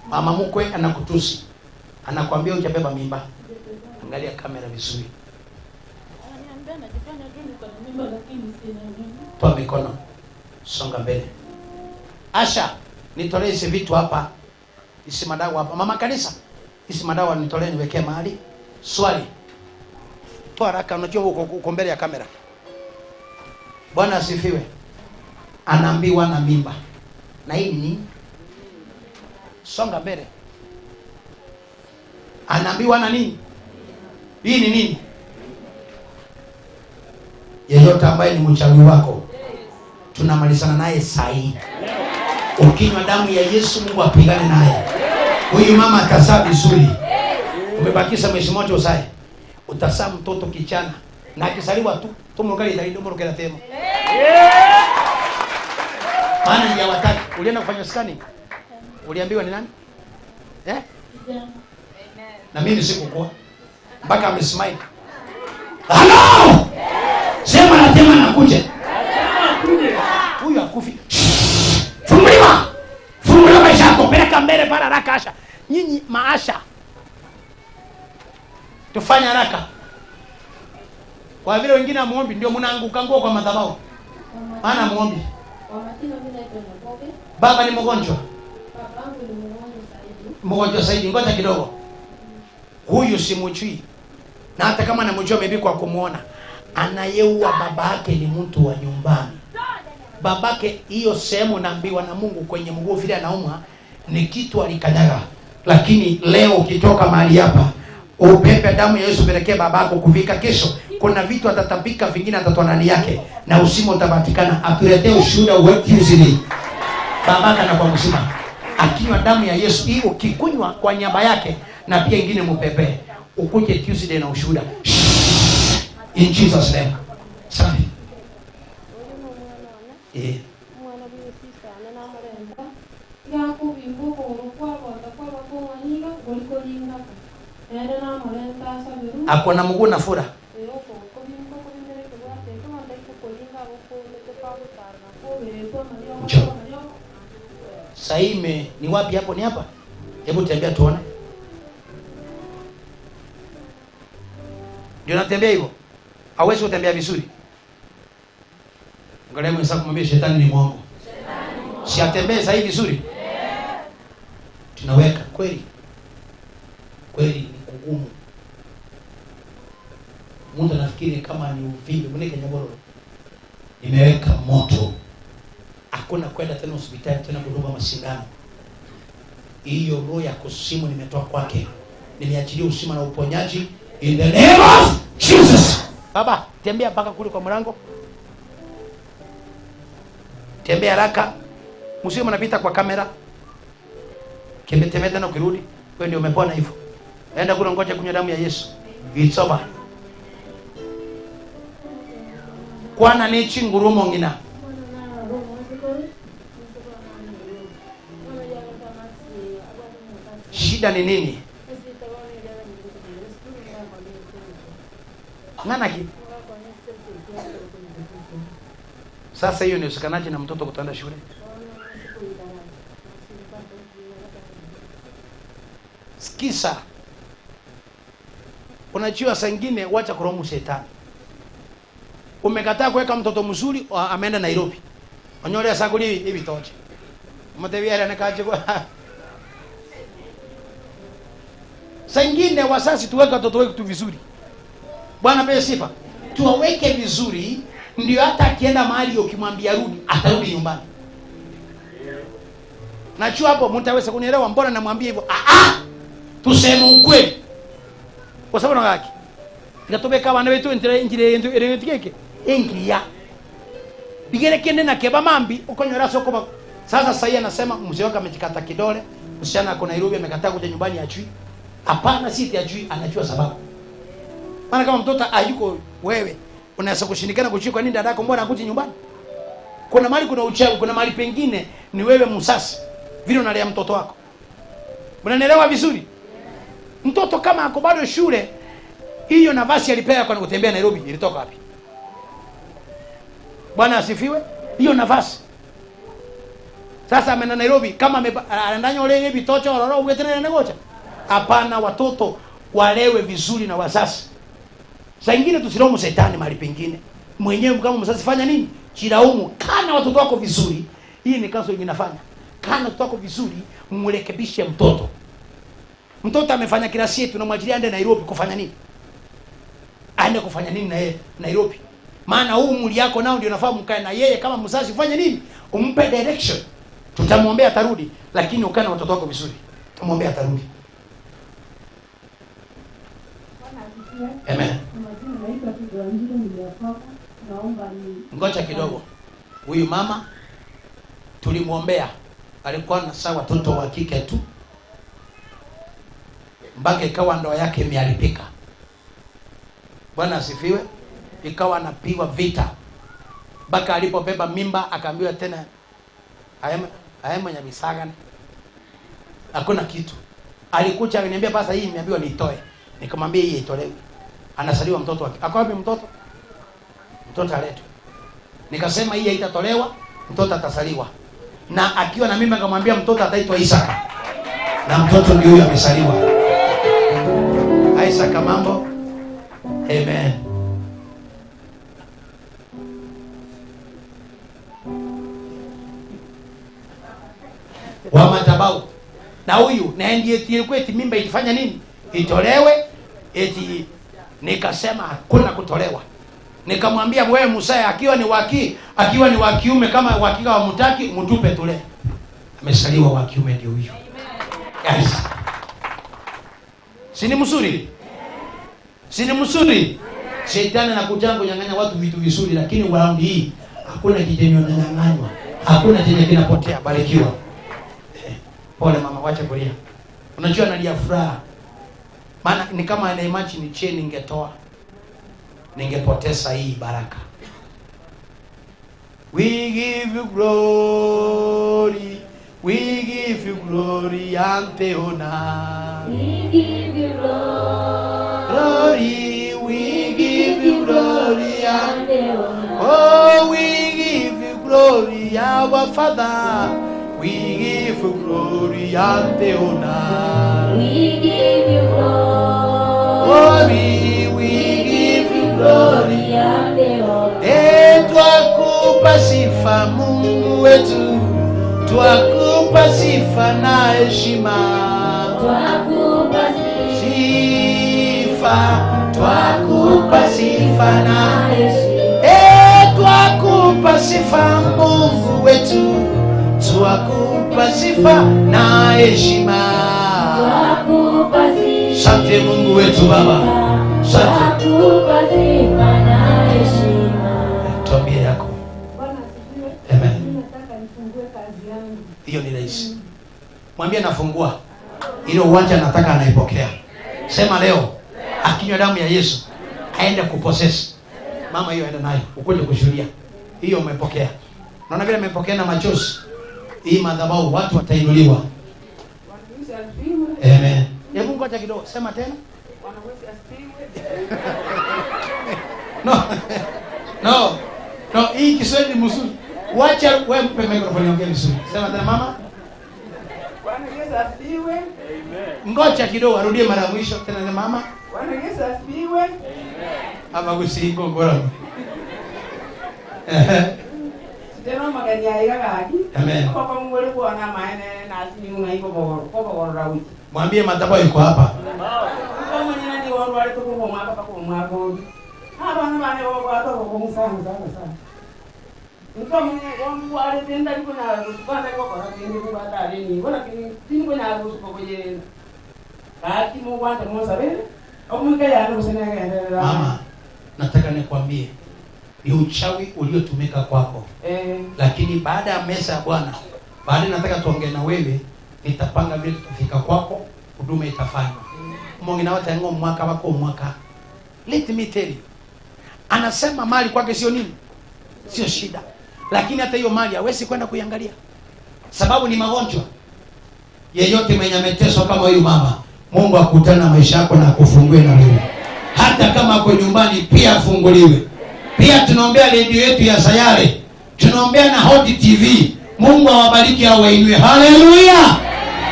S3: Mama mkwe anakutusi, anakuambia hujabeba mimba. Angalia kamera vizuri. Toa mikono, songa mbele. Asha, nitolee hizi vitu hapa, hizi madawa hapa. Mama kanisa, hizi madawa nitolee niwekee mahali. Swali, toa haraka, unajua uko mbele ya kamera. Bwana asifiwe. Anaambiwa na mimba. Na hii ni nini? Songa mbele. Anaambiwa na nini? Hii ni nini? Yeyote ambaye ni mchawi wako, tunamalizana naye saa hii. Ukinywa damu ya Yesu, Mungu apigane naye. Huyu mama atazaa vizuri. Umebakisha mwezi mmoja uzae. Utazaa mtoto kichana. Na akizaliwa tu, tumurukali ndio murukela tema. Maana ndio watatu. Ulienda kufanya scanning? Uliambiwa ni nani? Na mimi sikukuwa. Mpaka amesmile. Hello! Sema na tema nakuja. Huyu akufi. Funguliwa. Funguliwa maisha yako. Peleka mbele para haraka Asha. Nyinyi maasha. Tufanye haraka. Kwa vile wengine muombi ndio mnaanguka nguo kwa madhabahu. Maana muombi. Baba ni mgonjwa. Mgonjwa zaidi. Ngoja kidogo. Huyu si mchui. Na hata kama anamjua maybe kwa kumuona, anayeua baba yake ni mtu wa nyumbani. Babake hiyo sehemu naambiwa na Mungu kwenye mguu vile anaumwa ni kitu alikanyaga. Lakini leo ukitoka mahali hapa, upepe damu ya Yesu pelekee babako kufika kesho. Kuna vitu atatapika, vingine atatoa ndani yake na usimo utapatikana. Atuletee ushuhuda wetu hizi. Babaka na kwa msima. Akinywa damu ya Yesu hiyo kikunywa kwa nyamba yake na pia ingine mupepe. Ukuje Tuesday na ushuhuda. In Jesus name. Safi. Ako na mguu na fura. Njoo. Saime ni wapi hapo, ni hapa? Hebu tembea tuone. Ndio natembea hivyo. Hawezi kutembea vizuri. Angalia mwenzako mwambie shetani ni mwongo. Si atembee sasa hivi vizuri. Tunaweka kweli. Kweli ni kugumu. Mungu anafikiri kama ni uvimbe, mweneke nyaboro. Nimeweka moto. Hakuna kwenda tena hospitali tena kudunga masindano. Hiyo roho ya kusimu nimetoa kwake. Nimeachilia usima na uponyaji in the name of Jesus. Baba, tembea mpaka kule kwa mlango. Tembea haraka. Msio mnapita kwa kamera. Tembea tena ukirudi. Wewe ndio umepona hivyo. Enda kule ngoja kunywa damu ya Yesu. It's over. Kwana ni chingurumo ngina. Shida ni nini? Nganaki? Sasa hiyo ni usikanaji na mtoto kutaenda shule. Sikisa. Unajua saa nyingine wacha kuromu shetani. Umekataa kuweka mtoto mzuri, ameenda Nairobi. Onyole asakuli hivi toche. Mteviara na kaje kwa. Sangine wasasi tuweke watoto wetu vizuri. Bwana pewe sifa. Tuwaweke vizuri ndio hata akienda mahali ukimwambia rudi atarudi nyumbani. Najua hapo mtaweza kunielewa mbona namwambia hivyo. Tuseme ukweli. Kwa sababu ngaki? Ngatobeka bana betu njire tikeke. Ingia. Bigere kende na keba mambi ukonyora soko ba. Sasa sasa anasema mzee wake amejikata kidole, msichana ako Nairobi amekataa kuja nyumbani ajui. Hapana, si ajui, anajua sababu. Maana kama mtoto hayuko wewe, unaweza kushindikana kuchukua kwa nini dadako mbona hakuji nyumbani? Kuna mali kuna uchawi, kuna mali pengine ni wewe msasi. Vile unalea mtoto wako. Unanielewa vizuri? Mtoto kama ako bado shule, hiyo nafasi alipewa kwa kutembea Nairobi ilitoka wapi? Bwana asifiwe. Hiyo nafasi. Sasa ameenda Nairobi kama anaendanya ole bitocho ororo ugetena na ngocha. Hapana, watoto walewe vizuri na wazazi. Saa nyingine tusilaumu shetani mahali pengine. Mwenyewe kama mzazi fanya nini? Jilaumu. Kana watoto wako vizuri. Hii ni kazi nyingine nafanya. Kana watoto wako vizuri, mrekebishe mtoto. Mtoto amefanya kila siku tunamwachilia aende Nairobi kufanya nini? Aende kufanya nini na yeye Nairobi? Maana huu mwili yako nao ndio unafaa mkae na yeye kama mzazi fanye nini? Umpe direction. Tutamwombea atarudi, lakini ukae na watoto wako vizuri. Tutamwombea atarudi. Amen. Ngoja kidogo. Huyu mama tulimwombea, alikuwa na sawa watoto wa kike tu. Mpaka ikawa ndoa yake imeharibika. Bwana asifiwe. Ikawa anapigwa vita. Mpaka alipobeba mimba akaambiwa tena ayema nyabisaga. Hakuna kitu. Alikuja akaniambia basa hii nimeambiwa niitoe. Nikamwambia hii itolewe. Anasaliwa mtoto wake. Ako wapi mtoto? Mtoto aletwe. Nikasema hii haitatolewa, mtoto atasaliwa. Na akiwa na mimba nikamwambia mtoto ataitwa Isaka. Na mtoto ndio huyo amesaliwa. Isaka mambo. Amen. Wa madhabahu. Na huyu na ndiye tilikuwa eti mimba ilifanya nini? Itolewe eti nikasema hakuna kutolewa. Nikamwambia wewe Musa akiwa ni wa kiume kama hakika wa mutaki mtupe tule. Amesaliwa wa kiume ndio huyo. Guys. Si ni mzuri? Si ni mzuri? Shetani anakuja kunyang'anya watu vitu vizuri lakini round hii hakuna kijenyo nyang'anywa. Hakuna chenye kinapotea, barikiwa. Pole mama, wacha kulia. Unajua analia furaha. Maana ni kama ana imagine cheni ningetoa. Ningepoteza hii baraka. We give you glory. We give you glory and honor.
S2: We give you
S3: Glory, we give you glory and
S2: honor.
S3: oh, we give you glory, our Father. We give you glory and honor.
S2: We give you
S3: Glory, we give you glory.
S2: and honor.
S3: Twakupa sifa Mungu wetu, twakupa sifa na heshima.
S2: Twakupa
S3: Twakupa sifa na
S2: heshima.
S3: Twakupa sifa Mungu wetu, twakupa sifa na heshima.
S2: Twakupa sifa.
S3: Asante Mungu wetu Baba. Asante.
S2: Twakupa sifa na heshima.
S3: Tuambie yako.
S6: Bwana asifiwe.
S3: Amen.
S6: Mimi nataka nifungue kazi yangu.
S3: Hiyo ni rahisi. Mwambie nafungua. Ile uwanja nataka anaipokea. Sema leo akinywa damu ya Yesu aende kupossess. Mama hiyo aenda nayo. Ukuje kushuhudia. Hiyo umepokea. Naona vile umepokea na machozi. Hii madhabahu watu watainuliwa.
S6: Bwana Yesu asifiwe.
S3: Amen. Hebu ngoja kidogo. Sema tena.
S6: Bwana Yesu asifiwe.
S3: No, hii Kiswahili mzuri. Wacha wewe mpe microphone ongea vizuri. Sema tena mama.
S6: Bwana Yesu asifiwe.
S4: Amen.
S3: Ngoja kidogo arudie mara ya mwisho tena na mama.
S6: Bwana Yesu asifiwe.
S3: Ama kusingo ngora.
S8: Tena magani aiga gaki.
S1: Amen.
S8: Kwa mngole kuona maana na simu na iko kwa rawi.
S1: Mwambie madhabahu yuko hapa.
S8: Kama mwenye ndio wao wale kwa mwaka kwa mwaka. Hapa na bana wao watu kwa msana sana. Ndio mwenye wao wale tenda liko na kupanda kwa kwa ndio kwa hatari ni. Wala kini kuna harusi kwa kwenye. Kati Mungu ante msabe. Au Mungu ya ndio usina kaendelea.
S1: Mama, nataka nikwambie ni uchawi uliotumika kwako. Lakini baada ya mesa ya Bwana, baada nataka tuongee na wewe, nitapanga vile tutafika kwako, huduma itafanywa. Mungu na watu ngo mwaka wako mwaka. Let me tell you. Anasema mali kwake sio nini? Sio shida. Lakini hata hiyo mali hawezi kwenda kuiangalia. Sababu ni magonjwa. Yeyote mwenye ameteswa kama huyu mama, Mungu akutana na maisha yako na akufungue na wewe. Hata kama ako nyumbani pia afunguliwe. Pia tunaombea redio yetu ya Sayare. Tunaombea na Hot TV. Mungu awabariki au wainue. Haleluya!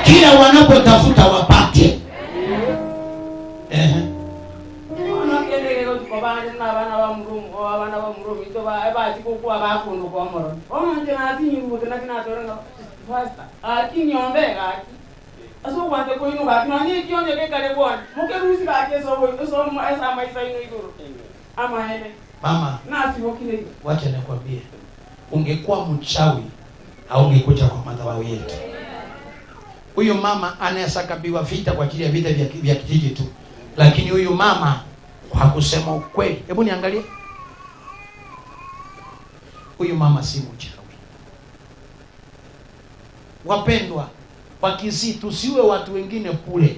S1: Kila wanapotafuta wapate.
S8: Ona kende ko ko ba na bana wa mrumu, o bana wa mrumu to ba tiku kwa ba kuno kwa moro. Ona tena tinyi mbuto na kina torenga. Fasta. Akinyombe gaki. Aso kwante ko inu gaki na ni kionye ke kale bwana. Muke rusi gaki so esa maisa inu iguru. Ama hele.
S1: Mama,
S8: na sibokile.
S1: Wacha nikwambie. Ungekuwa mchawi au ungekuja kwa madhabahu yetu. Huyu mama anayesakabiwa vita kwa ajili ya vita vya kijiji tu. Lakini huyu mama kwa kusema ukweli, hebu niangalie. Huyu mama si mchawi. Wapendwa, wakizii tusiwe watu wengine kule.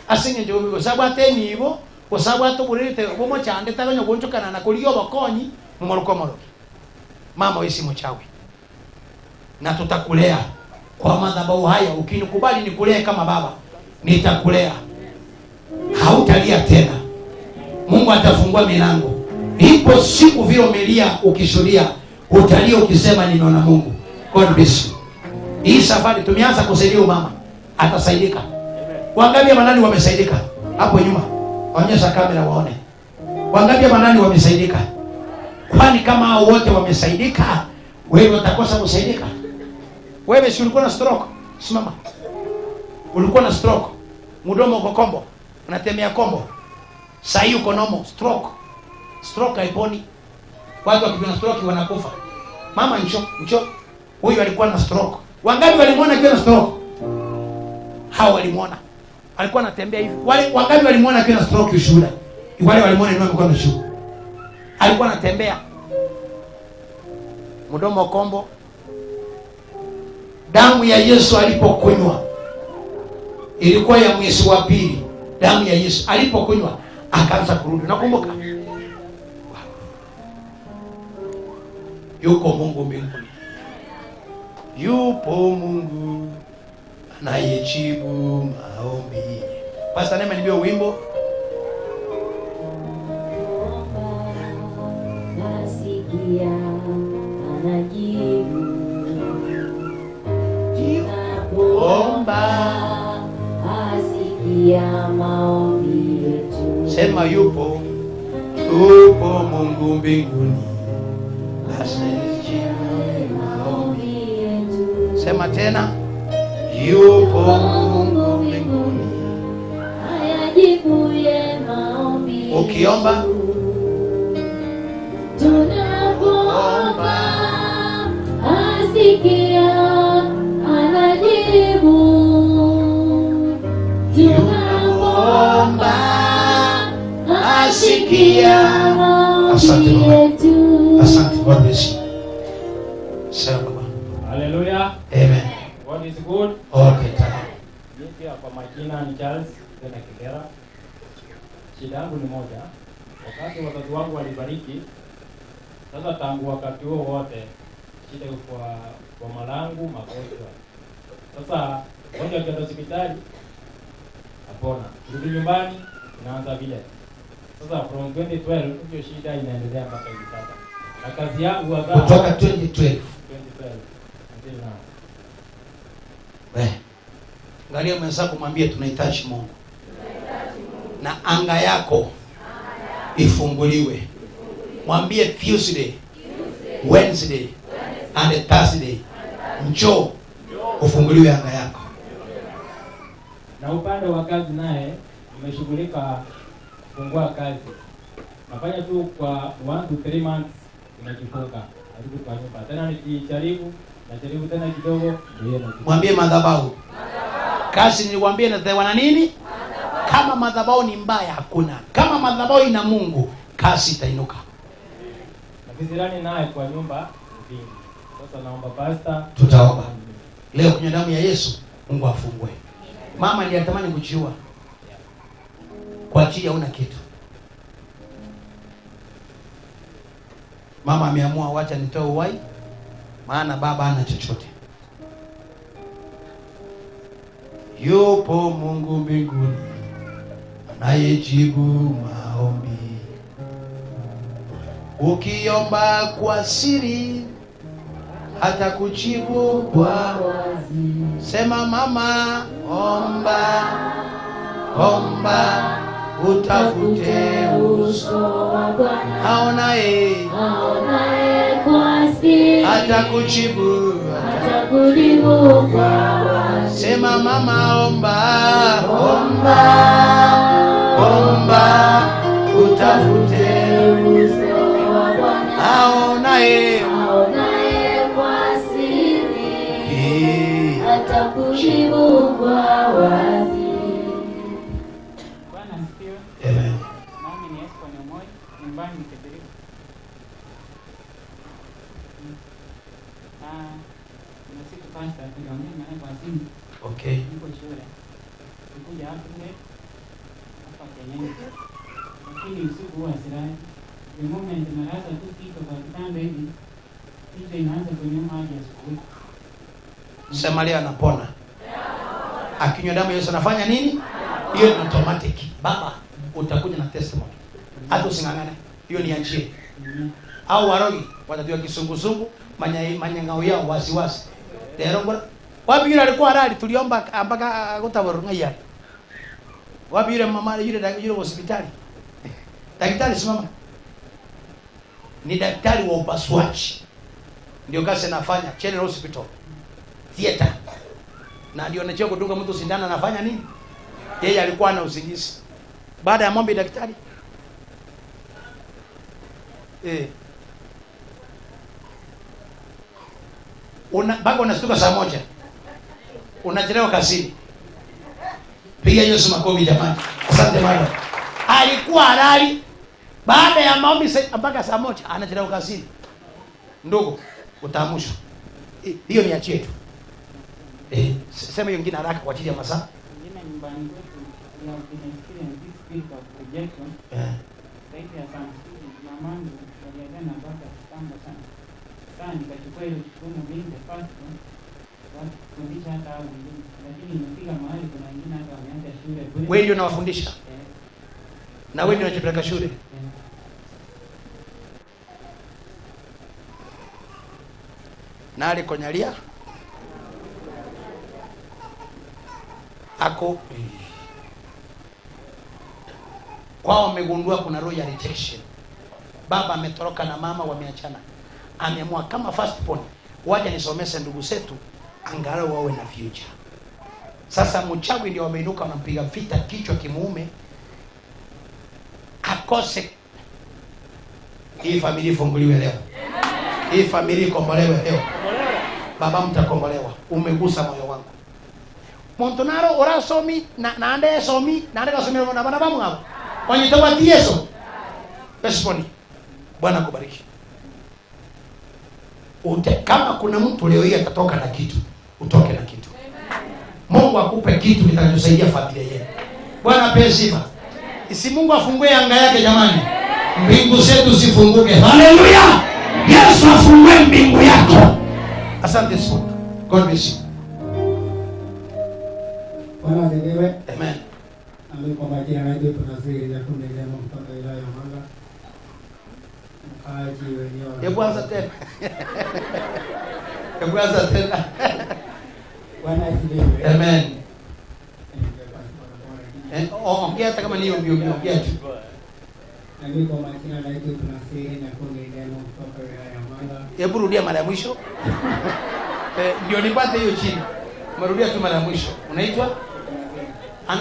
S1: Asinge ndio hivyo sababu ateni hivyo, kwa sababu atoburete bomo chande taganyo gonchokana na kuliyo bakonyi mumorokomoro. Mama wewe si mchawi. Na tutakulea kwa madhabahu haya, ukinikubali nikulee kama baba, nitakulea. Hautalia tena. Mungu atafungua milango. Ipo siku vile umelia ukishuhudia, utalia ukisema ninaona Mungu. God bless you. Hii safari tumeanza kusaidia mama, atasaidika. Wangapi manani wamesaidika? Hapo nyuma. Onyesha kamera waone. Wangapi manani wamesaidika? Kwani kama hao wote wamesaidika, wewe utakosa kusaidika? Wewe si ulikuwa na stroke? Simama. Ulikuwa na stroke. Mdomo uko kombo. Unatemea kombo. Sasa uko normal. Stroke. Stroke haiponi. Watu wakipata stroke wanakufa. Mama njoo. Huyu alikuwa na stroke. Wangapi walimuona akiwa na stroke? Hao walimuona. Alikuwa anatembea hivi. Wale wangapi walimuona akiwa na stroke ushuhuda? Wale walimuona ni mkono na shuhuda. Alikuwa anatembea. Mdomo kombo. Damu ya Yesu alipokunywa ilikuwa ya mwezi wa pili. Damu ya Yesu alipokunywa akaanza kurudi. Nakumbuka. Yuko Mungu mbinguni. Yupo Mungu anayejibu maombi. Pastor Neema nibio wimbo.
S2: Nasikia anajibu.
S1: Omba.
S2: Asikia maombi yetu.
S1: Sema yupo Mungu mbinguni anayejibu maombi
S2: yetu.
S1: Sema tena, yupo Mungu mbinguni
S2: ayajibuye maombi.
S1: Ukiomba,
S2: tunapoomba asikia anajibu. Tunapoomba asikia maombi yetu.
S1: Asante. God bless you. Sema baba.
S5: Hallelujah.
S1: Amen.
S5: God is good.
S1: Okay, tayari.
S5: Mimi pia kwa majina ni Charles tena Kigera. Shida yangu ni moja. Wakati wazazi wangu walibariki, sasa tangu wakati huo wote shida kwa malangu magonjwa. Sasa ngoja kwenda hospitali hapona. Rudi nyumbani inaanza vile. Sasa from 2012 hiyo shida inaendelea mpaka hivi sasa. Na kazi yangu wazazi
S1: kutoka 2012
S5: until now.
S1: Angalia mwenzako mwambie tunahitaji Mungu. Na anga yako ifunguliwe. Mwambie Tuesday, Wednesday, and Thursday. Njoo ufunguliwe anga yako.
S9: Na upande wa kazi naye nimeshughulika kufungua kazi. Nafanya tu kwa 1 to 3 months inakifunga. Hadi kwa nyumba. Tena nikijaribu, najaribu tena kidogo ndio na.
S1: Mwambie madhabahu. Kazi nilikwambia inatewa na nini? Kama madhabahu ni mbaya hakuna. Kama madhabahu ina Mungu, kazi itainuka.
S9: Na kizirani naye kwa nyumba vingi. Sasa naomba pastor,
S1: tutaomba. Leo kwenye damu ya Yesu Mungu afungue. Mama ndiye atamani kujiua. Kwa ajili hauna kitu. Mama ameamua wacha nitoe uhai maana baba hana chochote. Yupo Mungu mbinguni anayejibu maombi. Ukiomba kwa siri hata kujibu kwa wazi. Sema mama, omba utafute uso wa Bwana. Aonaye kwa siri hata kujibu kwa wazi. Sema mama, omba utafute uso wa Bwana. Aonaye kwa siri hata kujibu kwa wazi.
S8: Bwana asifiwe.
S1: Amen.
S8: Nami ni Yesu ni moyo, nyumbani nikipeleka. Na siku kwanza tuliongea naye kwa simu.
S1: Okay.
S8: Niko shule. Nikuja hapa Kenya. Lakini usiku huwa silali. The moment nalaza tu kitu kwa kitanda hivi, kitu inaanza kunyuma hadi asubuhi.
S1: Sema leo anapona. Akinywa damu ya Yesu anafanya nini? Hiyo ni automatic. Baba, utakuja na testimony. Hata usingangane. Hiyo ni achie. Au warogi watajua kisungusungu, manyangao yao wasiwasi. Leo ngora. Wapi yule alikuwa halali tuliomba mpaka kutaborunga yale. Wapi yule mama yule hospitali? Daktari simama. Ni daktari wa upasuaji. Ndio kazi anafanya General Hospital. Theater. Na ndio anachia kudunga mtu sindano anafanya nini? Yeye alikuwa na usingizi. Baada ya mombe daktari. Bado unastuka saa moja. Unachelewa kazini. Piga Yesu makofi jamani. Asante Bwana. Alikuwa halali. Baada ya maombi mpaka saa moja anachelewa kazini. Ndugu, utaamshwa. Hiyo ni achie tu. Sema hiyo nyingine haraka kwa ajili ya masaa.
S8: Nyingine nyumbani kwetu ya experience this spirit of rejection. Zaidi ya sana. Mamangu waliagana mpaka kitambo sana. Sasa nikachukua ile jukumu mimi the first one. Kufundisha hata hao wengine. Lakini nimefika mahali kuna wengine hata wameanza shule.
S1: Wewe ndio unawafundisha? Na wewe ndio unachopeleka shule? Na alikonyalia ako kwao wamegundua kuna roho ya rejection. Baba ametoroka na mama wameachana. Ameamua kama first born waje nisomeshe ndugu zetu angalau wawe na future. Sasa mchawi ndio wameinuka wanampiga vita kichwa kimuume akose. Hii familia ifunguliwe leo. Hii familia ikombolewe leo. Baba mtakombolewa. Umegusa moyo wangu. Montonaro ora somi na ande somi na ande kasomi na bana bamu hapo. Wanyitoa Yesu. Respond. Bwana kubariki. Kama kuna mtu leo hii atatoka na kitu, utoke na kitu. Mungu akupe kitu kitakachosaidia familia yenu. Bwana ape sifa. Isi Mungu afungue anga yake jamani. Mbingu zetu zifunguke. Haleluya! Yesu afungue mbingu yako. Asante sana. God bless you.
S10: Bwana asifiwe.
S1: Amen.
S10: Nami kwa majina naitwa Tunazili ya kundi la mpaka wilaya ya Manga. Mkaji wenyewe.
S1: Hebu anza tena. Hebu anza tena.
S10: Bwana asifiwe.
S1: Amen. Ongea hata kama niyo mbio ongea tu.
S10: Na mimi kwa majina naitwa Tunasiri na kundi demo kutoka wilaya ya Manga.
S1: Hebu rudia mara ya mwisho. Ndio nipate hiyo chini. Marudia tu mara ya mwisho. Unaitwa?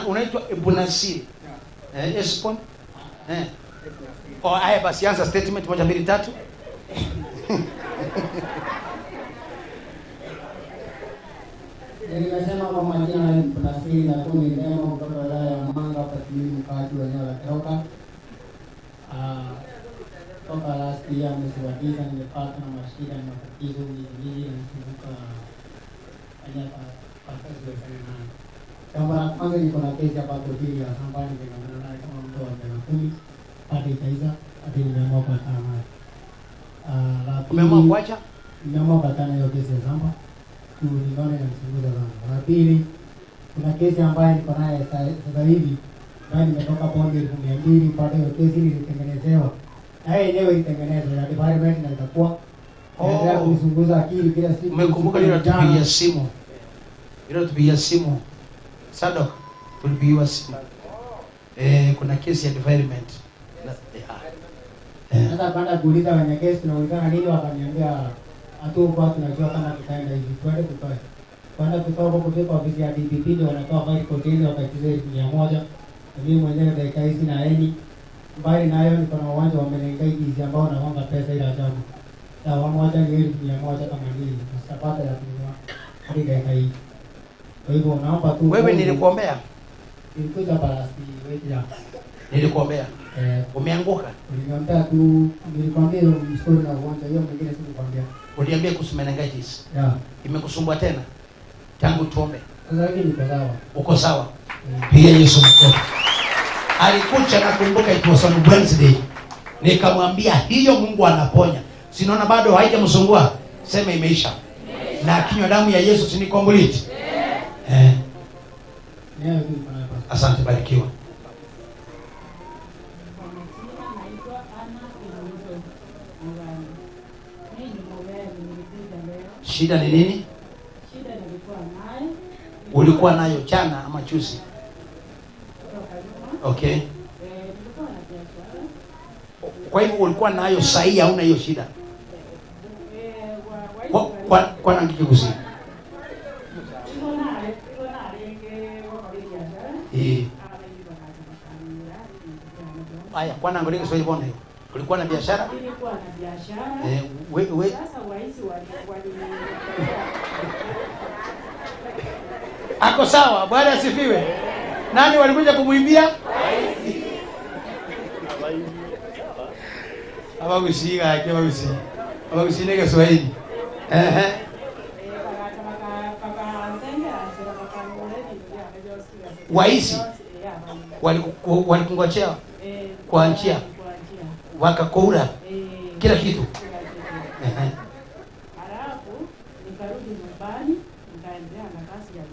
S1: Unaitwa Ebunasiri. Espon? Haya basi anza statement 1 2 3.
S10: Nimesema kwa majina naitwa Tunasiri na kundi demo kutoka wilaya ya Manga hapa Kilimu kati wa eneo la Keroka. Toka last year mwezi wa 9 nimepata na mashida na matatizo mingi na nisumbuka hapa kazi ya sana. Kama na kwanza niko na kesi hapa kotini ya shambani ndio naona kama mtu wa miaka 10 hadi kaisa hadi nimeamua kupata naye.
S1: Umeamua kuacha?
S10: Nimeamua kupata hiyo kesi ya shamba. Tuliona na mchunguza zangu. La pili kuna kesi ambayo niko naye sasa hivi. Bali nimetoka bonde 200 pale hiyo kesi ilitengenezewa. Na yenyewe ilitengenezwa na department na itakuwa ndio kuchunguza akili kila siku.
S1: Umekumbuka ile tupigia simu? Ile tupigia simu. Sadok tulipigiwa simu. Kuna kesi ya development.
S10: Sasa baada kuuliza wenye kesi tunaulizana nini wakaniambia hatukuwa tunajua kama tutaenda hivi twende tutoe. Kwenda kutoa kwa kufika ofisi ya DPP ndio wanatoa file kotini wakatiza 100. Mimi mwenyewe dakika hizi na eni mbali nayo niko na uwanja wa Menengai ambao naomba pesa ile ajabu. Na wamoja ni 100 kama nini. Usipata ya kununua hadi dakika hii. Kwa hivyo naomba tu
S1: wewe nilikuombea.
S10: Nilikuja parasti wewe.
S1: Nilikuombea. Umeanguka.
S10: Niliambia tu nilikwambia story na uwanja hiyo mwingine sikukwambia.
S1: Uliambia kuhusu meningitis. Imekusumbua tena? Tangu tuombe.
S10: Sasa hivi niko sawa.
S1: Uko sawa? Pia Yesu mkono. Alikuja nakumbuka it was on Wednesday. Nikamwambia hiyo Mungu anaponya. Sinaona bado haijamsumbua. Sema imeisha. Na kinywa damu ya Yesu si ni complete. Asante, barikiwa. Shida ni nini?
S6: Shida nilikuwa nayo.
S1: Ulikuwa nayo jana ama juzi? Okay.
S6: Nilikuwa na biashara.
S1: Kwa hivyo ulikuwa nayo sahihi hauna hiyo shida? Kwa nani kikusi? Aya, kwa nani ngoleke swali bone? Ulikuwa na biashara?
S6: Nilikuwa na biashara. Sasa waizi wali
S1: Ako sawa, Bwana asifiwe. Nani walikuja kumuimbia? Waizi. Abagusiga abagusi. Abagusinege Swahili. Waizi walikungojea kwa njia wakakoura kila kitu.
S6: Halafu nikarudi nyumbani nikaendelea na kazi ya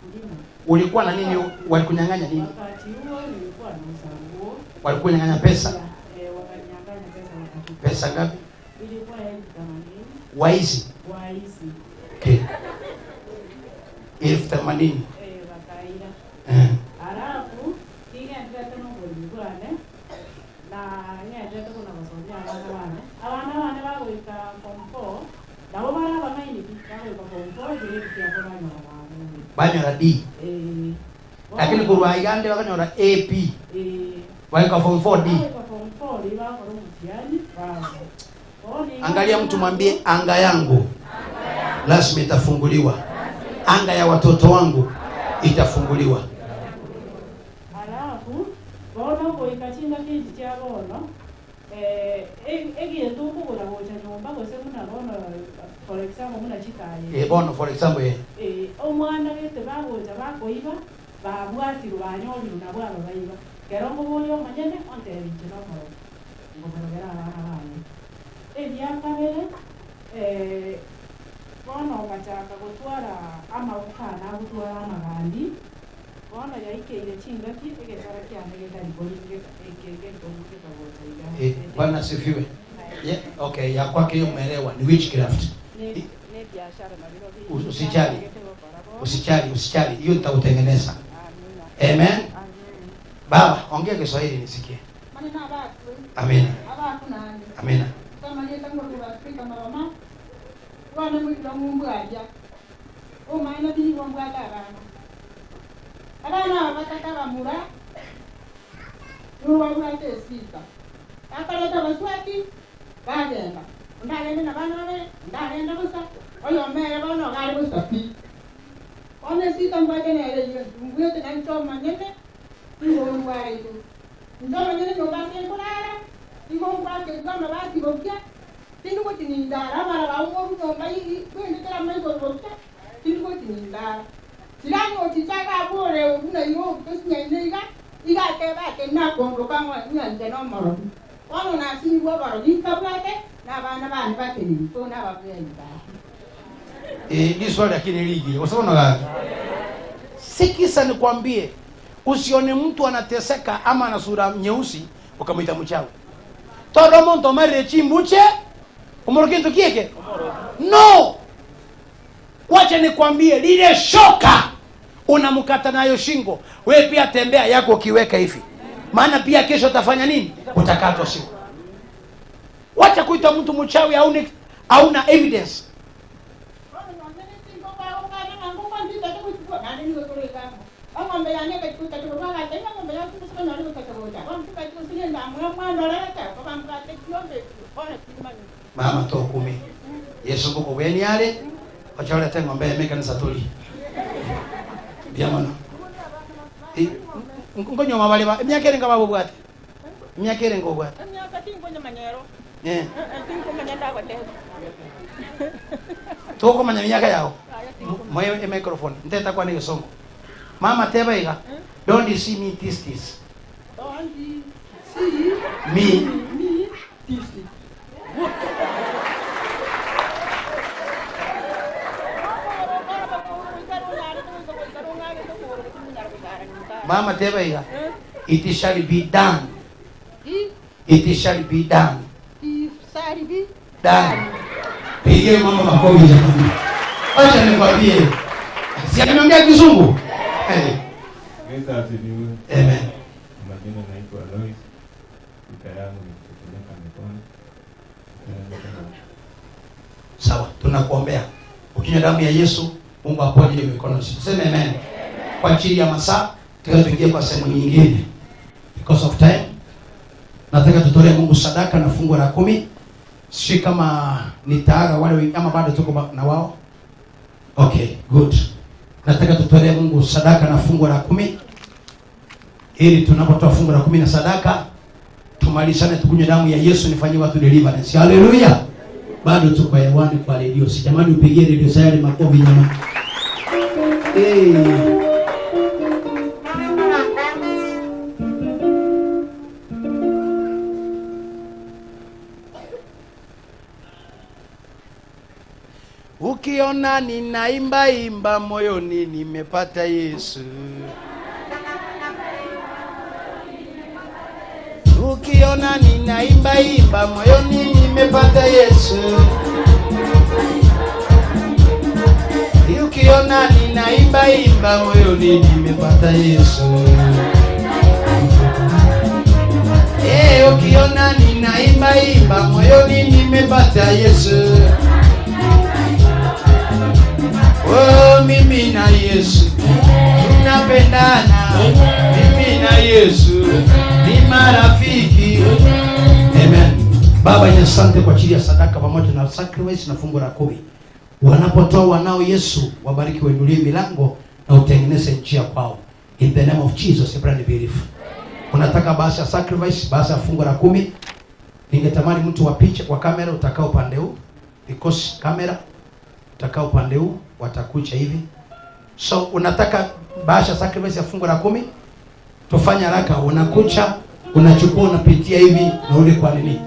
S6: kulima.
S1: Ulikuwa na nini? Walikunyang'anya nini?
S6: Wakati huo nilikuwa nauza nguo.
S1: Walikunyang'anya pesa?
S6: Wakanyang'anya pesa wakati.
S1: Pesa ngapi?
S6: Ilikuwa 80,000.
S1: Waizi.
S6: Waizi.
S1: Okay. 80,000.
S6: Wakaida. Halafu nikaendelea tena kulimbwana na nikaendelea kuna masomea abana bagoika form 4 nabo barabamaini bagoika form 4 ngirekitia ko
S1: banyora D. Lakini kurwa igande wakanyora AP. Waika form 4 D. Angalia mtu mwambie anga yangu lazima itafunguliwa. Anga ya watoto wangu itafunguliwa.
S6: Halafu bona kuika chinda kinji cha bona egiye tuko kuna moja nyumba kwa sababu na bona for example muna chitaye
S1: Bona for example
S6: omwana wete bagoja bakoiba babwati rubanyoli na bwaba baiba kero ngoboyo manyene onte bichino moro ngomera abana bane ebyakabere bona ogachaka gutwara amabukana gutwara amagandi bona yaikeire chingaki egechara kyane getari bolinge ekege tobuke.
S1: Bwana sifiwe. Yeah, okay, ya kwake hiyo umeelewa ni witchcraft.
S6: Ni biashara na vile.
S1: Usijali. Hiyo nitautengeneza. Amen. Baba, ongea Kiswahili nisikie. Amina. Amina. Ni swali lakini ligi. Usiona gani? Sikisa nikwambie, usione mtu anateseka ama ana sura nyeusi ukamwita mchawi. Todo mundo mare chimbuche umorokinto kieke? No. Wacha nikwambie, lile shoka unamkata nayo shingo, wewe pia tembea yako ukiweka hivi. Maana pia kesho utafanya nini? Utakatwa shingo. Wacha kuita mtu mchawi au na evidence. Mama to kumi. Yesu boko weni yale. Wacha wale tengo mbele meka nisatuli. Biamana. Ngonyo mabale ba. Myakere ngaba bwate. Myakere ngobwate. Toko manya myaka yao. Moyo e microphone. Nteta kwa ni songo. Mama teba iga. Don't you see me this? Don't you see me this? Mama teba iga. It shall be done. It shall be done. It shall be done. Pige mama makofi jamani. Acha nikwambie. Si anaongea kizungu? Amen.
S11: Majina naitwa Lois. Mke yangu ni kutumika mikono.
S1: Sawa, tunakuombea. Ukinywa damu ya Yesu, Mungu aponye mikono. Sema amen. Kwa ajili ya masaa, tukaingia kwa sehemu nyingine. Because of time, nataka tutolee Mungu sadaka na fungu la 10. Si kama nitaaga wale kama bado tuko na wao. Okay, good. Nataka tutolee Mungu sadaka na fungu la 10. Ili tunapotoa fungu la 10 na sadaka, tumalizane tukunywe damu ya Yesu nifanyie watu deliverance. Haleluya. Bado tuko hewani kwa radio. Si jamani upigie radio sayari makofi jamani. Ukiona ninaimba imba moyoni nimepata Yesu. Ukiona ninaimba imba moyoni nimepata Yesu. Ukiona ninaimba imba moyoni nimepata Yesu. Ukiona ninaimba imba moyoni nimepata Yesu. Oh, mimi na Yesu tunapendana. Mimi na Yesu ni marafiki. Amen. Baba, ni asante kwa ajili ya sadaka pamoja na sacrifice na fungu la 10. Wanapotoa wanao Yesu, wabariki, wainulie milango na utengeneze njia kwao. In the name of Jesus, brand beautiful. Unataka basi ya sacrifice, basi ya fungu la 10. Ningetamani mtu wa picha kwa kamera utakao upande huu. Because kamera utakao upande huu watakucha hivi. So unataka bahasha sacrifice ya fungu la 10, tufanye haraka. Unakucha, unachukua, unapitia hivi na ule kwa nini?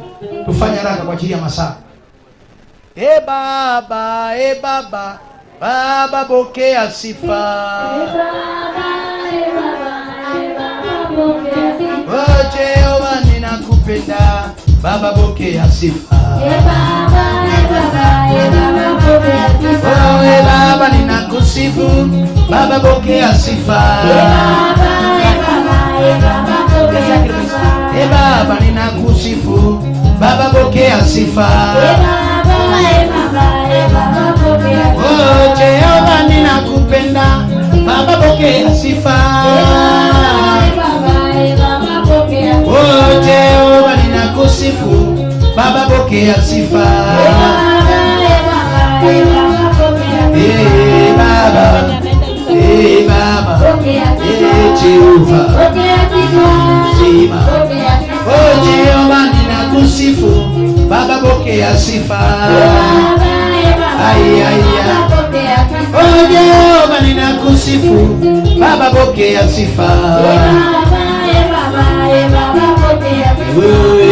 S1: Tufanye haraka kwa ajili ya masaa. Baba, Baba, Baba pokea sifa.
S2: Baba, pokea sifa.
S1: Oh Jehova ninakupenda. Baba pokea sifa.
S2: Baba, pokea sifa.
S1: Oh Baba ninakusifu. Baba pokea sifa.
S2: Baba, pokea sifa.
S1: Baba ninakusifu, Baba pokea sifa. Oh Jehova ninakupenda, Baba pokea sifa. Oh Jehova ninakusifu, Baba pokea sifa. Baba, Jehova Sima. Oh Jehova ninakusifu, Baba pokea sifa. Oh Jehova ninakusifu, Baba pokea sifa.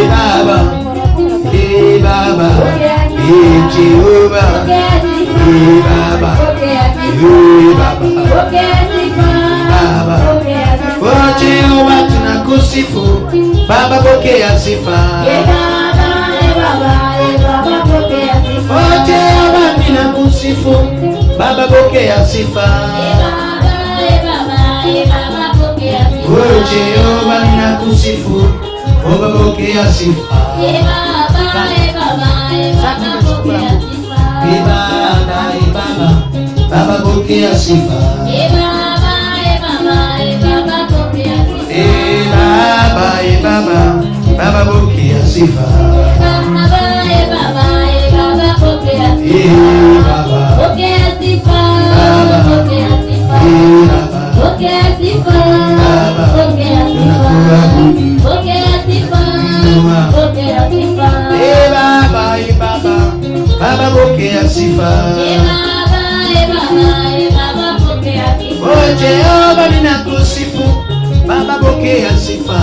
S1: Baba, Jehova Baba, Baba, oh Jehova tunakusifu, Baba pokea sifa. Oh Jehova ninakusifu, Baba pokea sifa. Oh Jehova ninakusifu, Baba pokea sifa. Baba pokea sifa. Baba pokea sifa. Baba pokea sifa. Oh Jehova ninakusifu, Baba pokea sifa.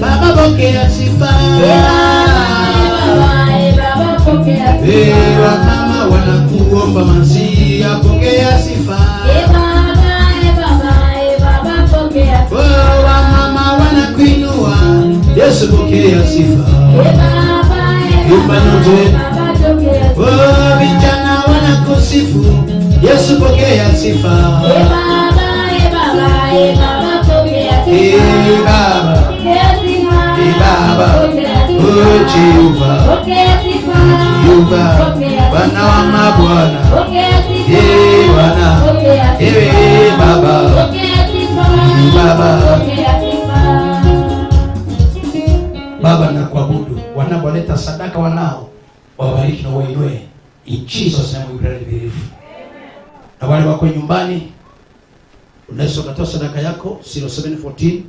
S1: Baba pokea sifa. Wamama wanakuomba Masia, pokea sifa. Oh wamama wanakuinua, Yesu pokea sifa. Oh vijana wanakusifu, Yesu pokea sifa. Baba, oh Jehova, Jehova, Bwana wa mabwana, Bwana, Baba, Baba, Baba na kuabudu, wanapoleta sadaka wanao, wabariki na wainue, in Jesus name we pray and believe. Na wale wako nyumbani, unaweza ukatoa sadaka yako 0714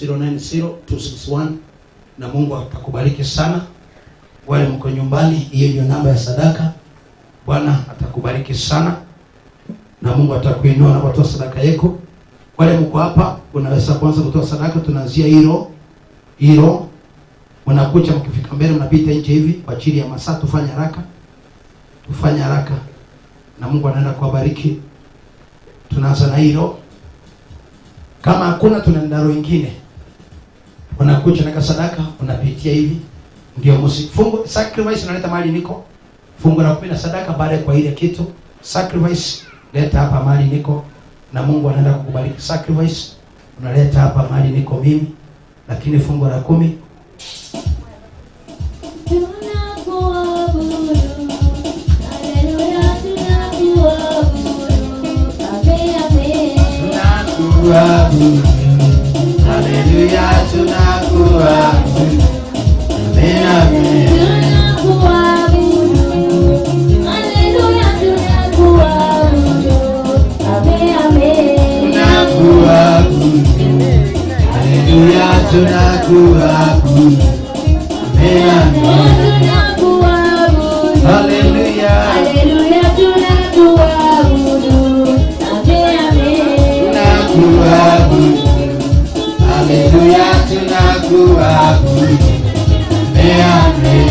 S1: 090 na Mungu atakubariki sana. Wale mko nyumbani, hiyo ndio namba ya sadaka. Bwana atakubariki sana na Mungu atakuinua na kutoa sadaka yako. Wale mko hapa, unaweza kuanza kutoa sadaka, tunaanzia hilo. Mnakuja mkifika mbele mnapita nje hivi kwa ajili ya masaa. Tufanye haraka na Mungu anaenda kuwabariki. Tunaanza na hilo. Kama hakuna tunaenda roho nyingine. Unakuja na sadaka, unapitia hivi. Ndio msifungo sacrifice unaleta mahali niko. Fungu la 10 na sadaka baada kwa ile kitu. Sacrifice leta hapa mahali niko na Mungu anaenda kukubariki. Sacrifice unaleta hapa mahali niko mimi. Lakini fungu la 10 Hallelujah, tunakuabudu. Amen, amen. Hallelujah, tunakuabudu. Amen, amen. Hallelujah, tunakuabudu. Amen, amen. Hallelujah. Hallelujah, tunakuabudu. Amen, amen. Tunakuabudu. Hallelujah, tunakuabudu. Amen, amen.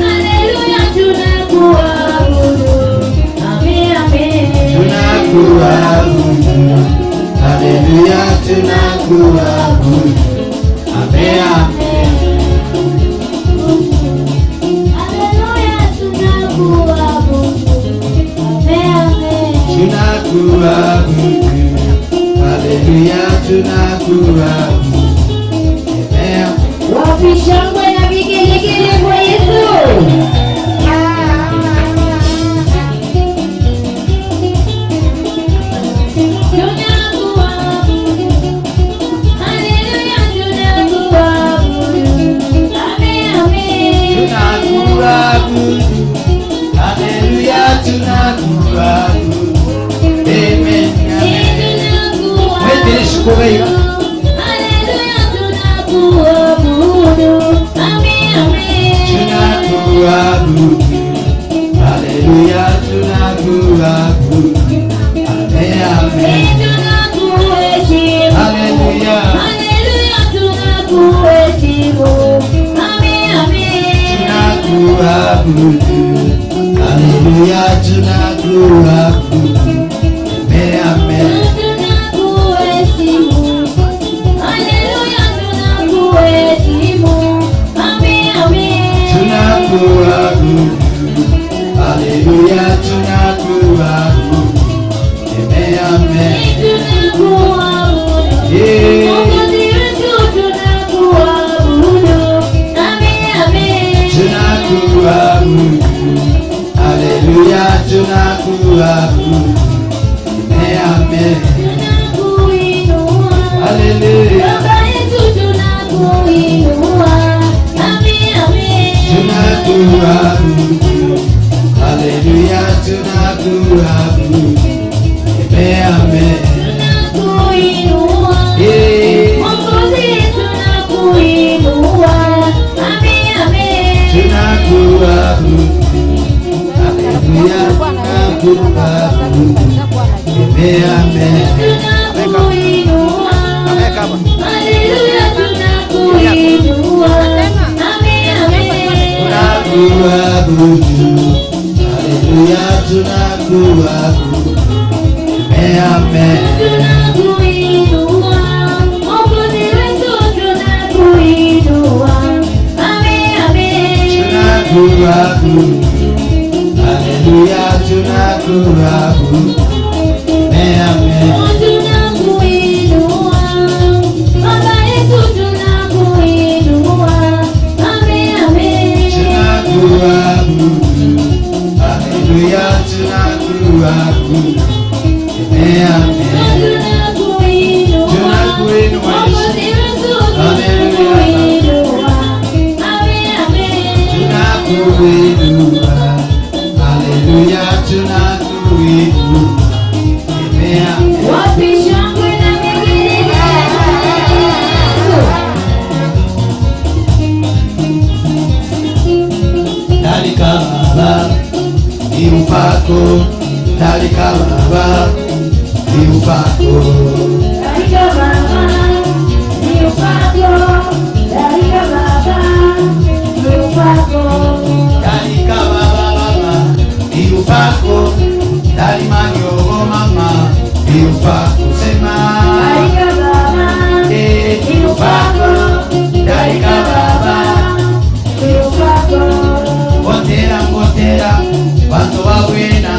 S1: Hallelujah, tunakuabudu. Amen, amen. Tunakuabudu. Hallelujah, tunakuabudu. Amen, amen. Hallelujah, tunakuabudu. Amen, amen.
S3: tunakuabudu. Haleluya, tunakuabudu. Amen.
S2: Wapi shangwe na vigelegele kwa Yesu?
S3: Hallelujah, tunakuabudu. Amen. Wewe shukuru.
S2: Hallelujah, tunakuabudu. Amen, amen.
S3: Tunakuabudu. Hallelujah, tunakuabudu. Amen, amen.
S2: Tunakuheshimu.
S3: Hallelujah.
S2: Hallelujah, tunakuheshimu. Amen, amen.
S3: Tunakuabudu. Hallelujah, tunakuabudu. Amen, amen.
S2: Tunakuheshimu. Hallelujah, tunakuheshimu. Amen, amen.
S3: Tunakuabudu. Hallelujah, tunakuabudu. Amen, amen.
S2: Tunakuabudu.
S3: Yeah.
S2: Mwokozi wetu tunakuabudu. Amen, amen.
S3: Tunakuabudu. Hallelujah, tunakuabudu. Amen, amen.
S2: Tunakuinua.
S3: Hallelujah.
S2: Baba yetu tunakuinua. Amen, amen.
S3: Tunakuabudu. Hallelujah, tunakuabudu. Amen, amen.
S2: Tunakuinua.
S3: Yeah.
S2: Mwokozi tunakuinua. Amen, amen.
S3: Tunakuabudu. Hallelujah, tunakuabudu. Amen, amen.
S2: Tunakuinua. Hallelujah, tunakuinua. Amen, amen.
S3: Tunakuabudu. Hallelujah, tunakuabudu. Amen, amen.
S2: Tunakuinua. Mwokozi wetu tunakuinua. Amen, amen.
S3: Tunakuabudu. Hallelujah, tunakuabudu. Amen, amen.
S2: Tunakuinua. Baba yetu tunakuinua. Amen, amen.
S3: Tunakuabudu. Hallelujah, tunakuabudu. Amen, amen.
S2: Tunakuinua.
S3: Tunakuinua.
S2: Mwokozi wetu tunakuinua. Amen, amen.
S3: Tunakuinua. Hallelujah, tunakuinua. Amen, amen.
S2: Wapi shangwe na vigelegele?
S3: Dalika Baba, ni upako. Dalika Baba, ni upako.
S2: Dalika Baba, ni upako. Dalika Baba, ni upako.
S3: Dalika Baba, ni upako. Dalimani ogo mama, ni upako. Sema
S2: Dalika Baba,
S3: ni upako. Dalika Baba,
S2: ni upako.
S3: ngotera ngotera bantu bawena.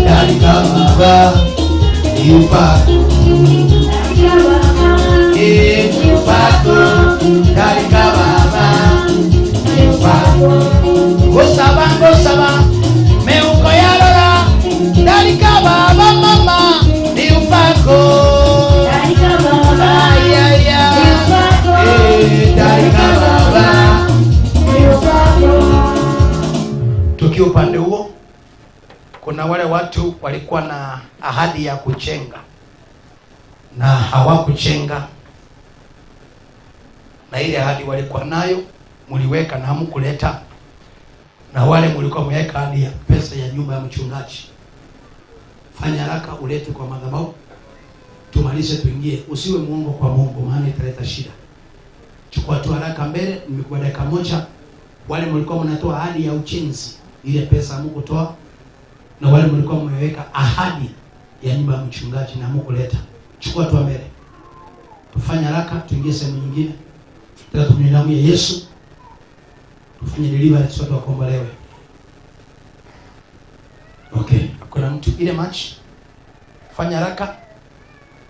S3: Dalika Baba, ni upako.
S2: Dalika Baba,
S3: Ni upako. Dalika Baba, ni upako. Gosaba gosaba meuko yalora. Dalika Baba mama, ni upako.
S2: Dalika Baba,
S3: Ay, ay, ay.
S2: ni upako.
S3: Dalika Baba.
S2: Ni upako.
S1: Tukiwa upande huo, kuna wale watu walikuwa na ahadi ya kuchenga na hawakuchenga, na ile ahadi walikuwa nayo mliweka na hamkuleta, na wale mlikuwa mweka ahadi ya pesa ya nyumba ya mchungaji, fanya haraka ulete kwa madhabahu tumalize tuingie. Usiwe muongo kwa Mungu, maana italeta shida. Chukua tu haraka mbele, nimekuwa dakika moja. Wale mlikuwa mnatoa ahadi ya uchenzi, ile pesa hamkutoa, na wale mlikuwa mmeweka ahadi ya nyumba ya mchungaji na hamkuleta, chukua tu mbele, tufanye haraka tuingie sehemu nyingine. Tena tumie damu ya Yesu, tufanye delivery sote wakombolewe. Okay, hakuna mtu ile match Fanya haraka.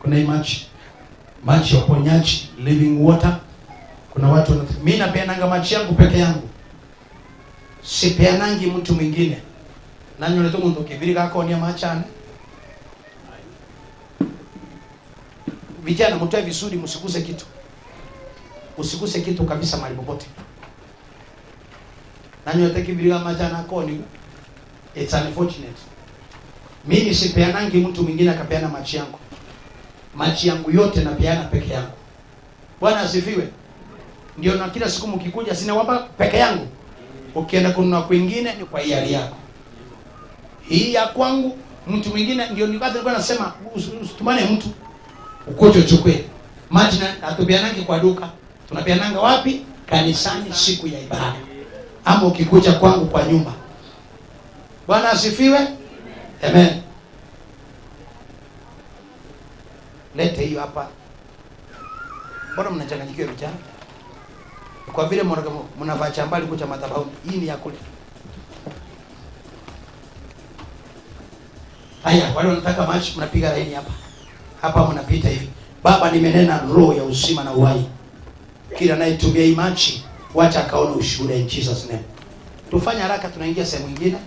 S1: Kuna hii machi ya uponyaji, living water. Kuna watu mimi napeananga machi yangu peke yangu. Sipeanangi mtu mwingine. Nanyo leto muntu kibirika akonia machane. Vijana mtoe vizuri, msiguse kitu. Usiguse kitu kabisa mahali popote. Nanyo leto kibirika machana akoni. It's unfortunate. Mimi sipeanangi mtu mwingine akapeana machi yangu. Machi yangu yote napeana peke yangu. Bwana asifiwe. Ndio na kila siku mkikuja sina wapa peke yangu. Ukienda kununua kwingine ni kwa hiari yako. Hii ya kwangu mtu mwingine ndio nilikuwa nasema usitumane mtu ukoje uchukue. Maji na atubianangi kwa duka. Tunapeananga wapi? Kanisani siku ya ibada. Ama ukikuja kwangu kwa nyumba. Bwana asifiwe. Amen. Lete hiyo hapa. Mbona mnachanganyikiwa vijana? Kwa vile mnavaa chambali kucha madhabahu. Hii ni ya kule. Haya, wale wanataka maji mnapiga laini hapa. Hapa mnapita hivi. Baba, nimenena roho ya uzima na uhai. Kila anayetumia hii maji, wacha akaone ushuhuda in Jesus name. Tufanye haraka, tunaingia sehemu nyingine.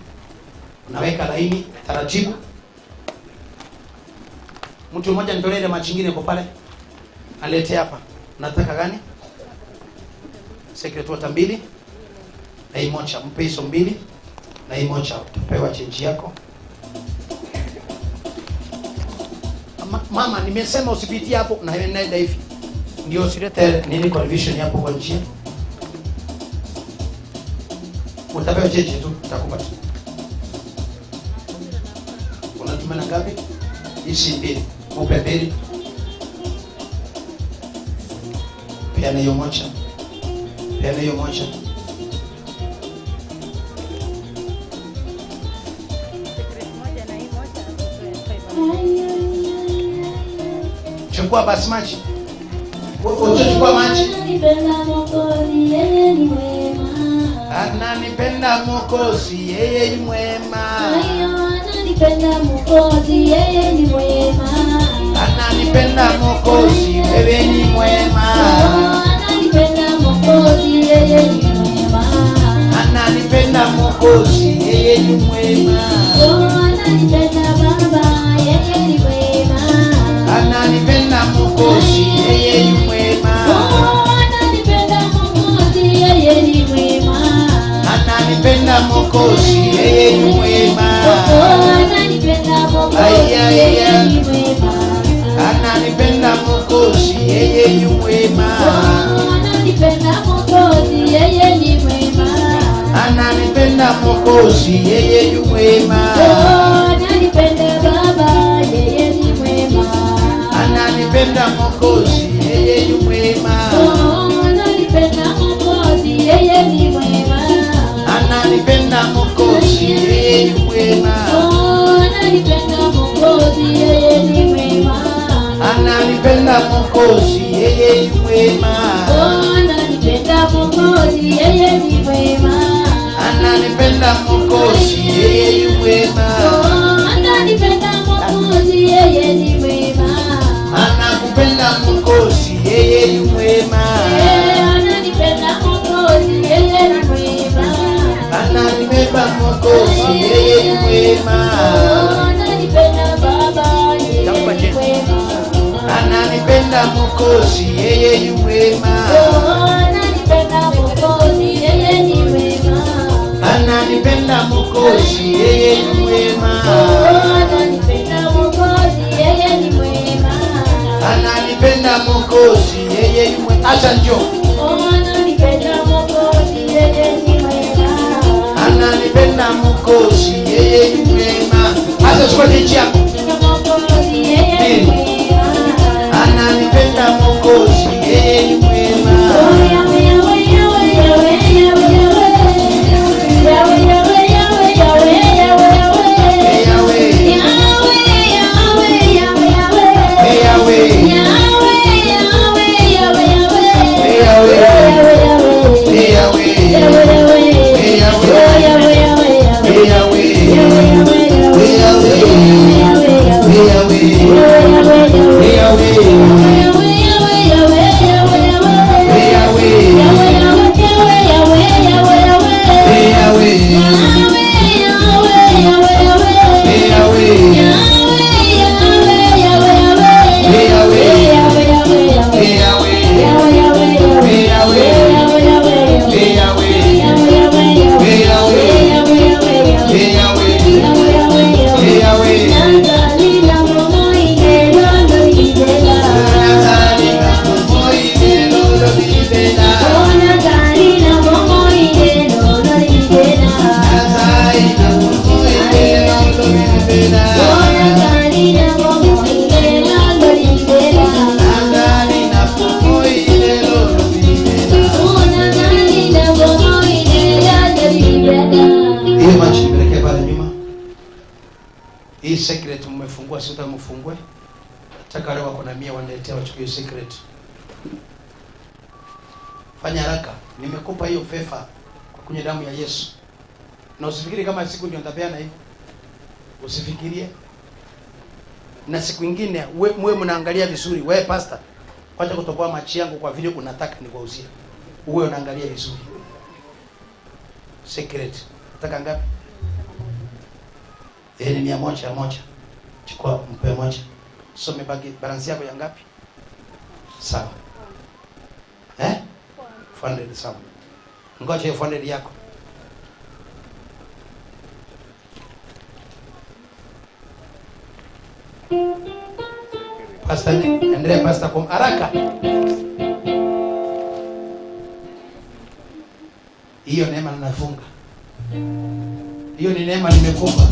S1: Unaweka laini taratibu. Mtu mmoja nitolee ile maji nyingine kwa pale. Alete hapa. Nataka gani? Secret water 2 na hii mocha, mpe hizo 2 na hii mocha utapewa change yako. Mama, nimesema usipitie hapo na nenda hivi. Ndio usilete nini confusion hapo kwa njia. Utapewa change tu, utakupa. Unatuma na ngapi? Hizi 2. Upe 2. Pia na hiyo mocha. Pia na hiyo mocha. Chukua basi maji. Chukua maji. Ananipenda Mwokozi, yeye ni mwema.
S12: Ananipenda Mwokozi, yeye ni mwema.
S1: Ananipenda Mwokozi, wewe ni mwema.
S12: Ananipenda Mwokozi, yeye ni mwema.
S1: Ananipenda Mwokozi, yeye ni mwema.
S12: Ananipenda Baba, yeye ni mwema.
S1: Ananipenda Mwokozi, yeye ni mwema.
S12: Ananipenda Mwokozi, yeye ni mwema.
S1: Ananipenda Mwokozi, yeye ni mwema.
S12: Ananipenda Mwokozi, yeye ni mwema.
S1: Ananipenda Mwokozi, yeye ni mwema.
S12: Ananipenda Mwokozi, yeye ni mwema.
S1: Ananipenda Mwokozi, yeye ni mwema.
S12: Ananipenda Baba, yeye ni mwema.
S1: Ananipenda Mwokozi, yeye ni mwema.
S12: Ananipenda Mwokozi, yeye ni mwema.
S1: Ananipenda Mwokozi, yeye ni mwema.
S12: Ananipenda Mwokozi, yeye ni mwema.
S1: Ananipenda Mwokozi, yeye ni mwema.
S12: Ananipenda Mwokozi, yeye ni mwema.
S1: Ananipenda Mwokozi, yeye ni mwema.
S12: Ananipenda Mwokozi, yeye ni mwema.
S1: Anakupenda Mwokozi, yeye ni mwema.
S12: Ananipenda Mwokozi, yeye ni mwema.
S1: Ananipenda Mwokozi, yeye ni mwema.
S12: Ananipenda Baba, yeye ni mwema.
S1: Ananipenda Mwokozi, yeye ni mwema.
S12: Ananipenda Mwokozi, yeye ni mwema.
S1: Ananipenda Mwokozi, yeye ni mwema.
S12: Ananipenda Mwokozi, yeye ni mwema.
S1: Ananipenda Mwokozi, yeye ni mwema. Acha njoo.
S12: Ananipenda Mwokozi, yeye ni mwema.
S1: Ananipenda Mwokozi, yeye ni mwema. Acha chukua jinsi yako.
S12: Mwokozi, yeye ni mwema.
S1: Ananipenda Mwokozi, yeye ni mwema. Yahweh, tufungue. Nataka leo wako na 100 waniletea wachukue secret. Fanya haraka. Nimekupa hiyo fefa kwa kunywa damu ya Yesu. Na usifikiri kama siku ndio nitapeana hivi. Usifikirie. Na siku nyingine mwe mnaangalia vizuri. Wewe pastor, kwacha kutoboa machi yangu kwa vile unataka nikuuzie. Uwe unaangalia vizuri. Secret. Nataka ngapi? Ni 100. Chukua mpe moja. So mebaki balance yako ya ngapi? Sawa. 400 sawa. Ngoja hiyo 400 yako. Pastor, endelea pastor kwa haraka. Hiyo neema ninafunga. Hiyo ni neema nimekupa.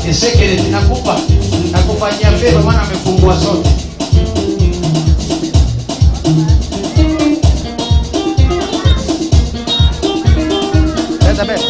S1: Ni secret ninakupa. Nakufanyia favor maana amefungua zote. Sasa bebe.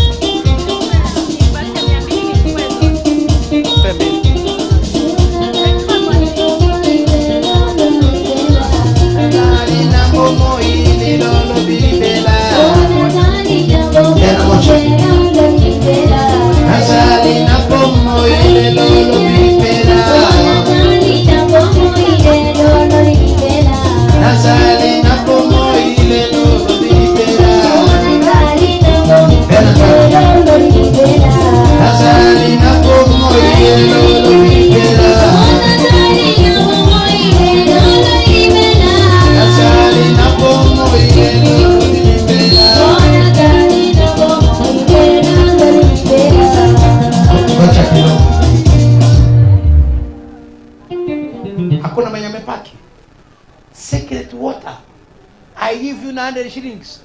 S1: Hakuna mwenye amepaki. Secret water. I give you 900 shillings.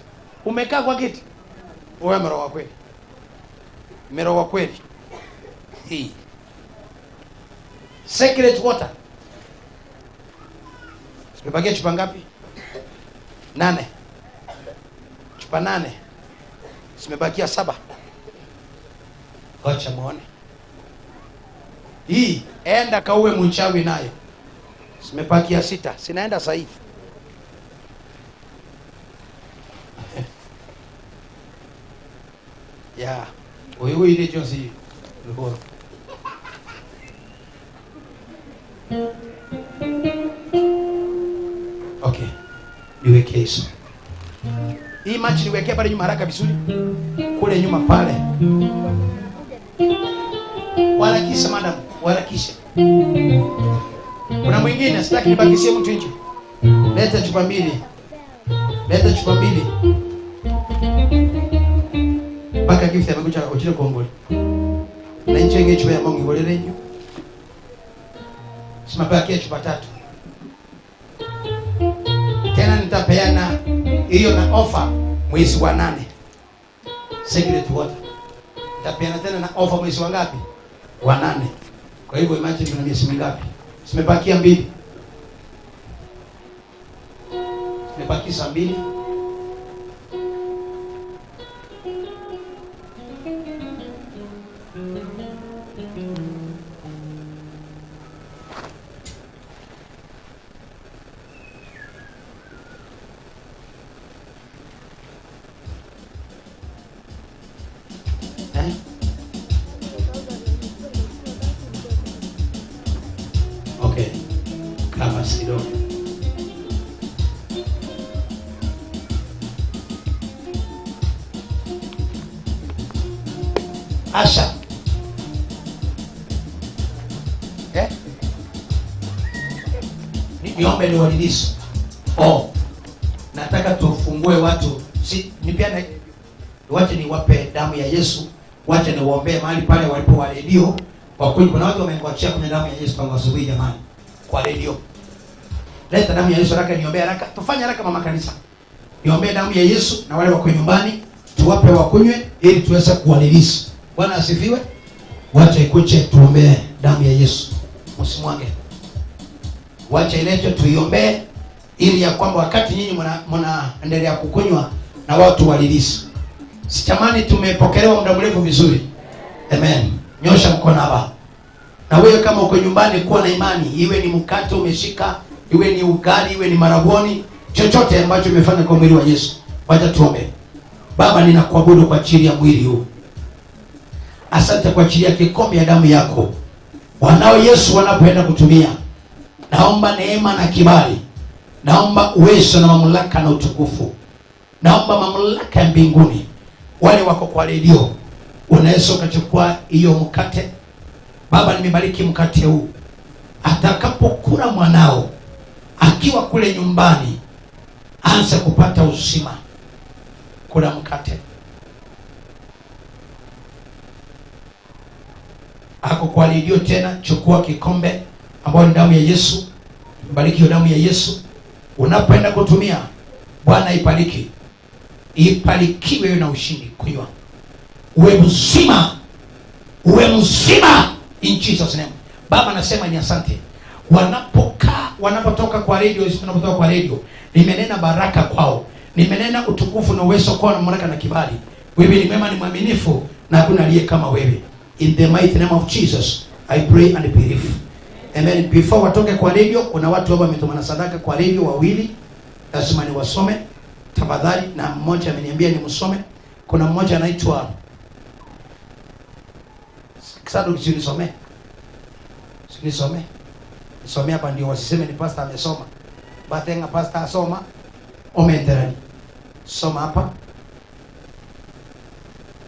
S1: Umekaa kwa kiti. Wewe mroho kweli. Mroho kweli. Hii. Secret water. Umebakia chupa ngapi? 8. Chupa 8. Zimebakia 7. Acha muone. Hii enda kauwe mchawi nayo. Simepakia 6. Sinaenda sasa hivi. Ya, wewe ile Josi. Ndio. Okay. Niweke hizo. Hii machi niwekea pale nyuma haraka vizuri. Kule nyuma pale. Warakisha madam, warakisha. Kuna mwingine sitaki nibakisie mtu nje. Leta chupa 2. Leta chupa 2. Baka gift amekuja kuchile kongole. Na nje inge chupa ya Mungu ngolele nyo. Simapakia chupa 3. Tena nitapeana hiyo na offer mwezi wa 8. Secret water. Nitapeana tena na offer mwezi wa ngapi? Wa 8. Kwa hivyo imagine tuna miezi mingapi? Simebakia 2. Simebakia 2. Okay. Kama sido. Asha. Niombe ni walidisi. Nataka tufungue watu. Nipiane. Wache niwape damu ya Yesu. Wacha niwaombee mahali pale walipo wa redio. Kwa kweli kuna watu wamekuachia kwenye damu ya Yesu tangu asubuhi jamani. Kwa redio. Leta damu ya Yesu haraka niombee haraka. Tufanye haraka mama kanisa. Niombee damu ya Yesu na wale wako nyumbani tuwape wakunywe ili tuweze kuwadilisi. Bwana asifiwe. Wacha ikuche tuombee damu ya Yesu. Msimwange. Wacha iletwe tuiombee ili ya kwamba wakati nyinyi mnaendelea kukunywa na watu walilisi. Sitamani tumepokelewa muda mrefu vizuri. Amen. Nyosha mkono hapa. Na wewe kama uko nyumbani, kuwa na imani, iwe ni mkate umeshika, iwe ni ugali, iwe ni maragoni, chochote ambacho umefanya kwa mwili wa Yesu. Wacha tuombe. Baba, ninakuabudu kwa ajili ya mwili huu. Asante kwa ajili ya kikombe ya damu yako. Wanao Yesu wanapoenda kutumia, naomba neema na kibali, naomba uwezo na mamlaka na utukufu, naomba mamlaka ya mbinguni. Wale wako kwa redio, unaweza ukachukua hiyo mkate. Baba, nimebariki mkate huu, atakapokula mwanao akiwa kule nyumbani, anza kupata uzima. Kula mkate. Ako kwa redio tena, chukua kikombe ambayo ni damu ya Yesu. Bariki hiyo damu ya Yesu. Unapoenda kutumia, Bwana ibariki. Ibarikiwe na ushindi kunywa. Uwe mzima. Uwe mzima in Jesus name. Baba, nasema ni asante. Wanapotoka kwa redio, wanapotoka kwa redio, nimenena baraka kwao. Nimenena utukufu na uwezo kwao na mamlaka na kibali. Wewe ni mwema, ni mwaminifu, na hakuna aliye kama wewe. In the mighty name of Jesus, I pray and believe. Amen. Before watoke kwa radio, kuna watu ambao wametumana sadaka kwa radio wawili. Lazima niwasome tafadhali, na mmoja ameniambia nimsome. Kuna mmoja anaitwa Kisadu, nisome. Nisome hapa ndio wasiseme ni pastor amesoma. Batenga pastor asoma. Omenderani. Soma hapa.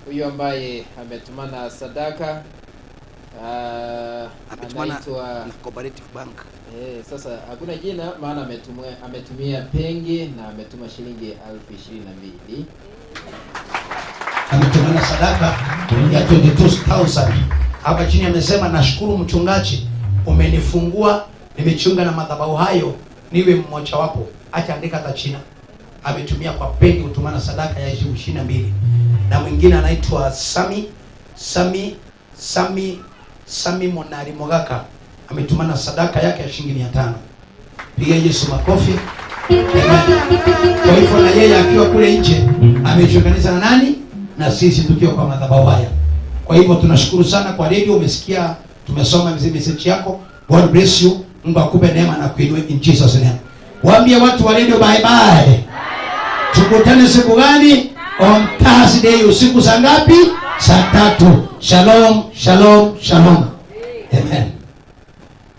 S13: Huyu ambaye ametumana sadaka anaitwa
S1: Cooperative Bank.
S13: Sasa hakuna jina, maana ametumia pengi na ametuma shilingi 22,000.
S1: Ametumana sadaka ya 22,000. Hapa chini amesema, nashukuru mchungaji, umenifungua, nimechunga na madhabahu hayo niwe mmoja wapo. Acha andika hata china. Ametumia kwa pengi kutumana sadaka ya 22. Na mwingine anaitwa Sami Monari Mogaka, ametumana sadaka yake ya shilingi 500. Piga Yesu makofi. Kwa hivyo na yeye akiwa kule nje amejiunganisha na nani? Na sisi tukiwa kwa madhabahu haya. Kwa hivyo tunashukuru sana kwa radio, umesikia tumesoma message yako. God bless you. Mungu akupe neema na kuinua in Jesus name. Waambie watu wa radio bye bye. Tukutane siku gani? On Thursday usiku saa ngapi? Saa 3. Shalom, shalom, shalom. Amen.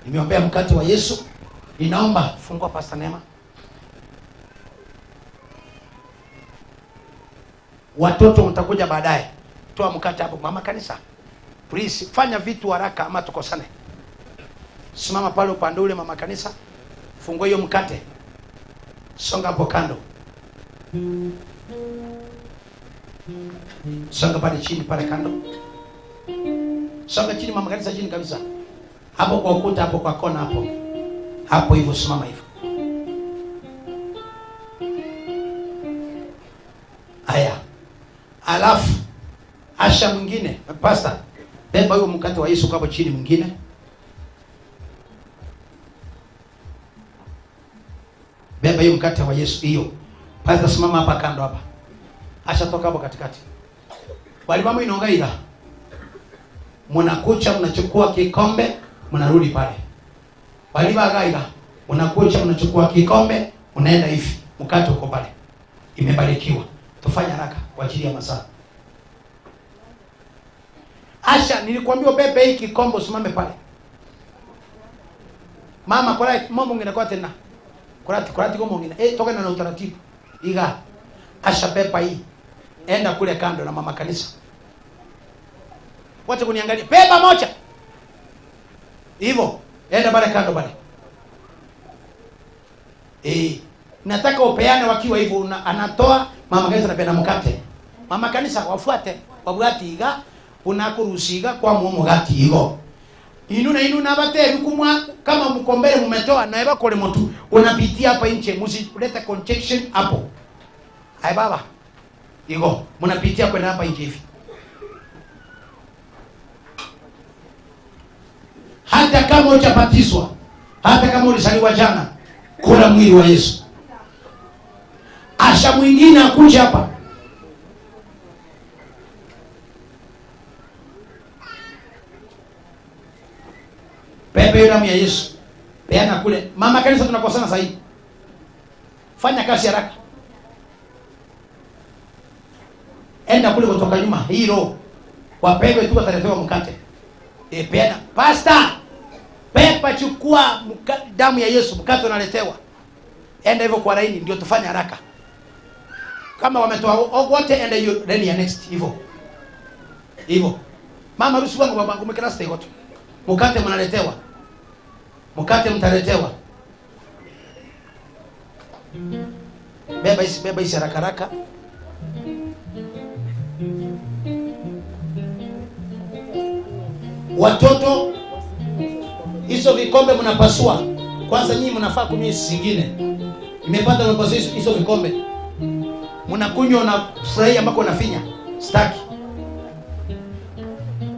S1: Nimeombea mkate wa Yesu. Ninaomba fungua Pastor Neema. Watoto mtakuja baadaye. Toa mkate hapo mama kanisa. Please fanya vitu haraka ama tukosane. Simama pale upande ule mama kanisa. Fungua hiyo mkate. Songa hapo kando. Songa pale chini pale kando. Songa chini mama kanisa, chini kabisa. Hapo kwa ukuta, hapo kwa kona hapo. Hapo hivyo, simama hivyo. Haya. Alafu asha mwingine, pastor, beba huyo mkate wa Yesu hapo chini mwingine. Beba hiyo mkate wa Yesu hiyo. Pastor, simama hapa kando hapa. Asha toka hapo katikati. Wali mama inaongaida. Mnakucha mnachukua kikombe, mnarudi pale. Wali bagaida. Mnakucha mnachukua kikombe, unaenda hivi. Mkate uko pale. Imebarikiwa. Tufanye haraka kwa ajili ya masaa. Asha, nilikwambia bebe hii kikombe usimame pale. Mama, kwa mama ngine kwa tena. Kurati kwa mwingine. Toka na utaratibu. Iga. Asha beba hii. Enda kule kando na mama kanisa. Wacha kuniangalia. Beba moja. Hivyo. Enda pale kando pale. Nataka upeane wakiwa hivyo, anatoa mama kanisa anapenda mkate. Mama kanisa wafuate. Wabuati iga. Unakurusiga kwa mugati higo. Inuna bateru kumwa kama mkombele mumetoa na eba kole mtu. Unapitia hapa nje, msilete conjection hapo. Hai baba. Higo, mnapitia kwenda hapa nje hivi. Hata kama hujabatizwa, hata kama ulisaliwa jana, kula mwili wa Yesu. Asha mwingine akuja hapa. Pepe hiyo damu ya Yesu. Peana kule. Mama kanisa tunakosana sasa hivi. Fanya kazi haraka. Enda kule kutoka nyuma hilo. Wapewe tu wataletewa mkate. Peana. Pastor. Pepa chukua damu ya Yesu, mkate unaletewa. Enda hivyo kwa laini ndio tufanye haraka. Kama wametoa wote enda hiyo laini ya next hivyo. Hivyo. Mama ruhusu wangu babangu mkela stay hot. Mkate mnaletewa. Mkate mtaletewa. Beba isi haraka haraka. Watoto hizo vikombe mnapasua. Kwanza nyinyi mnafaa kunywa hizo zingine. Nimepata mnapasua hizo vikombe. Mnakunywa na furahi ambako unafinya. Staki.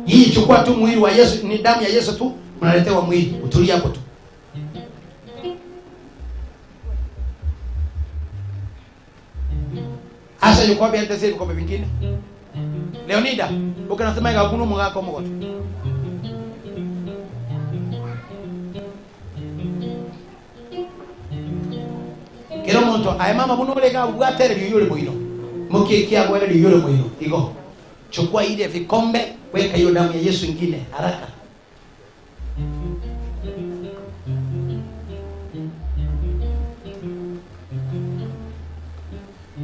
S1: Hii chukua tu mwili wa Yesu, ni damu ya Yesu tu, mnaletewa mwili. Utulia hapo tu. Asa yuko wapi hata sasa vikombe vingine? Leonida, ukanasema ika kuno mwako mko tu. Kero monto, ay mama bunole ka bwatere liyole moino. Mukikia bwele liyole moino. Iko. Chukua ile vikombe, weka hiyo damu ya Yesu ingine haraka.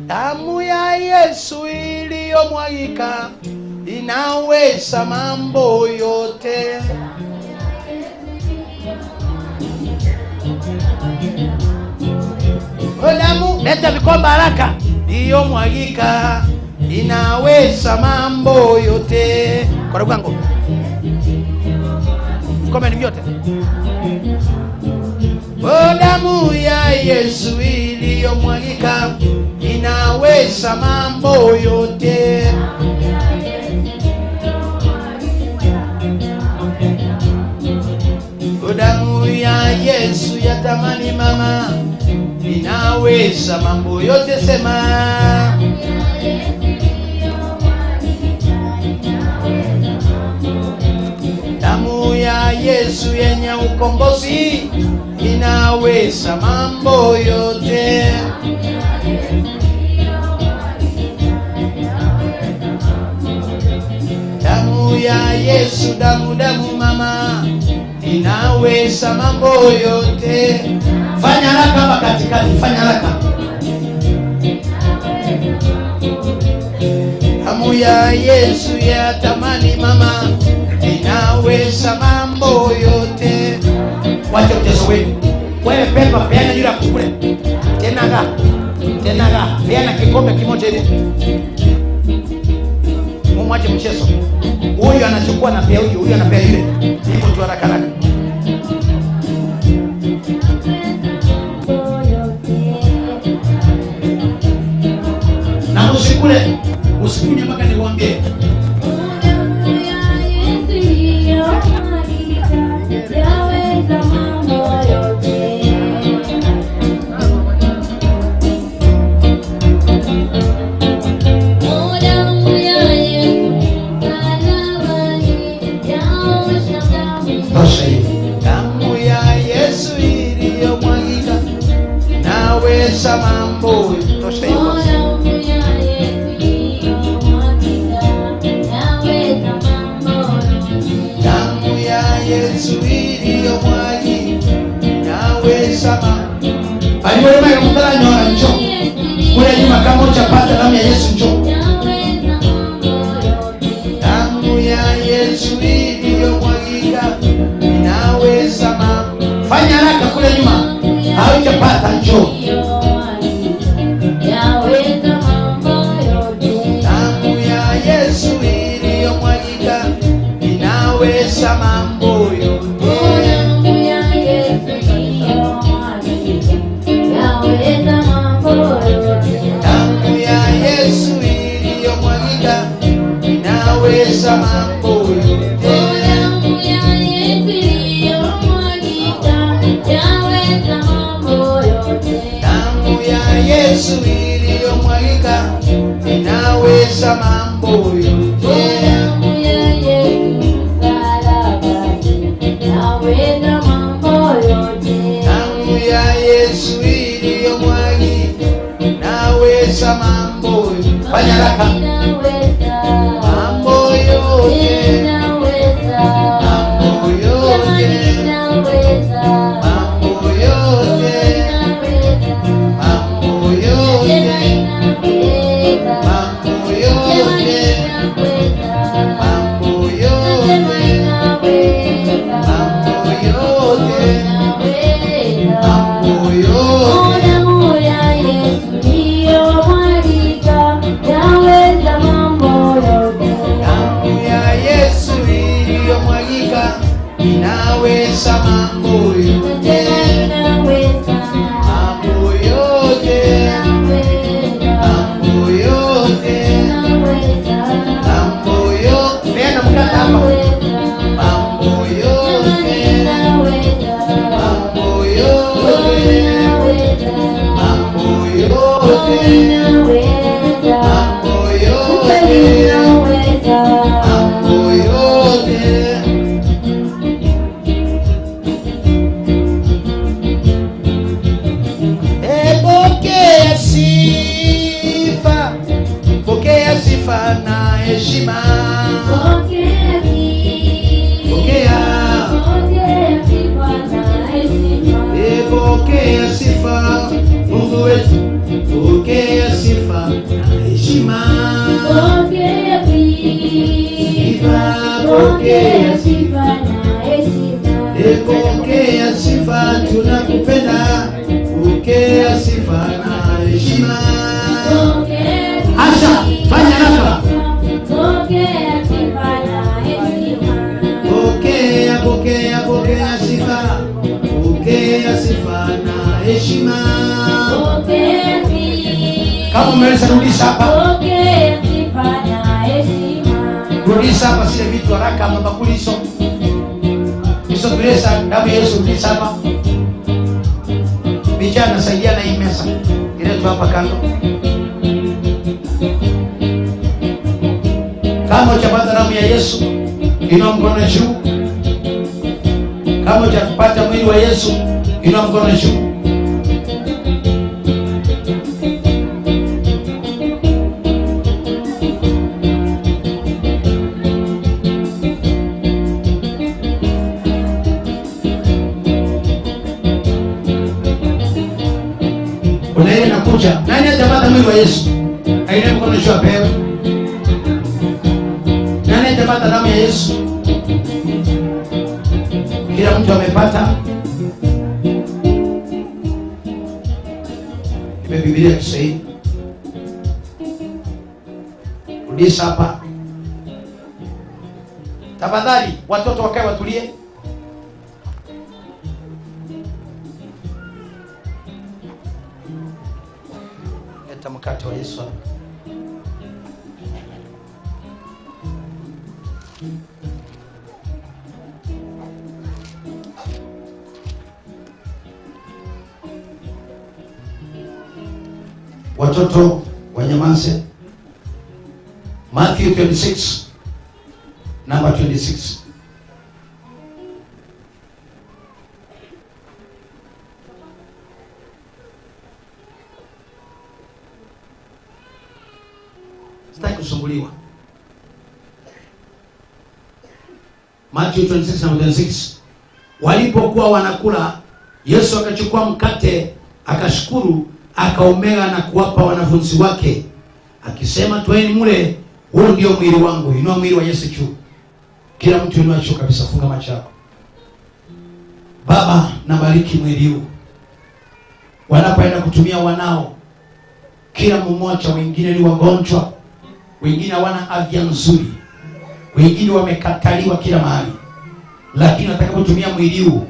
S1: Damu ya Yesu iliyomwagika inaweza mambo yote. Damu, leta vikombe haraka. Iliyomwagika inaweza mambo yote. Kwa rugango. Vikombe ni vyote. Damu ya Yesu iliyomwagika inaweza mambo yote. Damu ya Yesu yatamani mama inaweza mambo yote. Sema damu ya Yesu yenye ukombozi inaweza mambo yote. Damu ya Yesu, damu mama inaweza mambo yote. Fanya haraka hapa katikati, fanya haraka. Damu ya Yesu ya tamani mama inaweza mambo yote. Wacha mchezo wenu. Wewe pepa peana yule akukule. Tena peana kikombe kimoja hivi. Mumwache mchezo. Huyu anachukua na pea huyu anapea yule. Hivyo tu haraka haraka. Na usikuje mpaka niwaambie. Damu ya Yesu iliyomwagika inaweza mambo. Tosha hiyo. Damu ya Yesu iliyomwagika inaweza mambo. Aliwema kumtala nyona njo. Kule nyuma kama uchapata damu ya Yesu njo. Damu ya Yesu iliyomwagika inaweza mambo. Fanya haraka kule nyuma. Haujapata njoo. Damu ya Yesu iliyomwagika inaweza mambo yote. Damu ya Yesu iliyomwagika inaweza mambo yote.
S12: Yaweza mambo yote.
S3: Fanya haraka. Mambo yote. Mambo yote. Mambo yote. Mambo yote. Mambo yote. Mambo yote. Mambo yote.
S12: Damu ya Yesu iliyomwagika yaweza mambo yote.
S3: Damu ya Yesu iliyomwagika inaweza mambo yote. Mambo yote. Mambo yote. Mambo yote. Nenda mkata hapa. Mambo yote. Mambo yote. Mambo yote. Mambo yote. Mambo yote. Pokea sifa, pokea sifa na heshima. Pokea sifa Mungu wetu, pokea sifa na heshima. Pokea sifa na heshima. Pokea sifa, tunakupenda. Pokea sifa na heshima. Asha, fanya haraka. Pokea sifa. Pokea sifa na heshima. Kama umeweza rudisha hapa. Rudisha hapa sile vitu haraka mabakuli hizo. Hizo tulesa damu ya Yesu rudisha hapa. Vijana saidia na hii meza. Ile tu hapa kando. Kama hujapata damu ya Yesu, inua mkono juu. Kama hujapata mwili wa Yesu, inua mkono juu. Unaye nakuja. Nani hajapata mwili wa Yesu? Aina mkono juu apewe. Nani hajapata damu ya Yesu? Kila mtu amepata. Ibe Biblia Kiswahili. Rudisha hapa. Tafadhali watoto wakae watulie. Leta mkate wa Yesu hapa. Watoto wanyamaze. Matthew 26 number 26. Sitaki kusumbuliwa. Matthew 26 number 26. Walipokuwa wanakula, Yesu akachukua mkate, akashukuru, akaumega na kuwapa wanafunzi wake, akisema, twaeni mle, huu ndio mwili wangu. Inua mwili wa Yesu juu. Kila mtu inua juu kabisa, funga macho yako. Baba, nabariki mwili huu. Wanapoenda kutumia wanao, kila mmoja, wengine ni wagonjwa, wengine hawana afya nzuri, wengine wamekataliwa kila mahali, lakini watakapotumia mwili huu,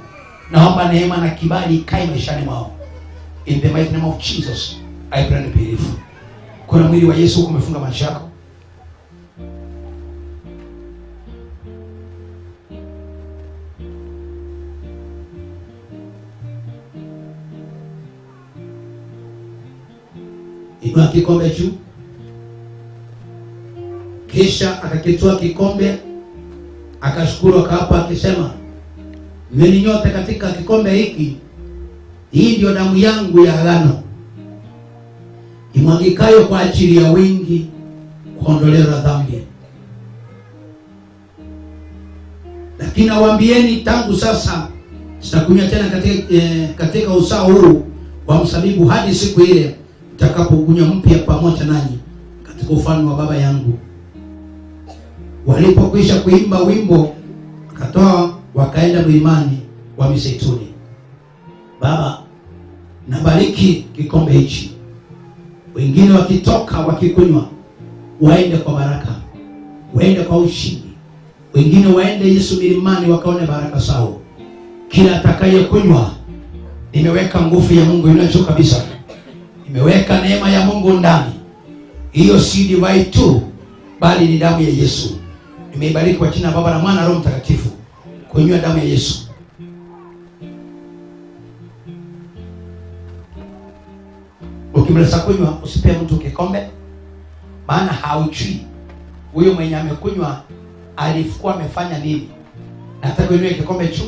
S3: naomba neema na kibali ikae maishani mwao. In the mighty name of Jesus, I pray and believe. Kuna mwili wa Yesu umefunga macho yako. Inua kikombe juu. Kisha akakitoa kikombe, akashukuru, akawapa, akisema, nyweni nyote katika kikombe hiki, hii ndio damu yangu ya agano
S1: imwagikayo kwa ajili ya wengi kuondolea dhambi. Lakini nawaambieni, tangu sasa sitakunywa tena katika uzao huu wa mzabibu hadi siku ile nitakapokunywa mpya pamoja nanyi katika ufalme wa Baba yangu. Walipokwisha kuimba wimbo, akatoa wakaenda mlimani wa Mizeituni. Baba, nabariki kikombe hichi. Wengine wakitoka wakikunywa, waende kwa baraka, waende kwa ushindi. Wengine waende Yesu milimani wakaone baraka zao. Kila atakayekunywa, nimeweka nguvu ya Mungu inacho kabisa. Nimeweka neema ya Mungu ndani. Hiyo si divai tu, bali ni damu ya Yesu. Nimeibariki kwa jina la Baba na Mwana na Roho Mtakatifu. Kunywa damu ya Yesu. Ukimaliza kunywa, usipe mtu kikombe, maana haujui huyo mwenye amekunywa alikuwa amefanya nini. Nataka unywe kikombe tu.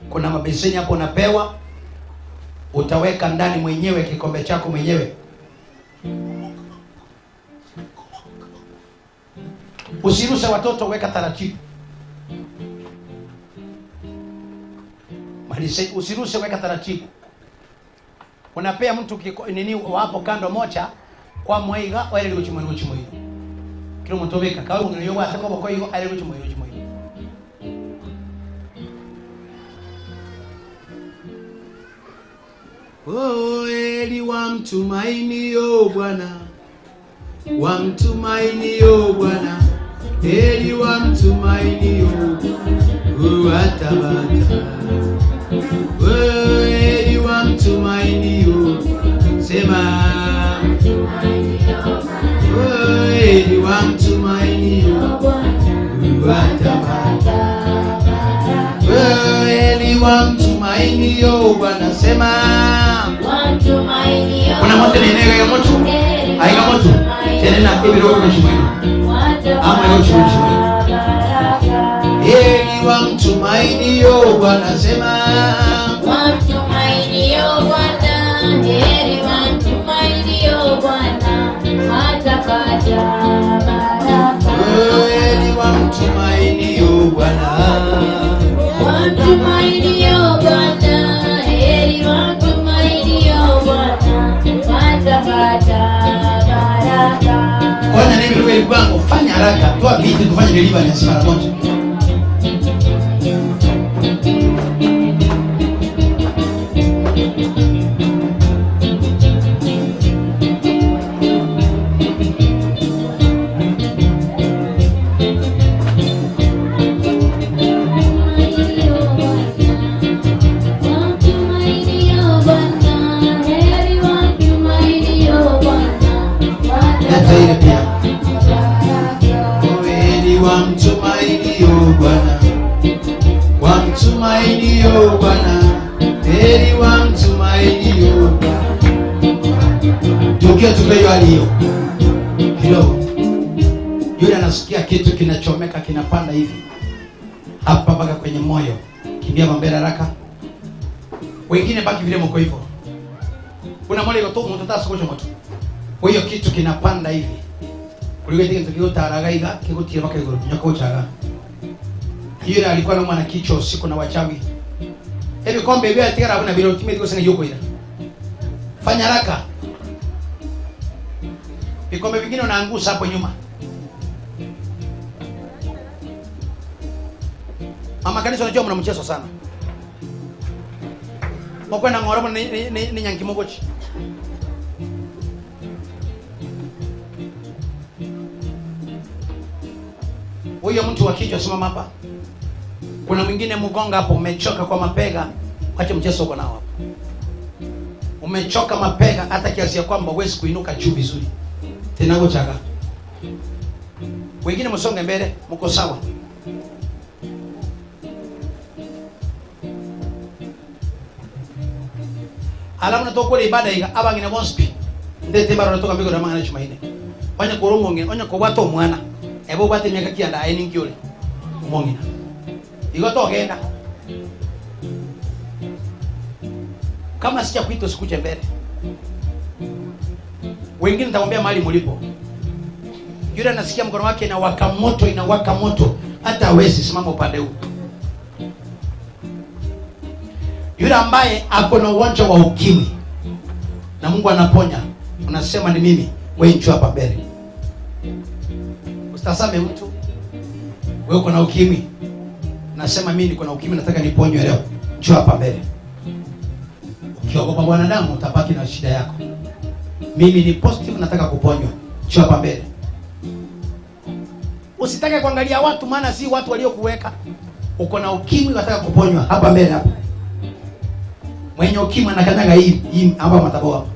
S1: Kuna mabeseni hapo unapewa, utaweka ndani mwenyewe kikombe chako mwenyewe. Usirushe watoto, weka taratibu. Malise, usirushe, weka taratibu. Unapea mtu nini wapo kando moja kwa mwaiga wale luchimwe. Kile mtu weka kwa unyo wasa kwa hiyo ale luchimwe. Oh, eli wamtumainio Bwana, wamtumainio Bwana, eli wamtumainio atabata. Oh, eli wamtumainio, sema oh, eli wamtumainio atabata. Oh, eli wamtumainio Bwana, sema kuna moto nenega ya moto aiga moto tena ibiro kwa chimwino ama yo chimwino. Eli wamtumainio Bwana, sema
S12: wamtumainio Bwana, heri wamtumainio Bwana, atapata baraka.
S1: Eli wamtumainio Bwana,
S12: wamtumainio Bwana, heri wamtumainio Bwana, atapata baraka.
S1: Bwana nini wewe kwangu, fanya haraka, toa vitu kufanya deliverance mara moja. Wamtumainio Bwana, wamtumainio Bwana, heri wamtumainio Bwana. Tukia tupeyo aliyo kidogo. Yule anasikia kitu kinachomeka kinapanda hivi hapa mpaka kwenye moyo, kimbia mbele haraka. Wengine baki vile mko hivyo. Kuna mmoja yuko tu mtu tasa kwa moto. Kwa hiyo kitu kinapanda hivi. Kuliko kitu kiutaraga kikutie mpaka iguru nyako chaga. Yule alikuwa na mwana kichwa usiku na wachawi. Hebu kombe bia tigara abuna bilo ultimate ko senga yoko ila. Fanya haraka. Vikombe vingine unaangusha hapo nyuma. Mama kanisa unajua mna mchezo sana. Mkwenda ngoromo ni nyanki mogochi. Huyo mtu wa kichwa simama hapa. Kuna mwingine mgonga hapo, umechoka kwa mapega. Acha mchezo uko nao hapo. Umechoka mapega hata kiasi ya kwamba huwezi kuinuka juu vizuri. Tena ngochaga. Wengine msonge mbele, mko sawa. Alamu natoka kwa ibada higa abangine wonspi. Ndete baro natoka mbiko na mangana chumaine. Onya korongo nge, onya ko wato mwana. Ebo bate miaka kianda aini ngiole. Umongina. Igo to genda. Kama sija kuito sikuje mbele.
S3: Wengine nitamwambia mahali mlipo. Yule anasikia mkono wake inawaka moto, hata hawezi simama upande huu. Yule ambaye ako na ugonjwa wa ukimwi na Mungu anaponya, unasema ni mimi, wewe njoo hapa mbele. Usitasame mtu. Wewe uko na ukimwi, nasema mimi niko na ukimwi, nataka niponywe leo, njoo hapa mbele. Ukiogopa wanadamu utapaki na shida yako. Mimi ni positive, nataka kuponywa, njoo hapa mbele. Usitake kuangalia watu, maana si watu waliokuweka. Uko na ukimwi, unataka kuponywa, hapa mbele hapa. Mwenye ukimwi anakanyaga hii hapa madhabahu hapa.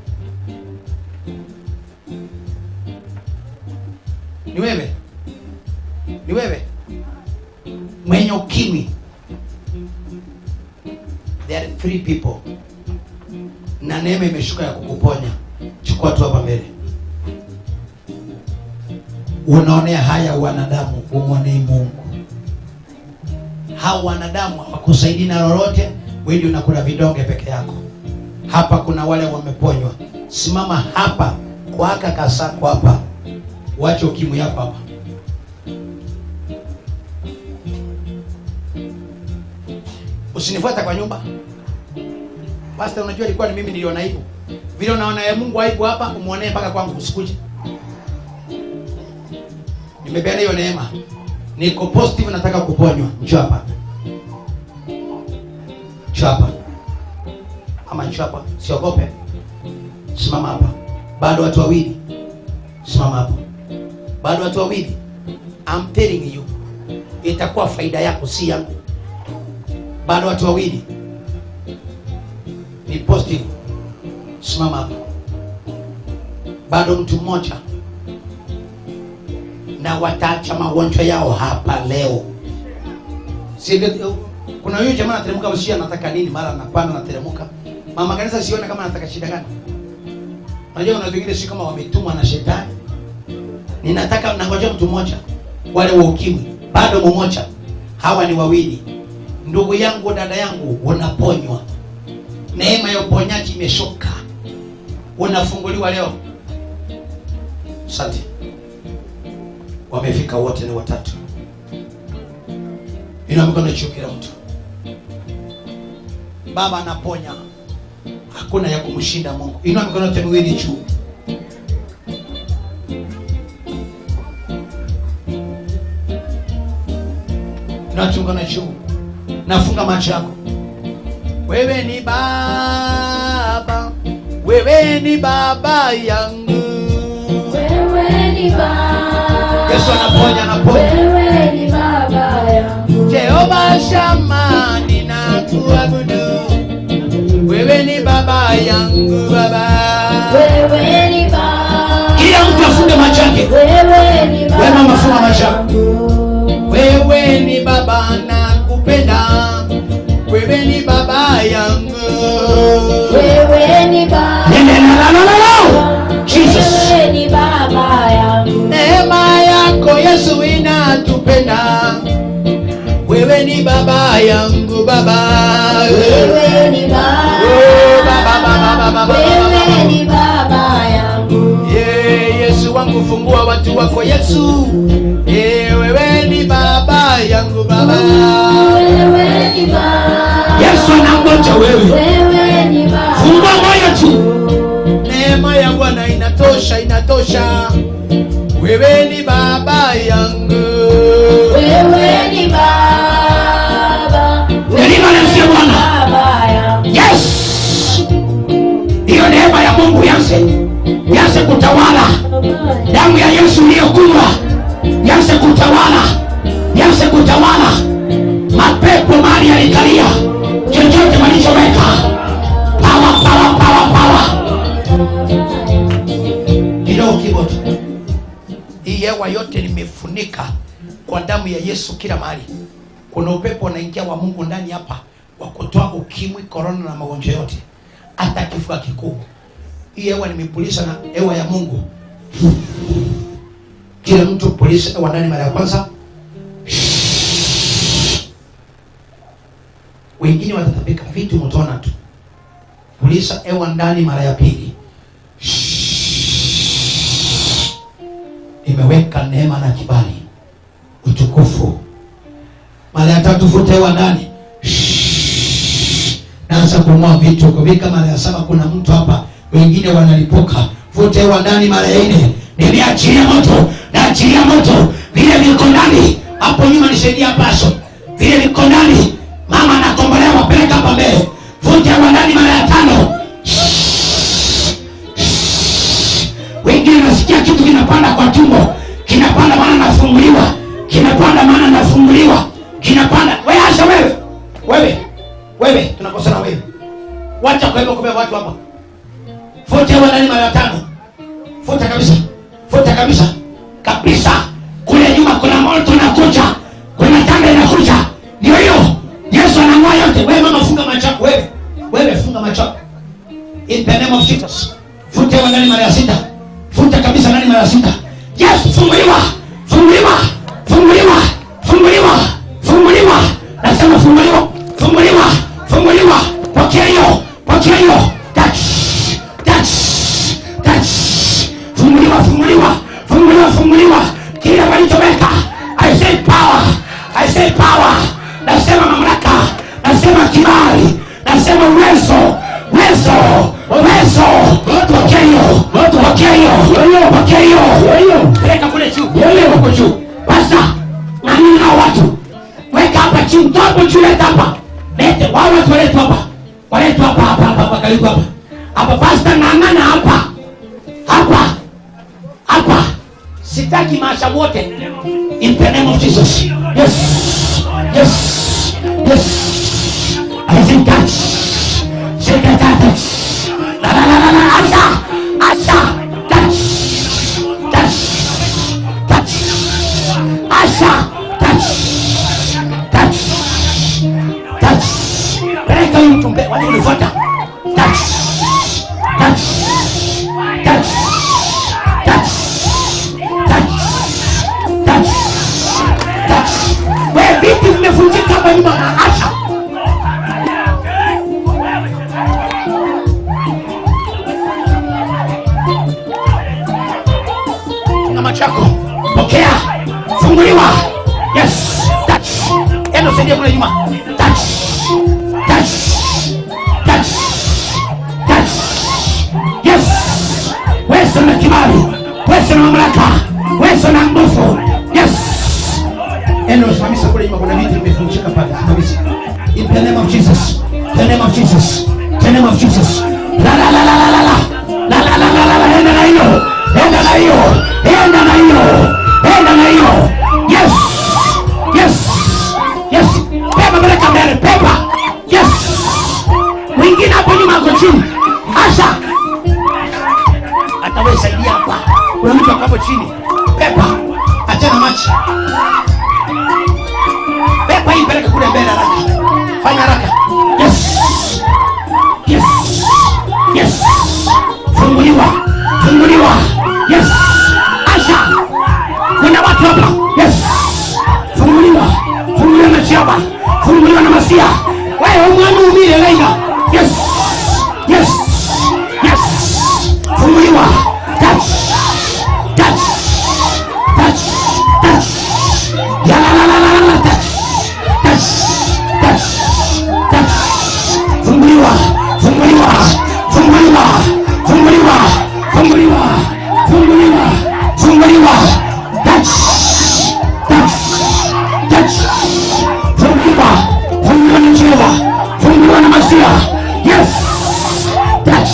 S3: Ni wewe? Ni wewe? Mwenye ukimwi. There are 3 people. Na neema imeshuka ya kukuponya. Chukua tu hapa mbele. Unaonea haya wanadamu, umwonei Mungu. Hao wanadamu hawakusaidii na lolote, wewe ndio unakula vidonge peke yako. Hapa kuna wale wameponywa. Simama hapa kwa haka kasako hapa. Wacha ukimwi yako hapa. Usinifuata kwa nyumba. Pastor, unajua ilikuwa ni mimi niliona aibu. Vile unaona ya Mungu aibu hapa, umuonee mpaka kwangu usikuje. Nimepeana hiyo neema. Niko positive, nataka kuponywa. Njoo hapa. Njoo hapa. Ama njoo hapa. Siogope. Simama hapa. Bado watu wawili. Simama hapa. Bado watu wawili. I'm telling you. Itakuwa faida yako, si yangu. Bado watu wawili. Ni positive. Simama hapa. Bado mtu mmoja. Na wataacha magonjwa yao hapa leo. Kuna huyu jamaa anateremka usia, anataka nini, mara anapanda na teremka. Mama kanisa sione kama anataka shida gani. Unajua kuna wengine si kama wametumwa na shetani. Ninataka nangoja mtu mmoja. Wale wa ukimwi bado mmoja. Hawa ni wawili. Ndugu yangu, dada yangu, unaponywa. Neema ya uponyaji imeshuka. Unafunguliwa leo. Asante. Wamefika wote ni watatu. Ina mkono juu kila mtu. Baba anaponya. Hakuna ya kumshinda Mungu. Ina mkono yote miwili juu. Nachunga na juu. Nafunga macho yako. Wewe ni Baba. Wewe ni Baba yangu.
S12: Wewe ni Baba.
S3: Yesu anaponya, anaponya.
S12: Wewe ni Baba yangu.
S3: Jehova Shama ninakuabudu. Wewe ni Baba yangu, Baba.
S12: Wewe ni Baba.
S3: Kila mtu afunge macho yake.
S12: Wewe ni Baba.
S3: Wewe mama funga macho yako. Wewe ni Baba nakupenda. Wewe ni Baba yangu.
S12: Wewe ni Baba.
S3: Jesus.
S12: Wewe ni Baba yangu.
S3: Neema yako Yesu inatupenda. Wewe ni Baba yangu, Baba.
S12: Wewe ni Baba. Wewe ni Baba yangu.
S3: Yesu wangu, fungua watu wako Yesu. Wewe ni Baba yangu, Baba.
S12: Wewe ni Baba.
S3: Yesu anangoja wewe.
S12: Wewe ni Baba.
S3: Fungua moyo tu. Neema ya Bwana inatosha, inatosha. Wewe ni Baba yangu.
S12: Wewe ni Baba.
S3: Neema ya Bwana. Yes. Hiyo neema ya Mungu yanze kutawala. Damu ya Yesu iliyokunywa yanze kutawala. Yanze kutawala. Mapepo mahali yalikalia. Chochote walichoweka. Power, power, power, power. Kidogo kiboto. Hii hewa yote nimefunika kwa damu ya Yesu kila mahali. Kuna upepo unaingia wa Mungu ndani hapa wa kutoa ukimwi, korona na magonjwa yote. Hata kifua kikuu. Hii hewa nimepulisha na hewa ya Mungu. Kila mtu pulisha hewa ndani mara ya kwanza. Wengine watatapika vitu mtaona tu. Pulisha hewa ndani mara ya pili.
S1: imeweka neema na kibali, utukufu. Mara ya 3 vuta hewa ndani. Naanza kununua vitu kuvika. Mara ya 7 kuna mtu hapa, wengine wanalipuka. Vuta hewa ndani. Mara ya 4 nimeachilia moto, naachilia moto. Vile viko ndani hapo nyuma nisaidia paso. Vile viko ndani, mama anakombolewa, peleka hapa mbele. Vuta hewa ndani. Mara ya 5. Wengine nasikia kitu kinapanda kwa tumbo, kinapanda maana nafunguliwa, kinapanda maana nafunguliwa, kinapanda. Wewe acha wewe tunakosana wewe. Wacha kwa hivyo kubeba watu hapa. Futa hewa ndani mara ya 5. Futa kabisa. Futa kabisa. Kabisa. Kule nyuma kuna moto unakuja. Kuna tanga inakuja. Ndio hiyo. Yesu anang'oa yote. Wewe mama funga macho yako wewe. Wewe funga macho yako. In the name of Jesus. Futa hewa ndani mara ya 6. Futa kabisa ndani mara ya 6. Yes, funguliwa. Funguliwa. Funguliwa. Funguliwa. Funguliwa. Nasema funguliwa. Funguliwa. Funguliwa. Pokea hiyo. Pokea hiyo. Touch. Funguliwa, funguliwa. Funguliwa, funguliwa. Kila walichoweka. I say power. I say power. Nasema mamlaka. Nasema kibali. Nasema uwezo. Pokea hiyo. Pokea hiyo. Pokea hiyo. Peleka kule juu. Huko juu. Basta. Nani hao watu? Weka hapa chini. Hapo juu leta hapa. Lete wao watu walete hapa. Walete hapa karibu hapa. Hapa basta ngangana hapa. Hapa. Sitaki maasha wote. In the name of Jesus. Yes. I think that. Shake that. La. Asha. Touch. Asha. Touch. Peleka mtu mbele. Wale unifuata. Touch. Wewe vitu vimevunjika hapa nyuma. Asha. Kama chako. Pokea. Funguliwa. Yes. Touch. Endo saidia kule nyuma. Touch. Yes. Wewe na kibali. Wewe na mamlaka. Wewe na nguvu. Yes. Endo simamisha kule nyuma, kuna vitu vimevunjika pale. Simamisha. In the name of Jesus. The name of Jesus. La. Enda na hiyo. Yes. Pepa peleka mbele. Pepa. Yes. Wengine hapo nyuma ako chini. Asha. Atawe saidia hapa. Kuna mtu hapo chini. Pepa. Achana machi. Pepa hii peleka kule mbele haraka. Fanya haraka. Yes. Funguliwa. Yes. Asha. Kuna watu hapa. Yes. Funguliwa na chiaba. Funguliwa na masia. Wewe umwanu umile laina. Yes. Funguliwa. Touch. La. Touch. Funguliwa. Touch. Funguliwa na chiaba. Funguliwa na masia. Yes. Touch.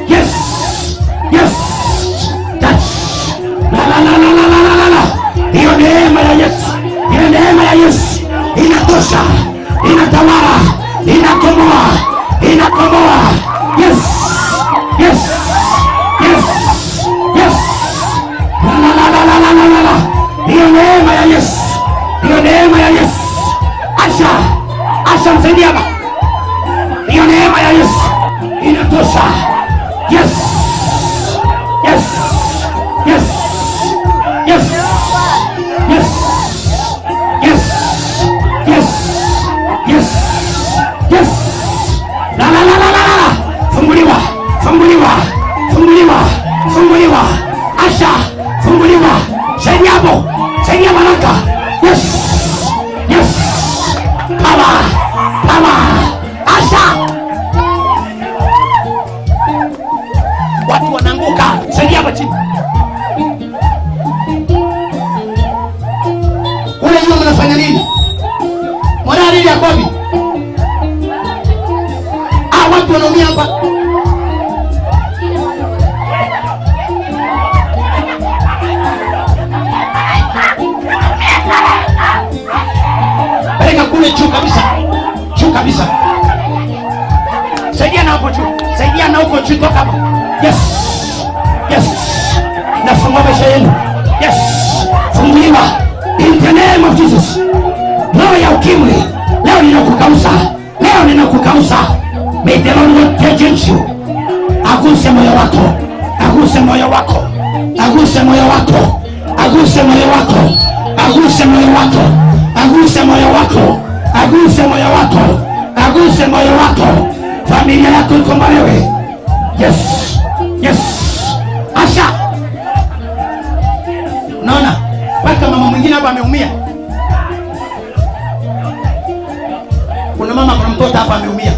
S1: Yes. Touch. La. Hiyo neema ya Yesu inatosha, inatawala, inakomoa. Yes. La. Hiyo neema ya Yesu. Asha msaidia hapa. Hiyo neema ya Yesu inatosha. Yes. La. Funguliwa.
S3: kule juu kabisa. Juu kabisa. Saidia na hapo juu. Saidia na huko juu toka hapo. Yes. Yes. Nafungua maisha yenu. Yes. Funguliwa. In the name of Jesus. Roho ya ukimwi. Leo ninakukausa. Leo ninakukausa. May the Lord take you. Aguse moyo wako. Aguse moyo wako. Aguse moyo wako. Aguse moyo wako. Aguse moyo wako. Aguse moyo wako. Aguse moyo wako. Aguse moyo wako. Familia yako ikombolewe. Yes. Yes. Asha. Unaona? Paka mama mwingine hapa ameumia. Kuna mama, kuna mtoto hapa ameumia.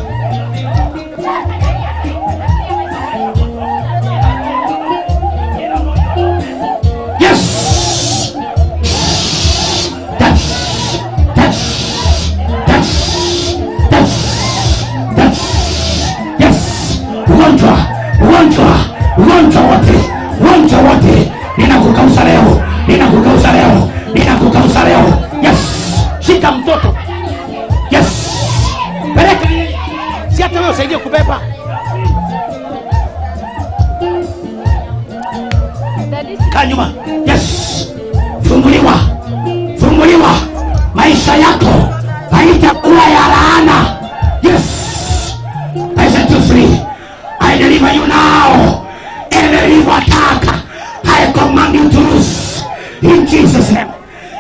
S3: Ugonjwa wote ninakukausa leo, ninakukausa leo, ninakukausa leo. Yes, shika mtoto. Yes, peleka. Si hata wewe usaidie kubeba. Kanyuma. Yes, funguliwa, funguliwa. Maisha yako haitakuwa ya laana. Yes, I set you free. I deliver you now. Every evil attack, I command you to loose. In Jesus' name.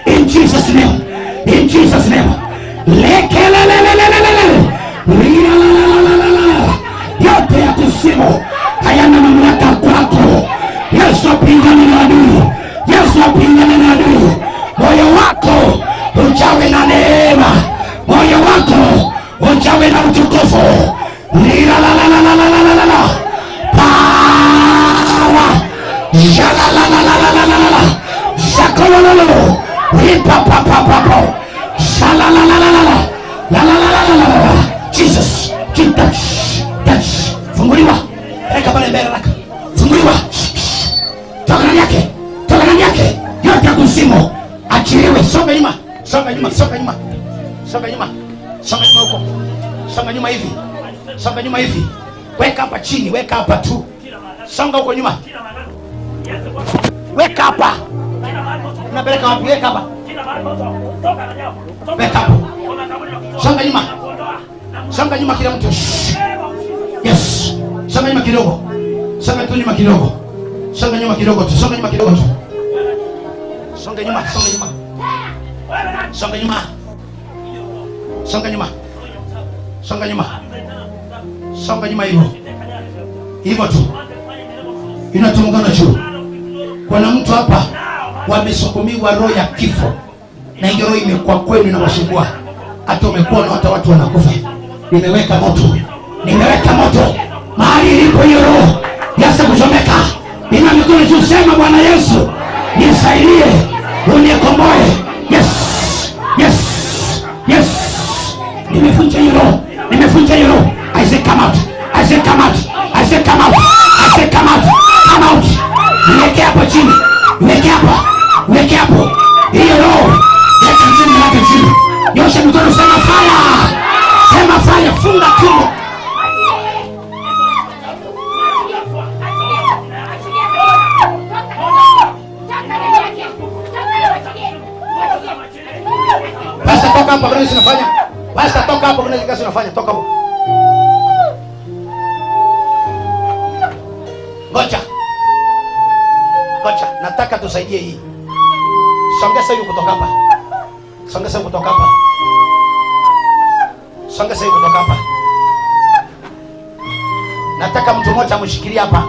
S3: In Jesus' name. In Jesus' name. Yote ya kusimu hayana mamlaka kwako. Yesu apingane na adui. Yesu apingane na adui. Moyo wako ujawe na neema. Moyo wako ujawe na utukufu. Jesus, touch. Funguliwa. Eka pale mbele raka. Funguliwa. Toka ndani yake. Toka ndani yake. Yote ya kuzimu achiliwe. Songa nyuma. Songa nyuma. Songa nyuma. Songa nyuma. Songa nyuma huko. Songa nyuma hivi. Songa nyuma hivi. Weka hapa chini. Weka hapa tu. Songa huko nyuma. Weka hapa. Unapeleka wapi? Weka hapa. Weka hapo. Songa nyuma. Songa nyuma kila mtu. Yes. Songa nyuma kidogo. Songa tu nyuma kidogo. Songa nyuma kidogo tu. Songa nyuma kidogo tu. Songa nyuma, songa nyuma. Songa nyuma. Songa nyuma. Songa nyuma. Songa nyuma hivyo. Hivyo tu. Inatungana juu. Kuna mtu hapa wamesukumiwa roho ya kifo. Na hiyo roho imekuwa kwenu na wasumbua. Hata umekuwa na hata watu wanakufa. Nimeweka moto. Nimeweka moto. Mahali ilipo hiyo roho yasa kuchomeka. Nina mikono juu, sema Bwana Yesu, nisaidie, unikomboe. Yes. Yes. Yes. Nimefunja hiyo roho. Nimefunja hiyo roho. I say come out. I say come out. I say come out. I say come out. Come out. Niweke hapo chini. Niweke hapo. Niweke hapo. Hiyo roho. Weka chini, weka chini. Nyosha mikono, sema fire. Sema fire, funga tumbo. Basta toka hapo, kuna nini unafanya? Basta toka hapo, kuna nini unafanya? Toka hapo. Ngoja. Ngoja, nataka tusaidie hii. Songeza hiyo kutoka hapa. Songeza kutoka hapa. Songeza hiyo kutoka hapa. Nataka mtu mmoja amshikilie hapa.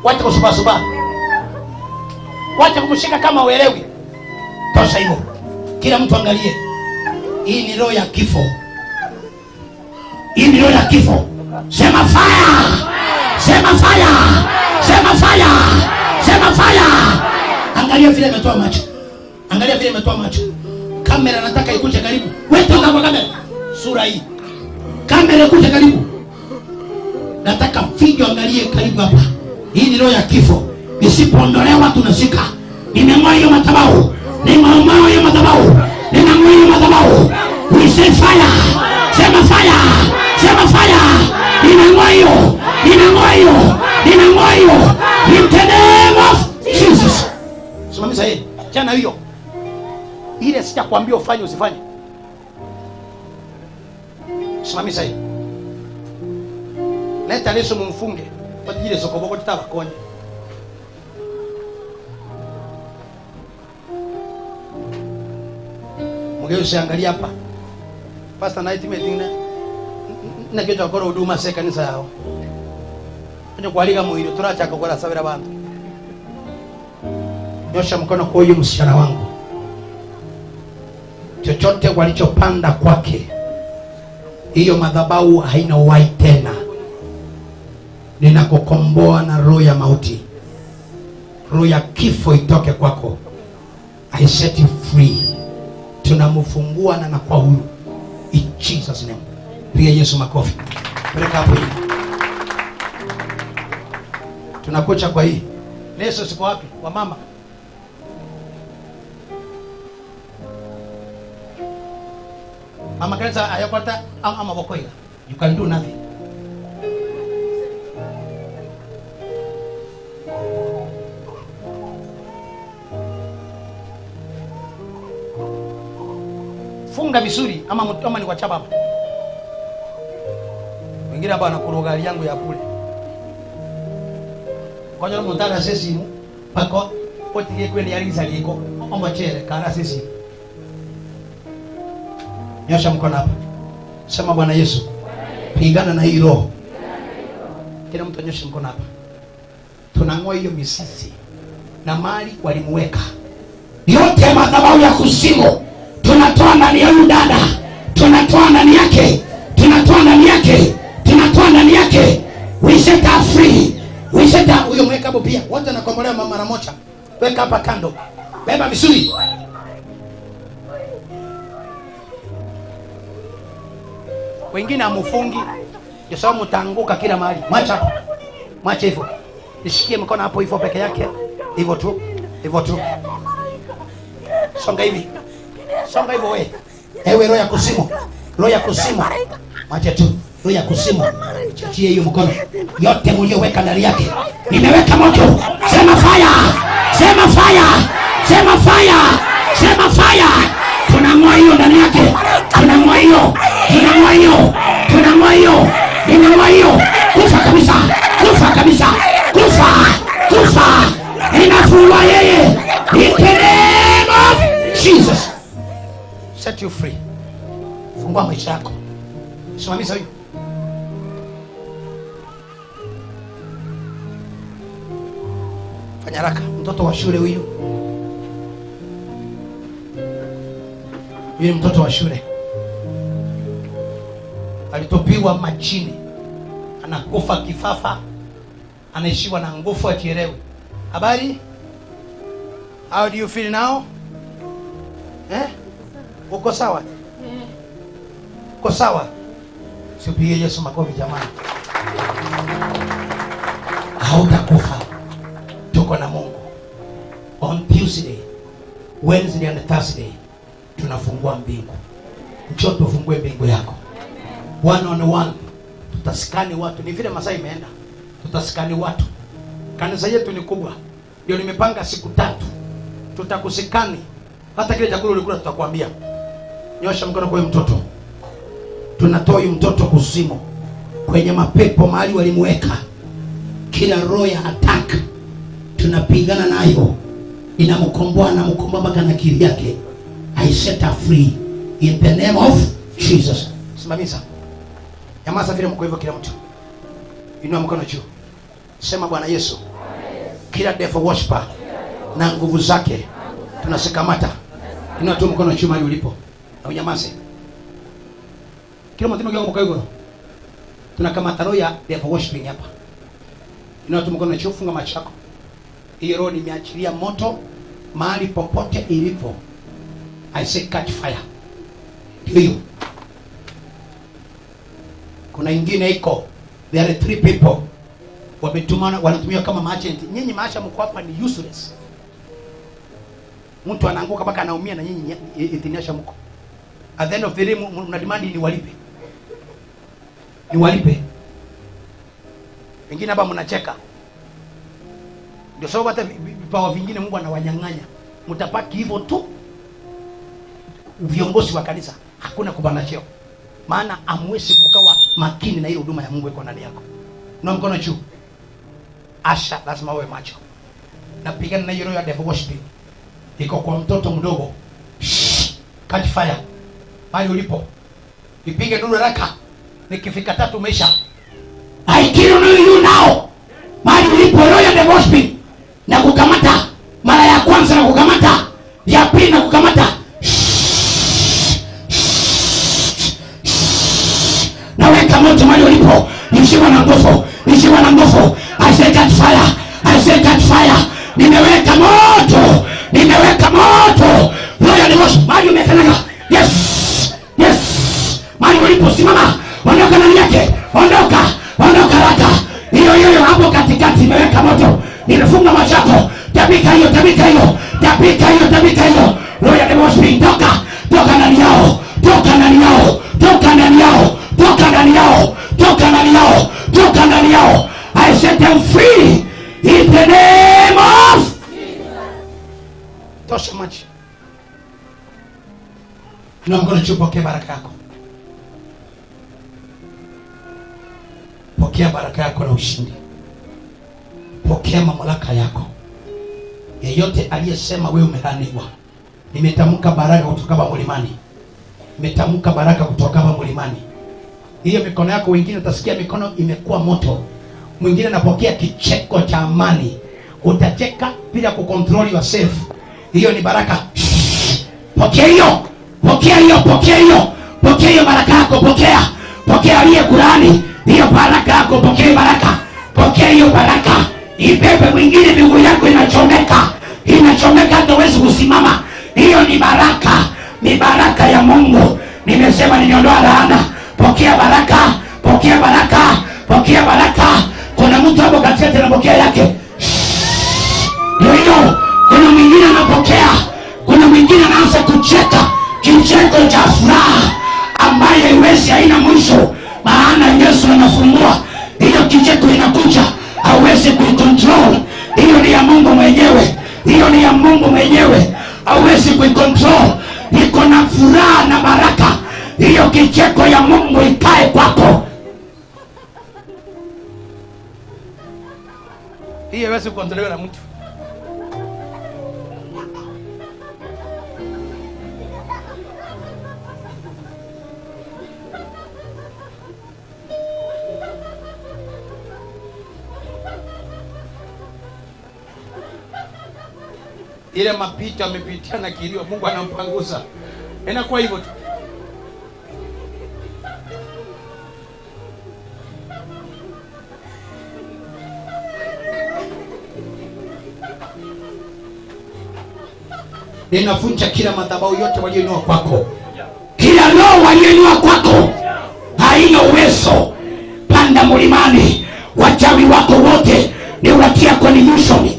S3: Wacha kusuba. Wacha kumshika kama uelewi. Tosha hivyo. Kila mtu angalie. Hii ni roho ya kifo. Hii ni roho ya kifo. Sema fire. Sema fire. Sema fire. Sema fire. Angalia vile imetoa macho. Angalia vile imetoa macho. Kamera nataka ikuje karibu. Wewe toka kwa kamera. Sura hii. Kamera ikuje karibu. Nataka video angalie karibu hapa. Hii ni roho ya kifo. Isipoondolewa tunashika. Nimeng'oa hiyo madhabahu. Nimeng'oa hiyo madhabahu. Nimeng'oa hiyo madhabahu.
S1: nakwambia ufanye usifanye. Simamisha hiyo. Leta leso mumfunge. Kwa jile soko boko tutabakonye. Mugeo usiangalia hapa. Pastor night meeting na kitu akora huduma se kanisa yao. Ndio kualika muhiro turacha akora sabira bantu. Nyosha mkono kwa huyu msichana wangu. Chochote walichopanda kwake, hiyo madhabahu haina uhai tena. Ninakukomboa na roho ya mauti. Roho ya kifo itoke kwako. I set you free. Tunamfungua na kwa huru. In Jesus name. Piga Yesu makofi. Peleka hapo hivi. Tunakucha kwa hii. Leso siko wapi? Wa mama. Mama kanisa ayokota ama bokoiga. You can do nothing. Funga vizuri ama ni kwa chapa. Wengine hapa wanakuroga hali yangu ya kule. Kwa hiyo mtara sisi pako potige kweli alisa liko. Omba chere kana sisi. Nyosha mkono hapa. Sema Bwana Yesu. Pigana na hii roho. Kila mtu anyoshe mkono hapa. Tunang'oa hiyo misisi na mali walimuweka. Yote madhabahu ya kuzimu tunatoa ndani ya huyu dada. Tunatoa ndani yake. Tunatoa ndani yake. Tunatoa ndani yake. We set her free. We set her. Huyo mweka hapo pia. Wote wanakombolewa mara moja. Weka hapa kando. Beba vizuri. Wengine amufungi. Ndio sababu mtaanguka kila mahali. Macha. Macha hivyo. Nishikie mkono hapo hivyo peke yake. Hivyo tu. Hivyo tu. Songa hivi. Songa hivyo wewe. Ewe roho ya kuzimu. Roho ya kuzimu. Macha tu. Roho ya kuzimu. Chie hiyo mkono. Yote mlioweka ndani yake. Nimeweka moto. Sema fire. Sema fire. Sema fire. Sema fire. Tunang'oa hiyo ndani yake. Tunang'oa hiyo. Tunang'oa hiyo. Tunang'oa hiyo. Tunang'oa hiyo. Kufa kabisa. Kufa kabisa. Kufa. Kufa. Inafungwa yeye. In the name of Jesus. Set you free. Fungua maisha yako. Simamisha hiyo. Fanya haraka. Mtoto wa shule huyu. Yule mtoto wa shule alitopiwa majini, anakufa kifafa, anaishiwa na nguvu akielewe. Habari? How do you feel now? Uko sawa? Uko sawa? Sipige Yesu makofi jamani. Hautakufa. Tuko na Mungu. On Tuesday, Wednesday and Thursday tunafungua mbingu. Njoo tufungue mbingu yako. One on one. Tutasikani watu. Ni vile masaa imeenda. Tutasikani watu. Kanisa yetu ni kubwa. Ndio nimepanga siku 3. Tutakusikani. Hata kile chakula ulikula tutakwambia. Nyosha mkono kwa mtoto. Tunatoa huyu mtoto kuzimu. Kwenye mapepo mahali walimuweka. Kila roho ya attack tunapigana nayo. Inamkomboa na mkomboa mpaka na akili yake. I set her free in the name of Jesus. Simamisha. Nyamaza vile mko hivyo kila mtu. Inua mkono juu. Sema Bwana Yesu. Kila devil worshiper na nguvu zake tunasikamata. Inua tu mkono juu mahali ulipo. Na unyamaze. Kila mtu mmoja mko hivyo. Tunakamata roho ya devil worshiping hapa. Inua tu mkono juu, funga macho yako. Hii roho nimeachilia moto mahali popote ilipo. I say catch fire. Hiyo. Kuna ingine iko. There are 3 people. Wametumana wanatumia kama merchant. Nyinyi maasha mko hapa ni useless. Mtu anaanguka mpaka anaumia na nyinyi itinyasha mko. At the end of the day mna demand ni walipe. Ni walipe. Wengine hapa mnacheka. Ndio sababu hata vipawa vingine Mungu anawanyang'anya. Mtapaki hivyo tu.
S3: viongozi wa kanisa hakuna kupanda cheo, maana amwezi mkawa makini na ile huduma ya Mungu iko ndani yako. Na mkono juu. Asha, lazima uwe macho. Napigana na hiyo ya devil worship. Iko kwa mtoto mdogo. Catch fire. Mahali ulipo. Ipige duru haraka. Nikifika 3 umeisha. I kill you now. Mahali ulipo roho ya devil worship. Na kukamata. Mara ya kwanza na kukamata. Ya pili na kukamata. Naweka moto mahali ulipo. Nishiwa na nguvu. Nishiwa na nguvu. I say catch fire. I say catch fire. Nimeweka moto. Nimeweka moto. Roho ni moto. Mahali umekanaga. Yes. Yes. Mahali ulipo simama. Ondoka ndani yake. Ondoka. Ondoka haraka. Hiyo hapo katikati imeweka moto. Nimefunga macho yako. Tabika hiyo, tabika hiyo. Tabika hiyo, tabika hiyo. Roho ni moto. Toka. Toka ndani yao. Toka ndani yao. Toka ndani yao. Toka ndani yao. Toka ndani yao. Toka ndani yao. I set them free in the name of tosha machi. Na mkono juu, pokea baraka yako. Pokea baraka yako na ushindi. Pokea mamlaka yako. Yeyote aliyesema wewe umelaaniwa, nimetamka baraka kutoka mlimani. Nimetamka baraka kutoka mlimani. Hiyo mikono yako, wengine utasikia mikono imekuwa moto. Mwingine anapokea kicheko cha amani. Utacheka bila kucontrol yourself. Hiyo ni baraka. Pokea hiyo. Pokea hiyo, pokea hiyo. Pokea hiyo baraka yako, pokea. Pokea aliye Qurani. Hiyo baraka yako, pokea baraka. Pokea hiyo baraka. Ibebe mwingine miguu yako inachomeka. Inachomeka hata huwezi kusimama. Hiyo ni baraka. Ni baraka ya Mungu. Nimesema niniondoa laana. Pokea baraka. Pokea baraka. Pokea baraka. Kuna mtu hapo katikati anapokea yake. Ndio. Kuna mwingine anapokea. Kuna mwingine anaanza kucheka. Kicheko cha furaha ambaye haiwezi, haina mwisho. Maana Yesu anafungua. Hiyo kicheko inakuja. Hauwezi kuicontrol. Hiyo ni ya Mungu mwenyewe. Hiyo ni ya Mungu mwenyewe. Hauwezi kuicontrol. Iko na furaha na baraka. Hiyo kicheko ya Mungu ikae kwako. Hiyo haiwezi kuondolewa na mtu. Ile mapito amepitia na kilio, Mungu anampanguza. Inakuwa hivyo tu. Ninafunja kila madhabahu yote walioinua kwako. Kila roho walioinua kwako haina uwezo. Panda mlimani. Wachawi wako wote ni watia confusion.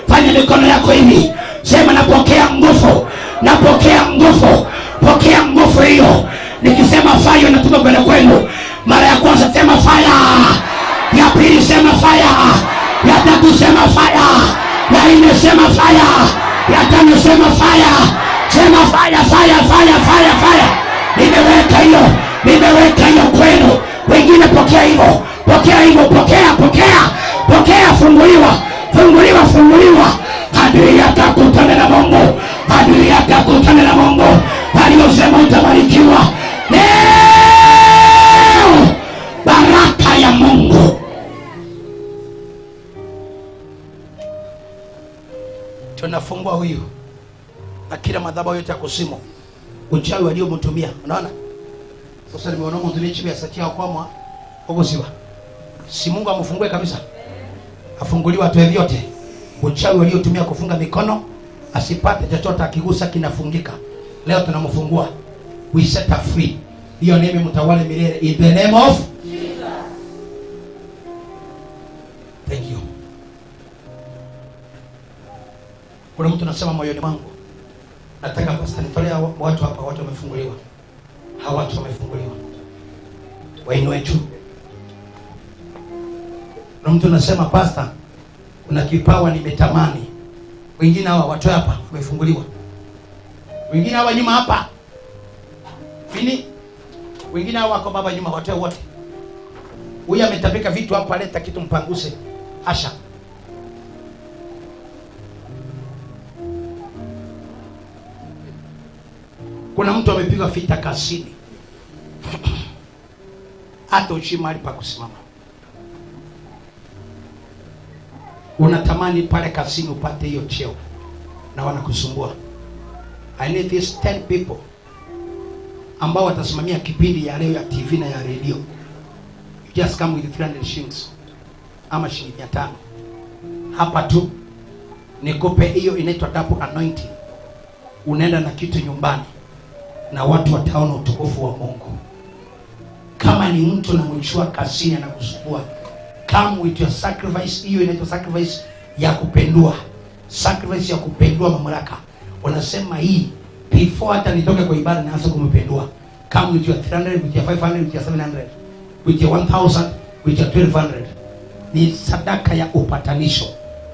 S3: Fanya mikono yako hivi. Sema napokea nguvu. Napokea nguvu. Pokea nguvu hiyo. Nikisema fire natuma kwenda kwenu. Mara ya kwanza sema fire. Ya pili sema fire. Ya tatu sema fire. Ya nne sema fire. Ya tano sema fire. Sema fire, fire, fire, fire, fire. Nimeweka hiyo. Nimeweka hiyo kwenu. Wengine pokea hivyo. Pokea hivyo, pokea, pokea. Pokea, funguliwa. Funguliwa, funguliwa. Adui yako akutane na Mungu. Adui yako akutane na Mungu. Aliyosema utabarikiwa. Leo baraka ya Mungu. Tunafungua huyu na kila madhabahu yote ya kuzimu. Uchawi waliomtumia. Unaona? Sasa nimeona mtu ni chibia satia kwa mwa ogoziwa. Si Mungu amfungue kabisa. Afunguliwa atoe vyote. Uchawi waliotumia kufunga mikono asipate chochote, akigusa kinafungika. Leo tunamfungua. We set her free. Hiyo neno mtawale milele in the name of Jesus. Thank you. Kuna mtu anasema moyoni mwangu, nataka pastor nitolea watu hapa, watu wamefunguliwa. Hawa watu wamefunguliwa. Wainue juu. Kuna mtu anasema pastor, kuna kipawa nimetamani. Wengine hawa watu hapa wamefunguliwa. Wengine hawa nyuma hapa Fini. Wengine hao wako baba nyuma watoe wote. Huyu ametapika vitu hapa, leta kitu mpanguse. Asha. Kuna mtu amepiga vita kasini. Hata uchi mahali pa kusimama. Unatamani pale kasini upate hiyo cheo na wanakusumbua. I need these 10 people ambao watasimamia kipindi ya leo ya TV na ya radio. You just come with 300 shillings ama shilingi 500. Hapa tu nikupe hiyo, inaitwa double anointing. Unaenda na kitu nyumbani na watu wataona utukufu wa Mungu. Kama ni mtu na mchua kasini anakusumbua, come with your sacrifice. Hiyo inaitwa sacrifice ya kupendua. Sacrifice ya kupendua mamlaka. Unasema hii before hata nitoke kwa ibada naanza kumpendua. Come with your 300, with your 500, with your 700, with your 1000, with your 1200. Ni sadaka ya upatanisho.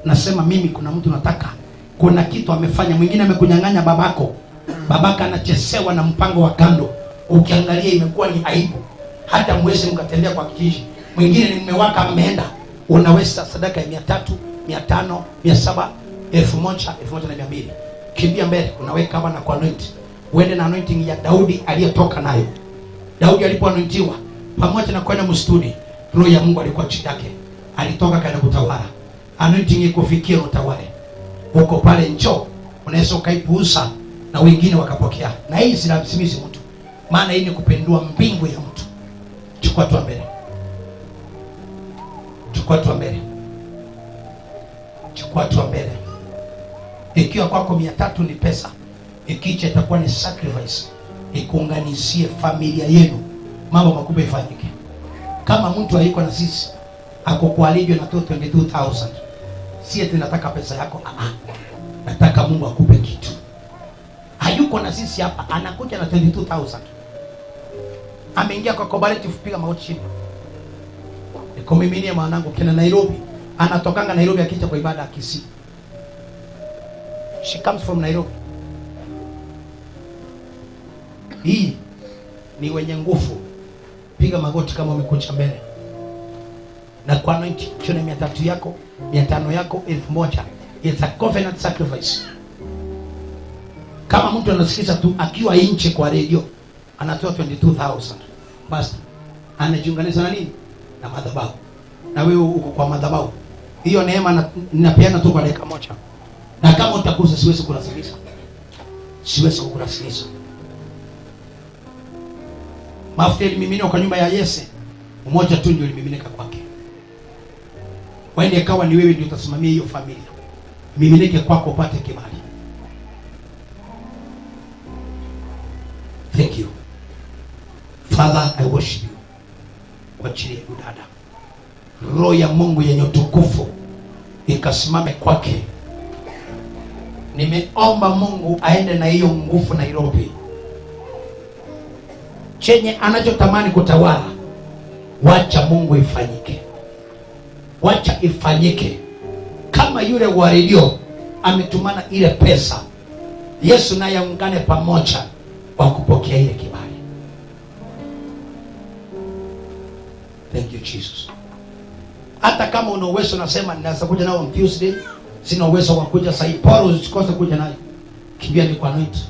S3: Nasema mimi kuna mtu nataka, kuna kitu amefanya, mwingine amekunyang'anya babako. Babaka anachesewa na mpango wa kando. Ukiangalia imekuwa ni aibu. Hata mwezi mkatembea kwa kijiji. Mwingine ni mmewaka ameenda. Unaweza sadaka ya 300, 500, 700, 1000, 1200. Kimbia mbele, unaweka hapa na kwa anointing. Uende na anointing ya Daudi aliyetoka nayo. Daudi alipoanointiwa pamoja na kwenda msituni, roho ya Mungu alikuwa chini yake. Alitoka kaenda kutawala. Anointing ikufikia utawale. Uko pale njoo, unaweza ukaipuuza na wengine wakapokea. Na hii silazimishi mtu. Maana hii ni kupendua mbingu ya mtu. Chukua tu mbele. Chukua tu mbele. Chukua tu mbele. Ikiwa kwako 300 ni pesa, ikicha itakuwa ni sacrifice. Ikuunganisie familia yenu, mambo makubwa ifanyike. Kama mtu haiko na sisi, ako kwa alijwe na 22,000. Si eti nataka pesa yako, nataka Mungu akupe kitu. Hayuko na sisi hapa, anakuja na 22,000. Ameingia kwa cooperative, piga magoti chini. Nikomiminie mwanangu kina Nairobi. Anatokanga Nairobi akija kwa ibada Kisii. She comes from Nairobi. Hii ni wenye nguvu. Piga magoti kama umekuja mbele. Na kwa anointing, chone 300 yako, 500 yako, 1000. It's a covenant sacrifice. Kama mtu anasikiza tu akiwa nje kwa radio, anatoa 22,000. Basi anajiunganisha na nini? Na madhabahu. Na wewe uko kwa madhabahu. Hiyo neema ninapeana tu kwa dakika moja. Na kama utakuza siwezi kulazimisha. Siwezi kukulazimisha. Mafuta ilimiminika kwa nyumba ya Yese. Mmoja tu ndio ilimiminika kwake. Waende kawa ni wewe ndio utasimamia hiyo familia. Miminike kwako upate kibali. Thank you. Father, I worship you. Kwa ajili ya dada. Roho ya Mungu yenye utukufu ikasimame kwake. Nimeomba Mungu aende na hiyo nguvu Nairobi. Chenye anachotamani kutawala, wacha Mungu ifanyike. Wacha ifanyike. Kama yule wa radio ametumana ile pesa, Yesu naye aungane pamoja wa kupokea ile kibali. Thank you Jesus. Hata kama una uwezo unasema ninaweza kuja nao on Tuesday, sina uwezo wa kuja sasa, Paulo usikose kuja nayo. Kimbia ni kwa anointing.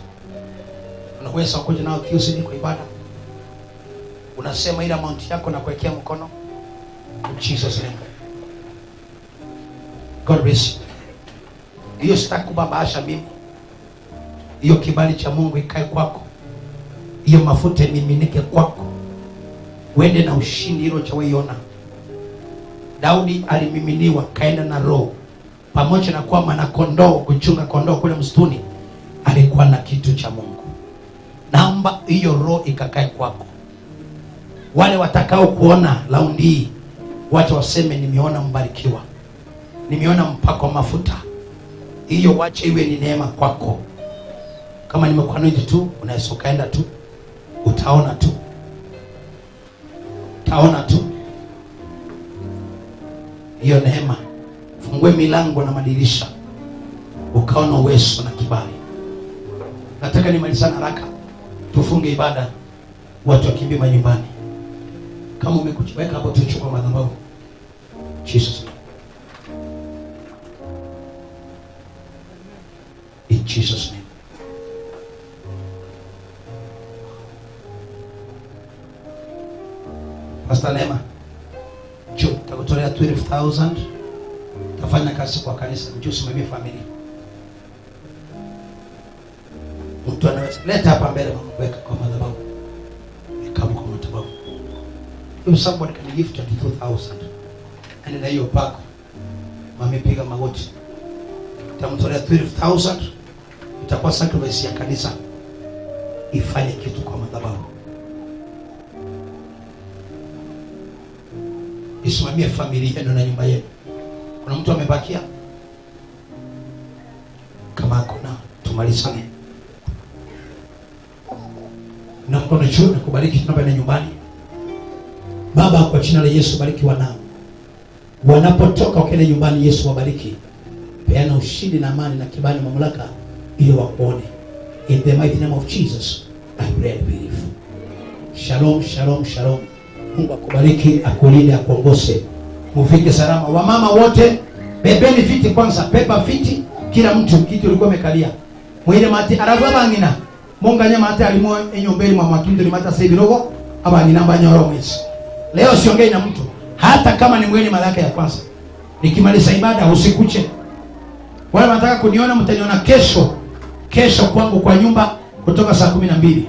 S3: Una uwezo wa kuja nao Tuesday kwa ibada. Unasema ile amount yako na kuwekea mkono. In Jesus name. God bless you. Hiyo sitakubabasha mimi. Hiyo kibali cha Mungu ikae kwako. Hiyo mafuta miminike kwako. Uende na ushindi hilo cha weiona. Daudi alimiminiwa kaenda na roho. Pamoja na kwamba na kondoo, kuchunga kondoo kule msituni, alikuwa na kitu cha Mungu. Naomba hiyo roho ikakae kwako. Wale watakao kuona laundi hii, wacha waseme nimeona mbarikiwa. Nimeona mpako mafuta. Hiyo wacha iwe ni neema kwako. Kama nimekuanointi tu, unaweza kaenda tu. Utaona tu. Utaona tu. Hiyo neema. Fungue milango na madirisha. Ukaona uwezo na kibali. Nataka nimalizane haraka. Tufunge ibada.
S1: watu wakimbie manyumbani. Kama umekuweka hapo tuchukua madhabahu. Jesus. In Jesus name. Pastor Nema, takutolea 12,000. Tafanya kazi kwa kanisa, njoo usimamie familia. Mtu anaweza leta hapa mbele mweka kwa madhabahu. Kama kwa madhabahu. If somebody can give 22,000. And na hiyo pako. Mami piga magoti. Tamtolea 12,000. Itakuwa sacrifice ya kanisa. Ifanye kitu kwa madhabahu. Isimamie familia yenu na nyumba yenu. Kuna mtu amebakia? Kama hakuna, tumalizane. Na mkono juu na kubariki tunapenda nyumbani. Baba, kwa jina la Yesu bariki wanao. Wanapotoka wakende nyumbani, Yesu wabariki. Peana ushindi na amani na kibali mamlaka ili wakuone. In the mighty name of Jesus, I pray and believe. Shalom, shalom, shalom. Mungu akubariki, akulinde, akuongoze. Mufike salama. Wamama wote, bebeni viti kwanza, beba viti, kila mtu kiti ulikuwa umekalia. Mwile mati aragwa bangina. Munga nyama hata alimo enyombeli mwa makindo ni mata sebi rogo, abangina mbanyoro mwezi. Leo siongei na mtu, hata kama ni mgeni mara yake ya kwanza. Nikimaliza ibada usikuche. Wale wanataka kuniona mtaniona kesho. Kesho kwangu kwa nyumba kutoka saa 12.